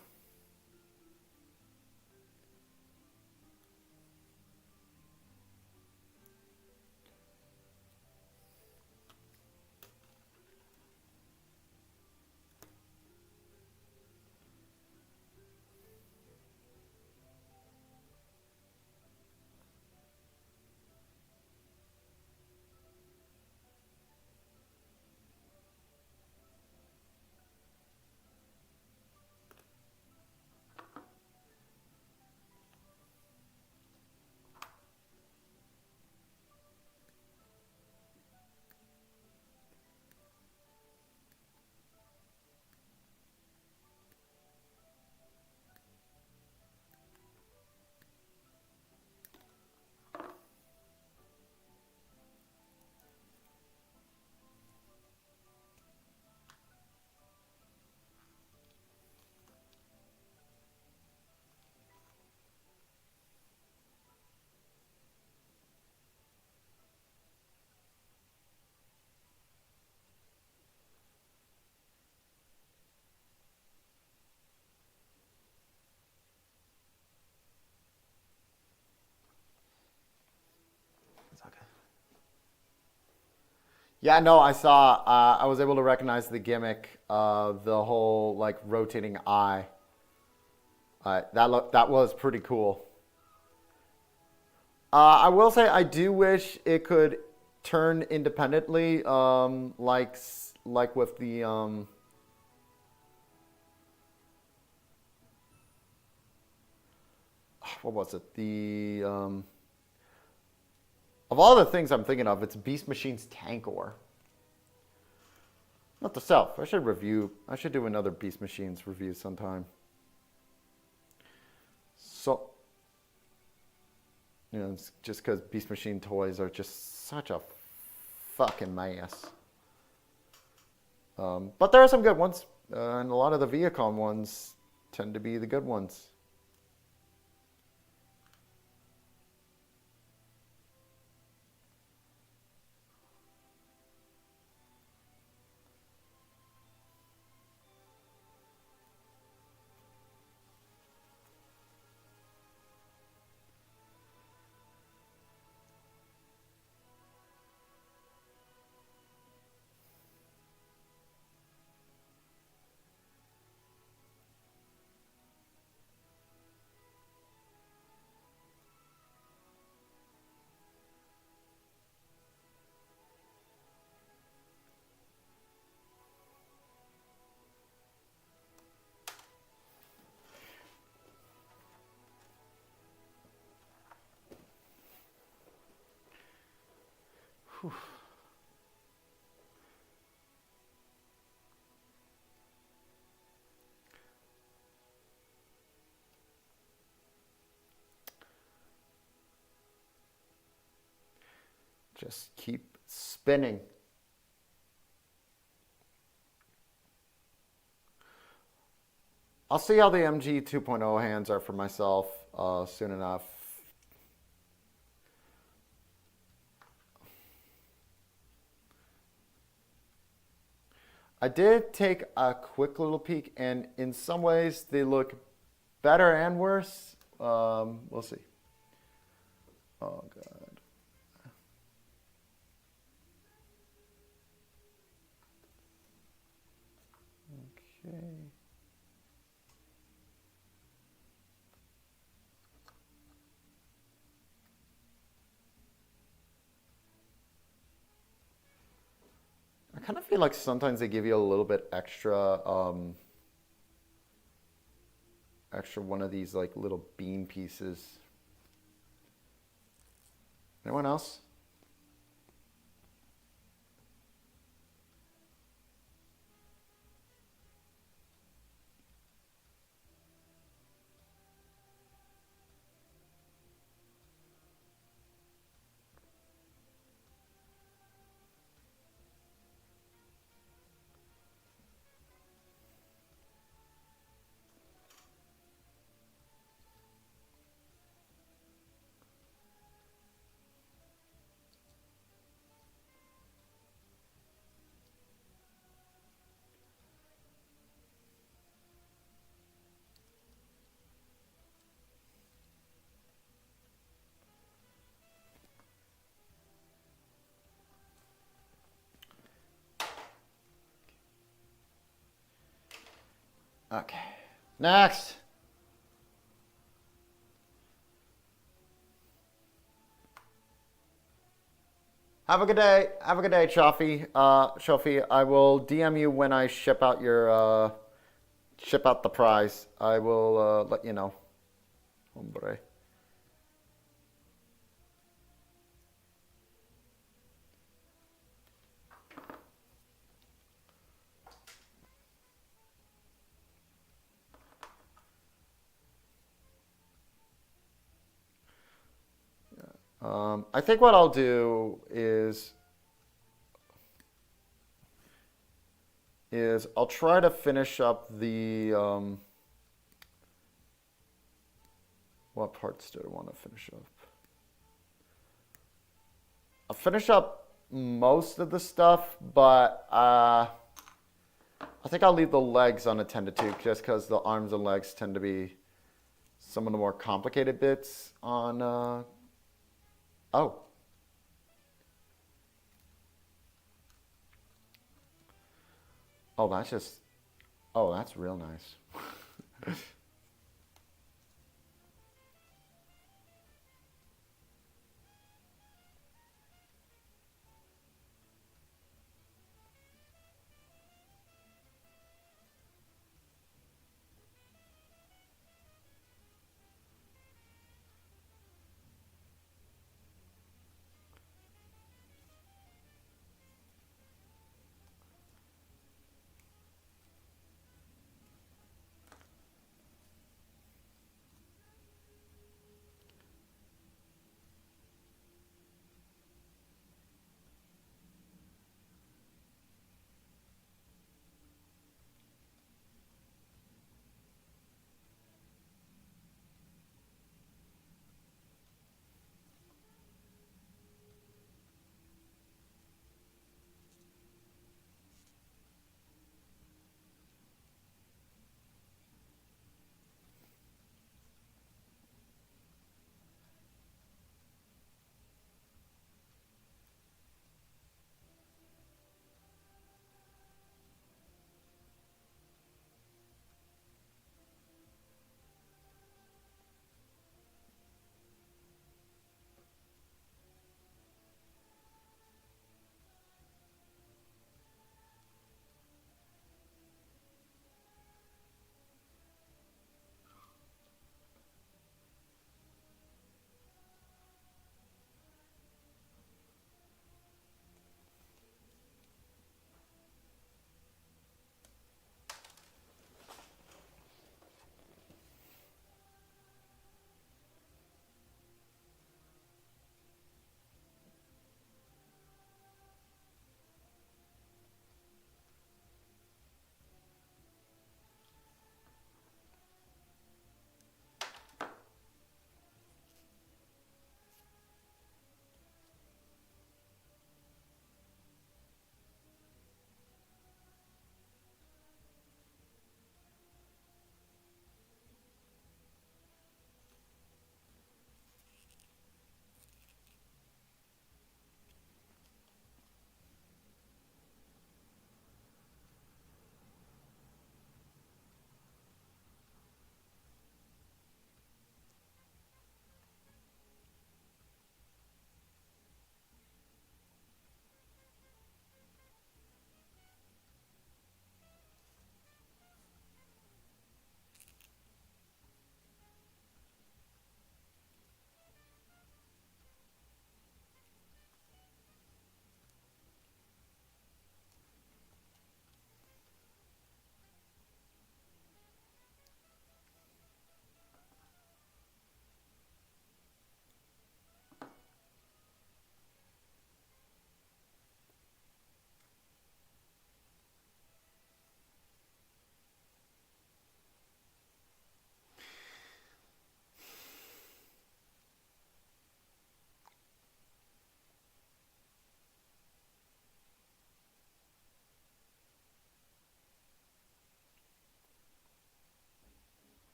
Yeah, no, I saw. I was able to recognize the gimmick of the whole like rotating eye. That was pretty cool. I will say I do wish it could turn independently, like with the what was it? The of all the things I'm thinking of, it's Beast Machine's Tankor. Not the self. I should review. I should do another Beast Machines review sometime. So, you know, it's just because Beast Machine toys are just such a fucking mess. But there are some good ones, and a lot of the Viacom ones tend to be the good ones. Whew. Just keep spinning. I'll see how the MG 2.0 hands are for myself soon enough. I did take a quick little peek, and in some ways they look better and worse. We'll see. Oh, God. Okay. I kind of feel like sometimes they give you a little bit extra, extra one of these like little bean pieces. Anyone else? Okay. Next. Have a good day. Have a good day, Shafi. Shafi, I will DM you when I ship out your ship out the prize. I will let you know. Hombre. I think what I'll do is I'll try to finish up the what parts do I want to finish up? I'll finish up most of the stuff, but I think I'll leave the legs unattended too, just because the arms and legs tend to be some of the more complicated bits on. Oh. Oh, that's just, oh, that's real nice.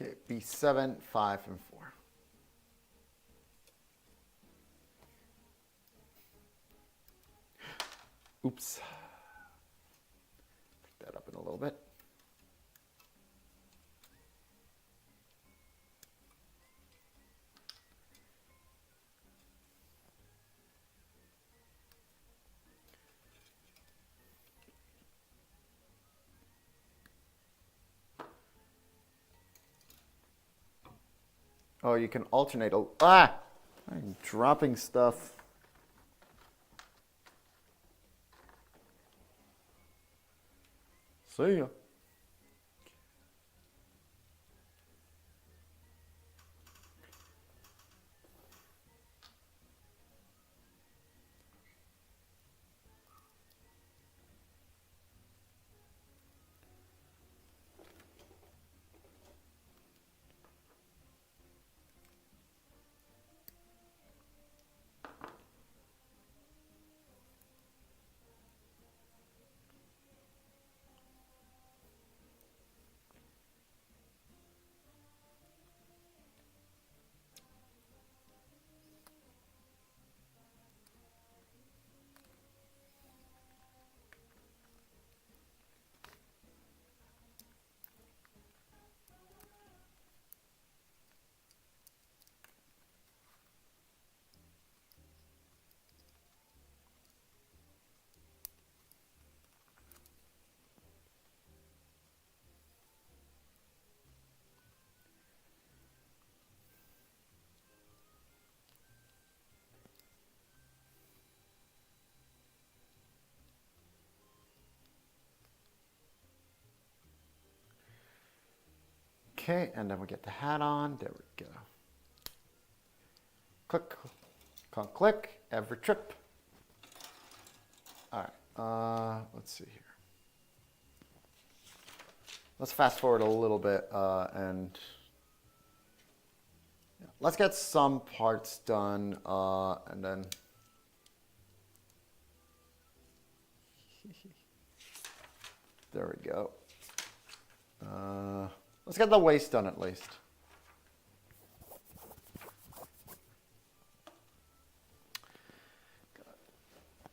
Okay, B7, 5, and 4. Oops. Pick that up in a little bit. Oh, you can alternate. Ah! I'm dropping stuff. See ya. Okay, and then we get the hat on. There we go. Click, click, every trip. All right, let's see here. Let's fast forward a little bit and let's get some parts done and then there we go. Let's get the waist done at least.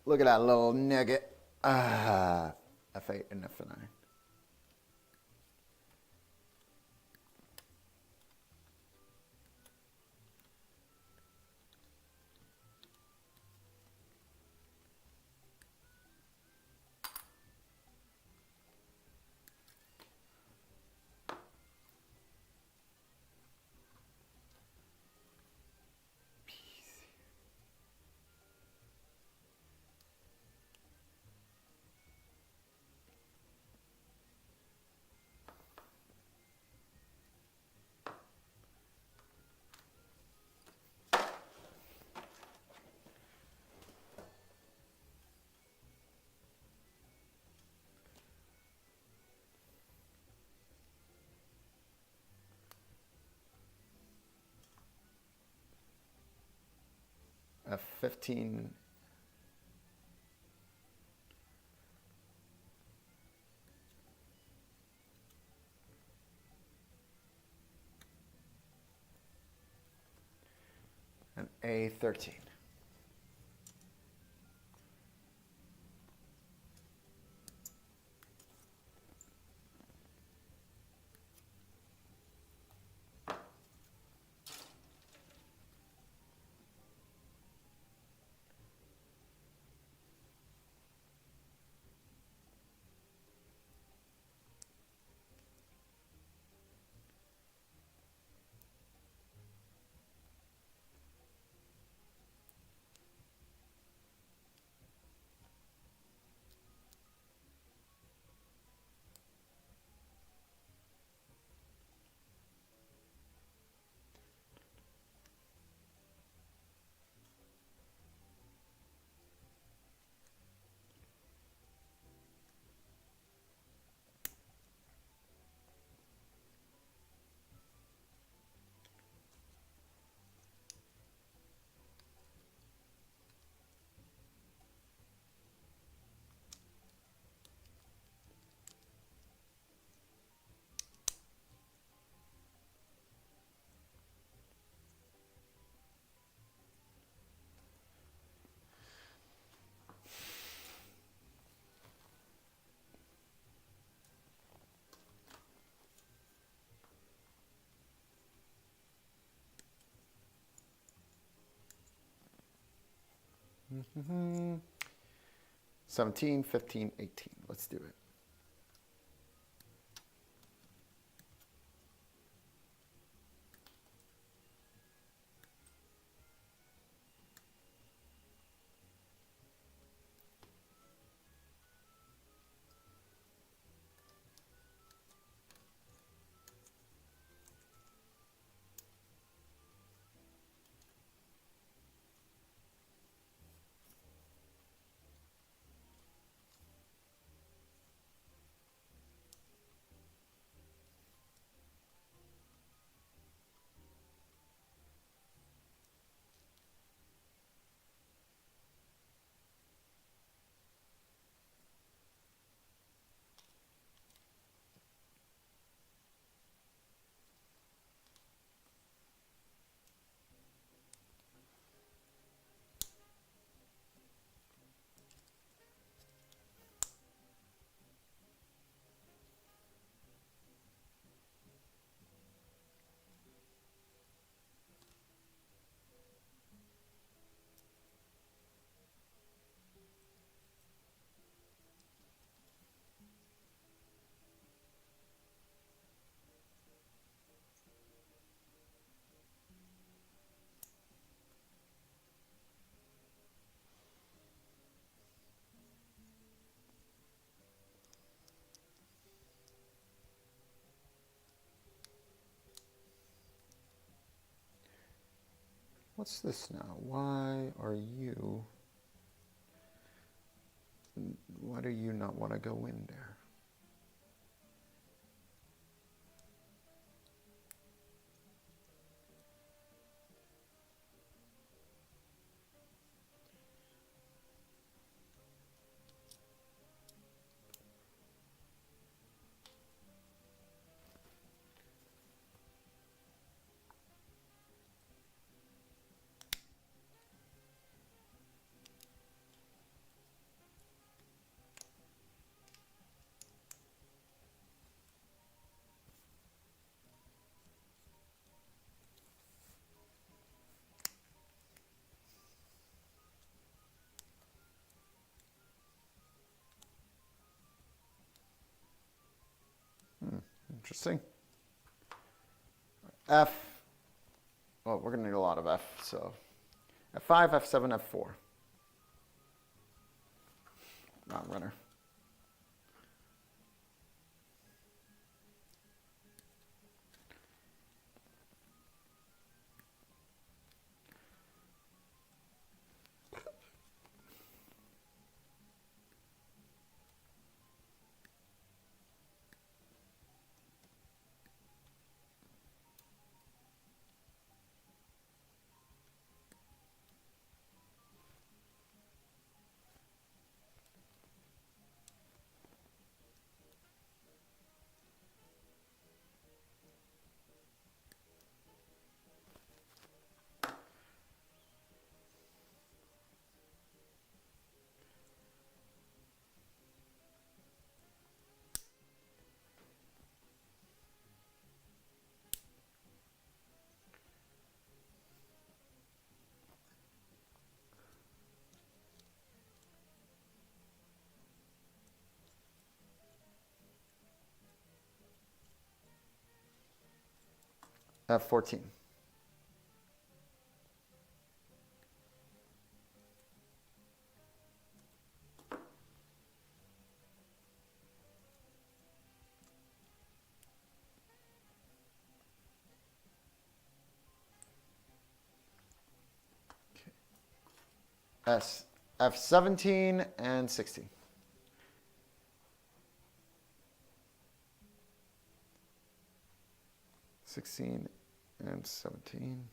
Look at that little nugget. F8 and F9. F15. And A13. 17, 15, 18. Let's do it. What's this now? Why do you not want to go in there? Interesting. F. Well, we're going to need a lot of F, so F5, F7, F4. Non-runner. F14. F17 and 16. And 17.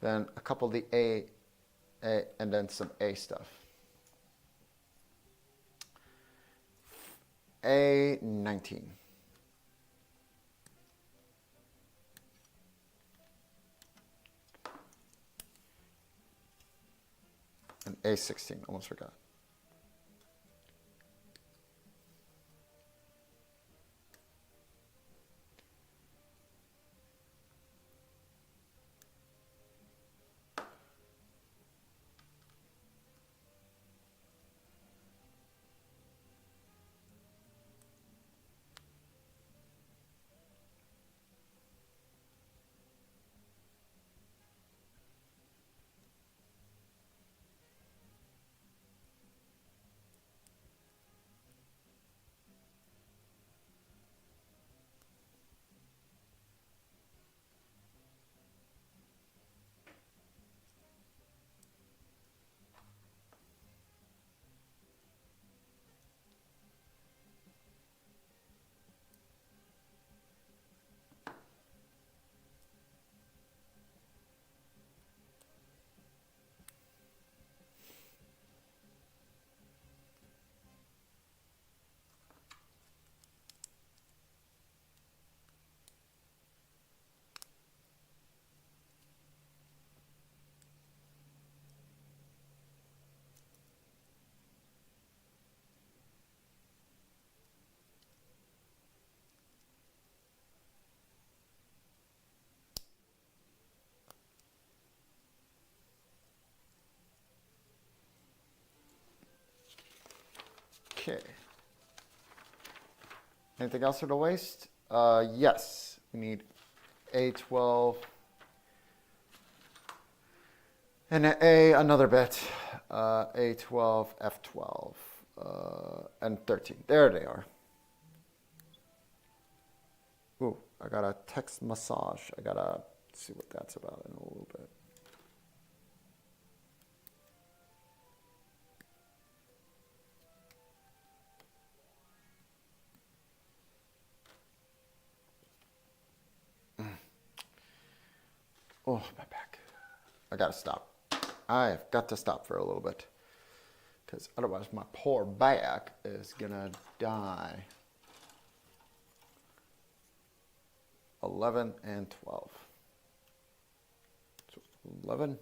Then a couple of the A, and then some A stuff. A19. And A16, almost forgot. Okay. Anything else for the waist? Yes. We need A12 and an A, another bit. A12, F12, and 13. There they are. Ooh, I got a text massage. I gotta see what that's about in a little bit. Oh, my back. I gotta stop. I've got to stop for a little bit. Because otherwise my poor back is gonna die. 11 and 12. So 11.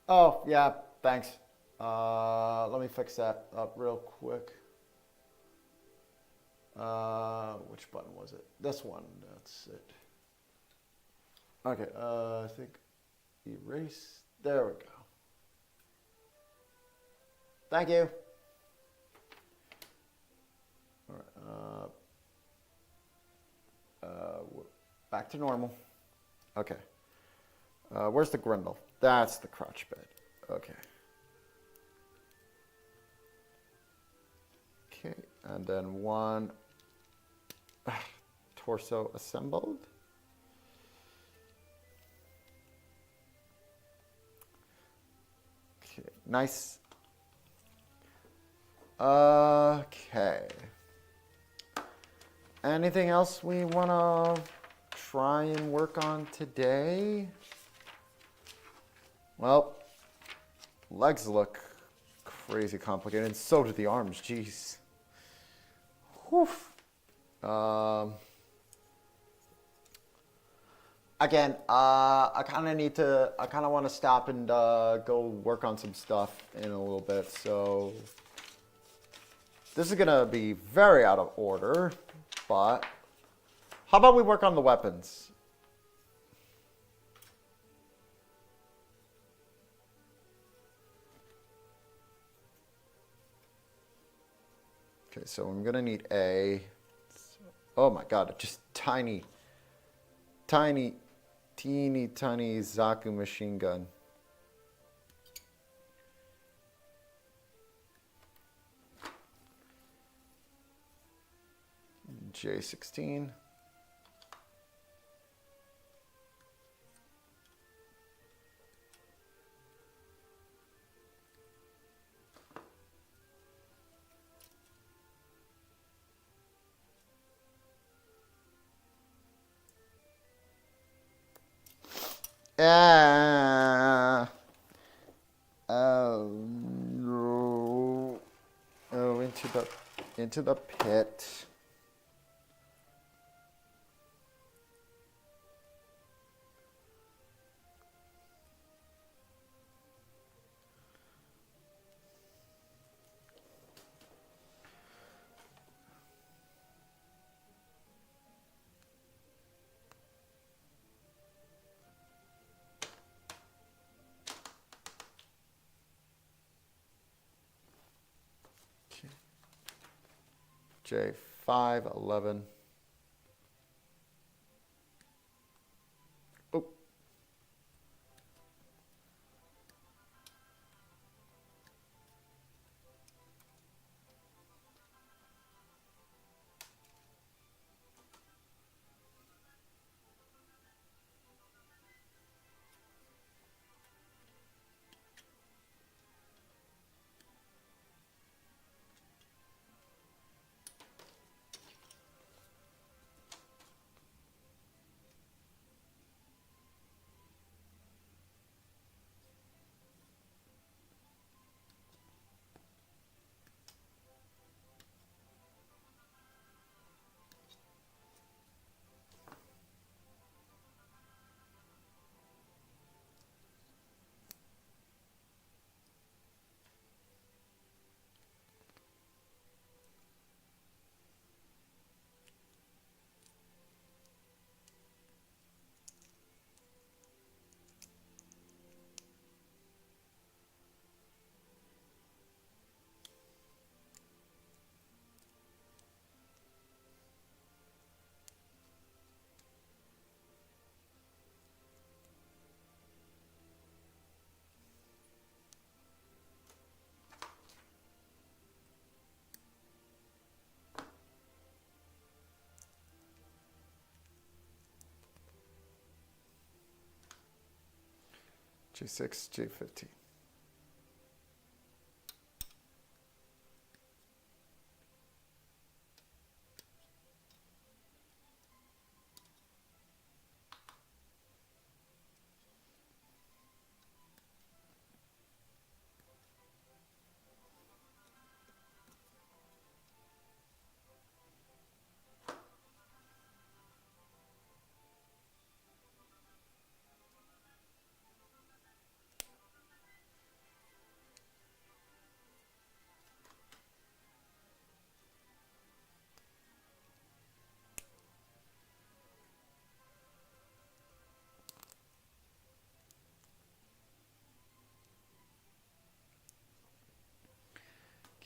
Oh, yeah, thanks. Let me fix that up real quick. Which button was it? This one, that's it. Okay, I think erase. There we go. Thank you. All right, back to normal. Okay. Where's the grundle? That's the crotch bed. Okay. Okay, and then one torso assembled. Okay, nice. Okay. Anything else we want to try and work on today? Well, legs look crazy complicated, and so do the arms, jeez. Whew. Again, I kind of want to stop and go work on some stuff in a little bit, so this is going to be very out of order, but How about we work on the weapons? Okay, so I'm gonna need a, oh my god, just teeny tiny Zaku machine gun. J16. Ah. Oh no. Oh, into the pit. J5, 11. Oh. J6, J15.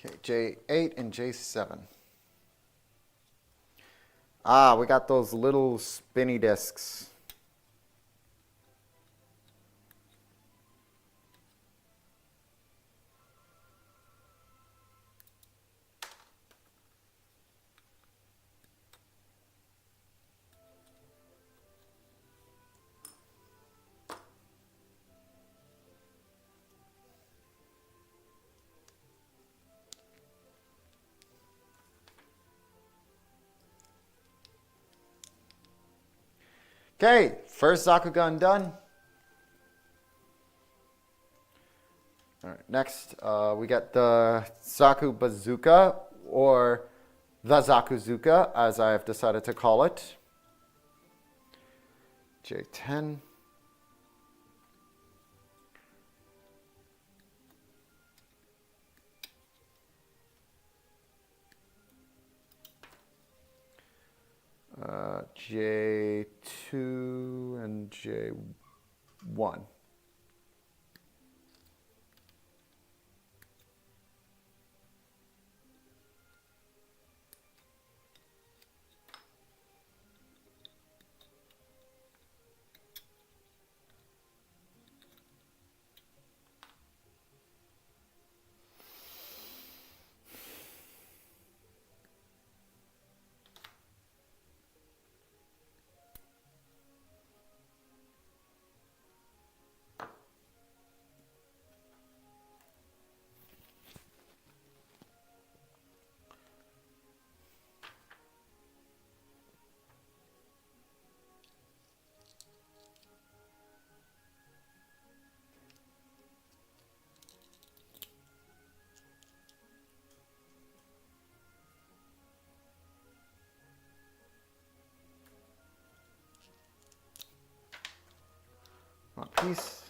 Okay, J8 and J7. Ah, we got those little spinny discs. Okay, first Zaku gun done. All right, next we got the Zaku bazooka, or the Zakuzuka, as I have decided to call it. J10. J2 and J1. Piece.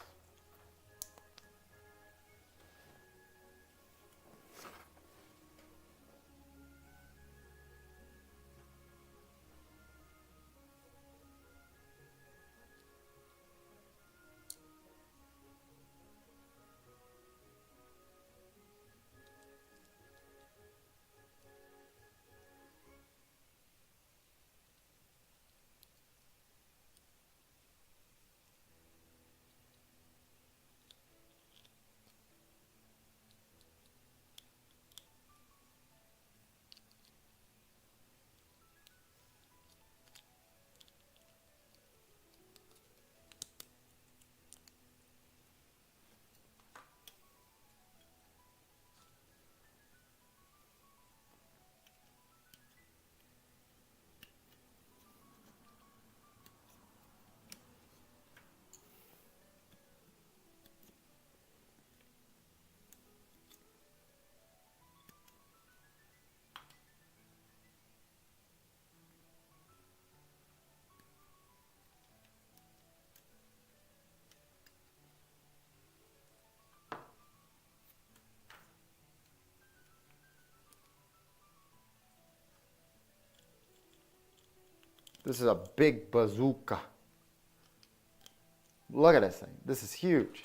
This is a big bazooka. Look at this thing. This is huge.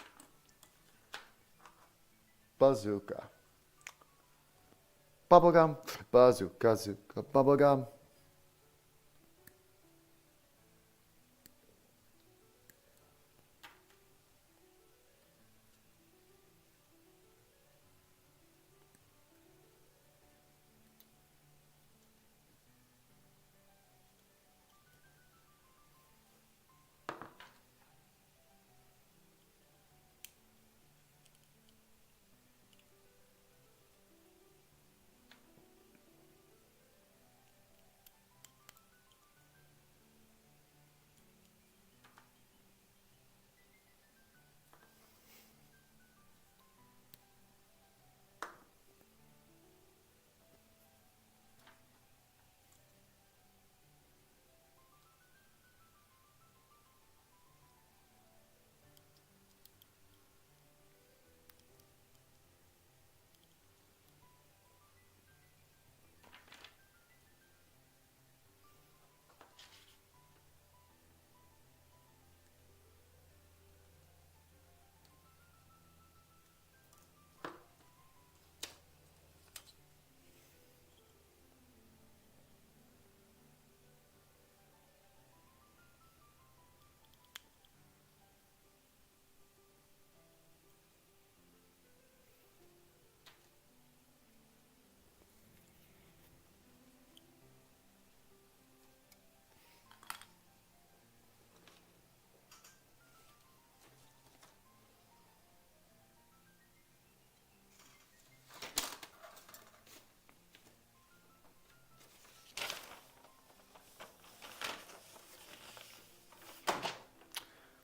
Bazooka. Bubblegum. Bazooka, bazooka, bubblegum.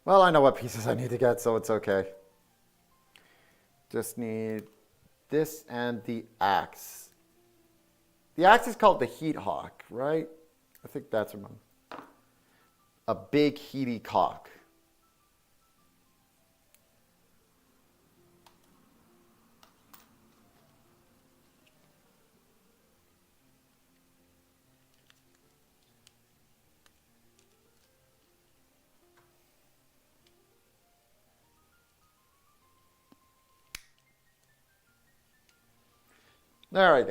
Well, I know what pieces I need to get, so it's okay. Just need this and the axe. The axe is called the Heat Hawk, right? I think that's one. A big heaty cock. There we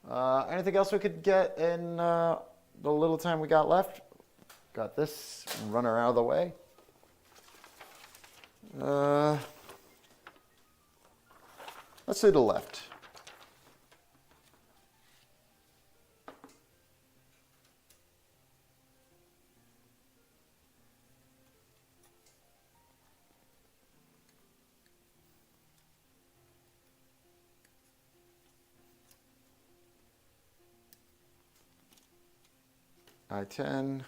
go. Anything else we could get in the little time we got left? Got this runner out of the way. Let's do the left. I-10.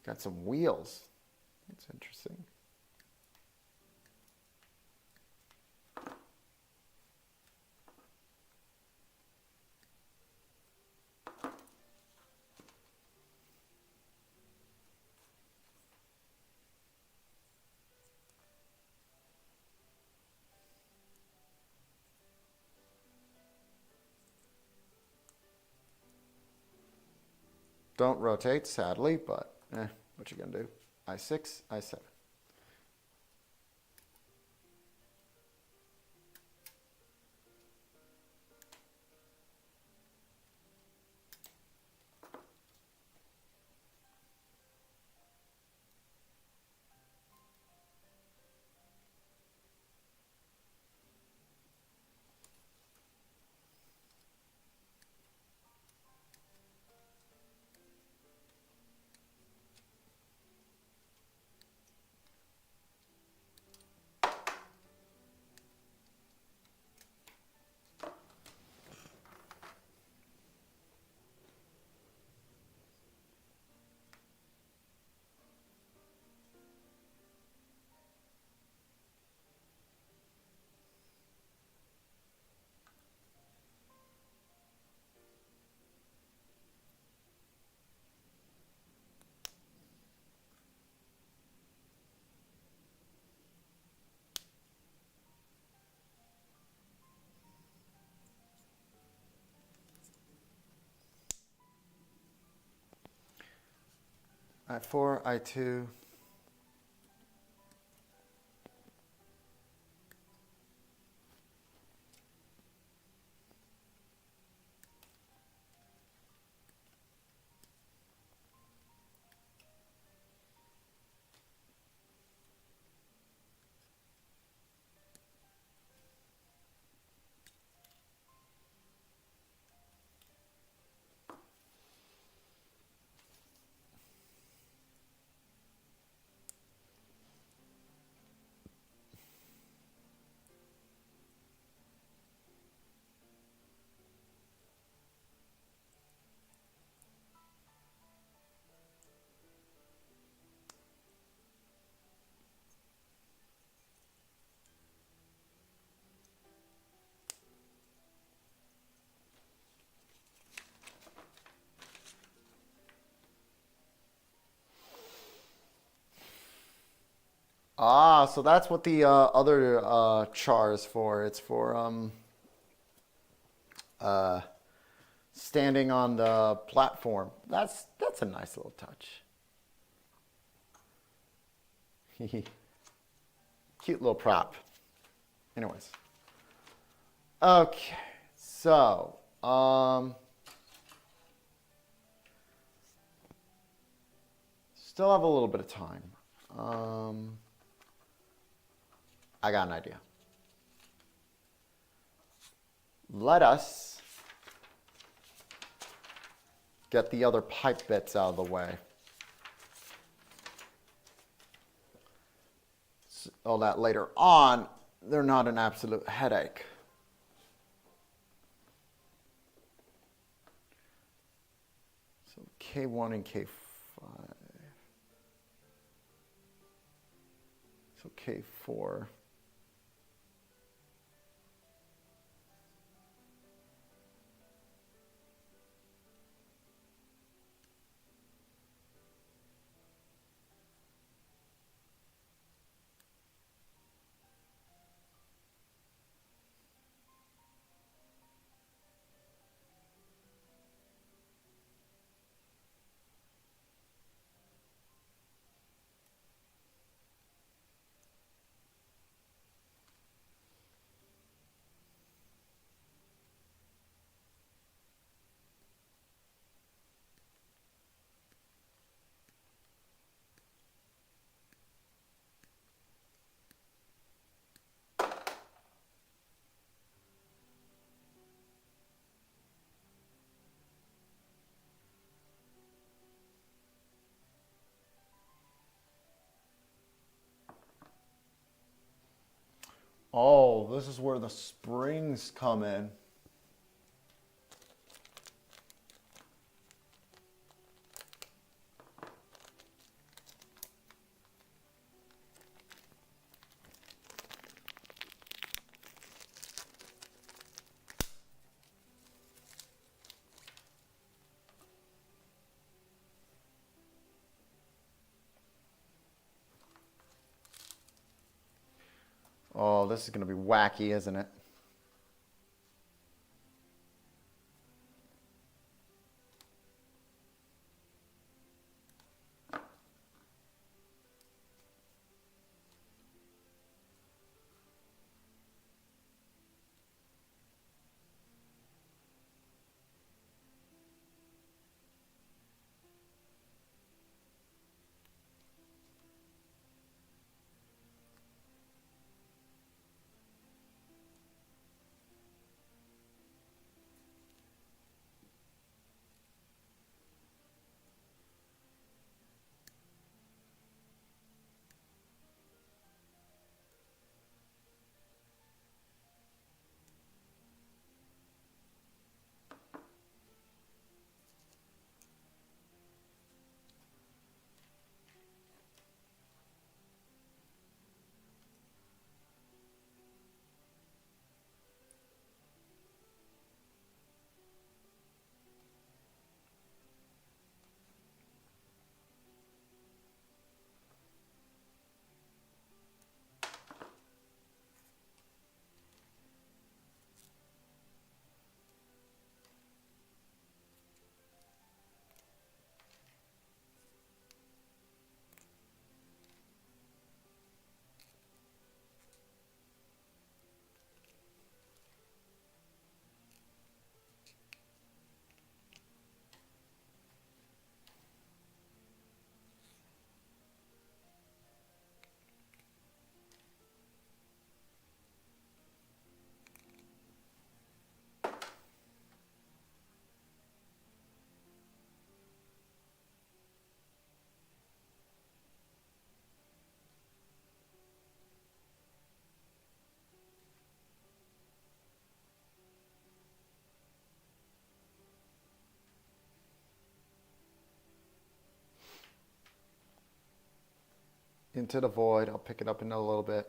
Got some wheels. That's interesting. Don't rotate, sadly, but what you gonna do? I6, I7. I4, I2. Ah, so that's what the other char is for. It's for standing on the platform. That's a nice little touch. Cute little prop. Anyways. Okay, so still have a little bit of time. I got an idea. Let us get the other pipe bits out of the way. So that later on, they're not an absolute headache. So K1 and K5. So K4. Oh, this is where the springs come in. Oh, this is going to be wacky, isn't it? Into the void. I'll pick it up in a little bit.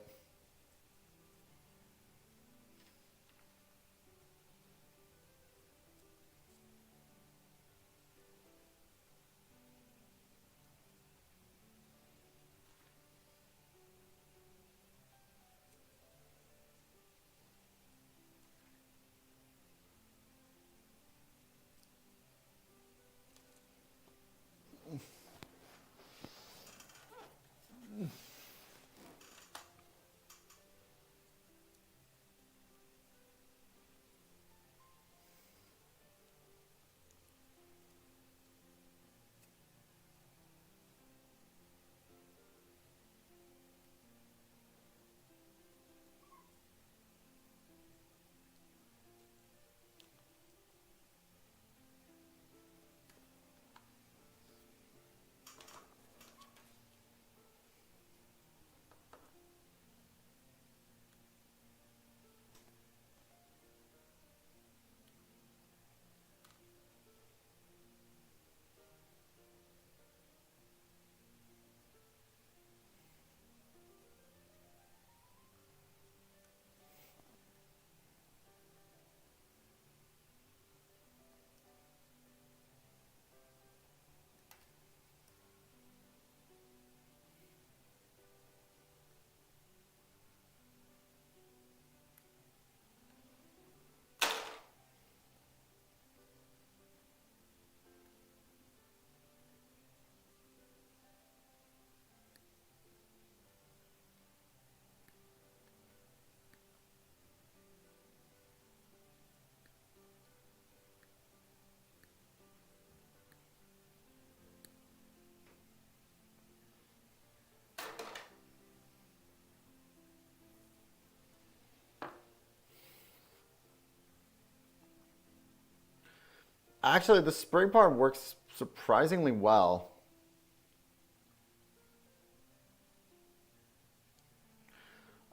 Actually, the spring part works surprisingly well.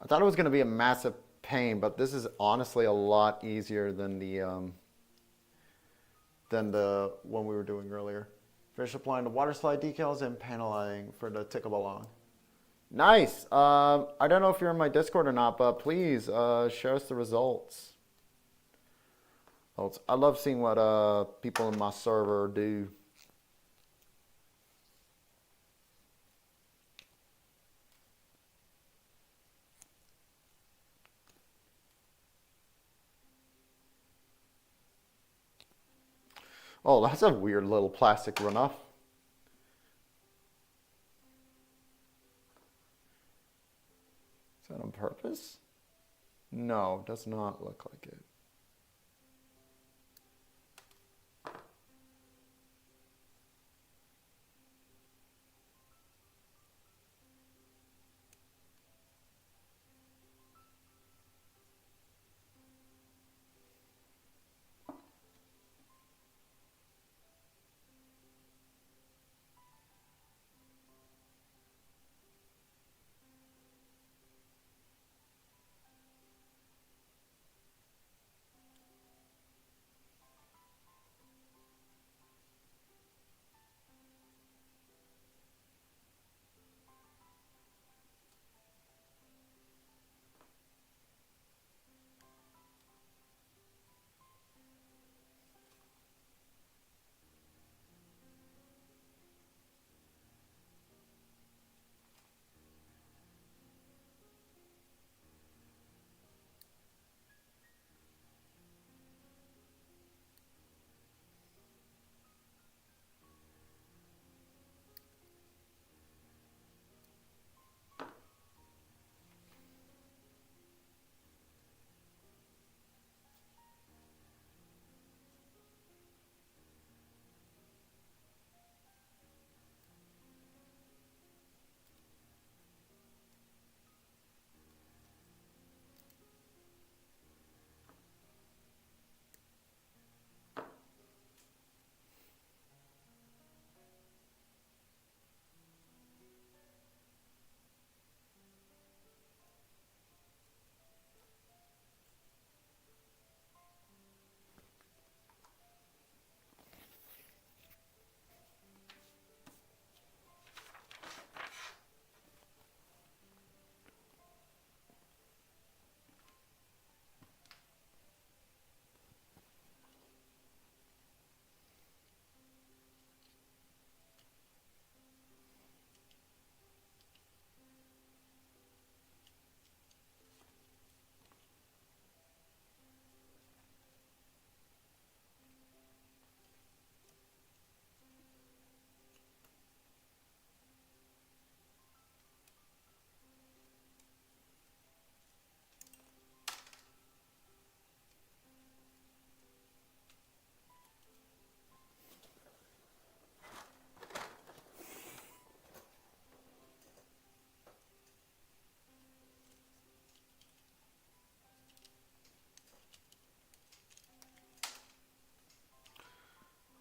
I thought it was going to be a massive pain, but this is honestly a lot easier than the one we were doing earlier. Finish applying the water slide decals and paneling for the tickable along. Nice. I don't know if you're in my Discord or not, but please share us the results. I love seeing what people in my server do. Oh, that's a weird little plastic runoff. Is that on purpose? No, does not look like it.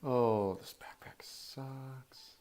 Oh, this backpack sucks.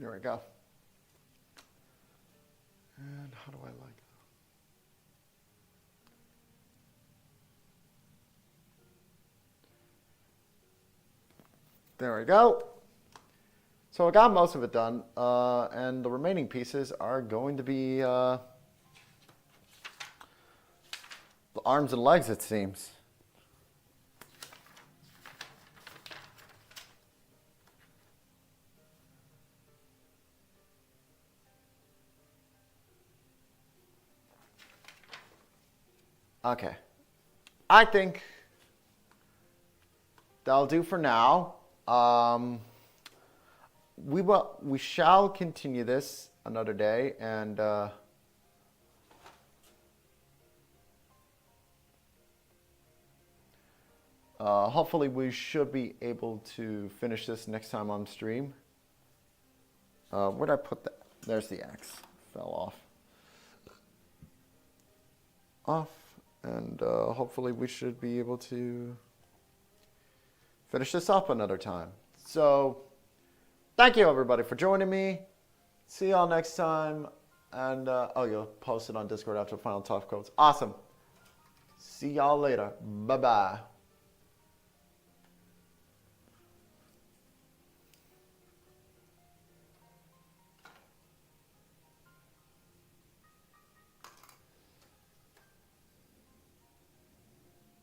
There we go. And how do I like that? There we go. So I got most of it done, and the remaining pieces are going to be the arms and legs, it seems. Okay. I think that'll do for now. We shall continue this another day, and hopefully we should be able to finish this next time on stream. Where'd I put that? There's the axe. Fell off, and hopefully we should be able to finish this up another time. So thank you everybody for joining me. See y'all next time. And oh, you'll post it on Discord after final top codes. Awesome. See y'all later. Bye bye.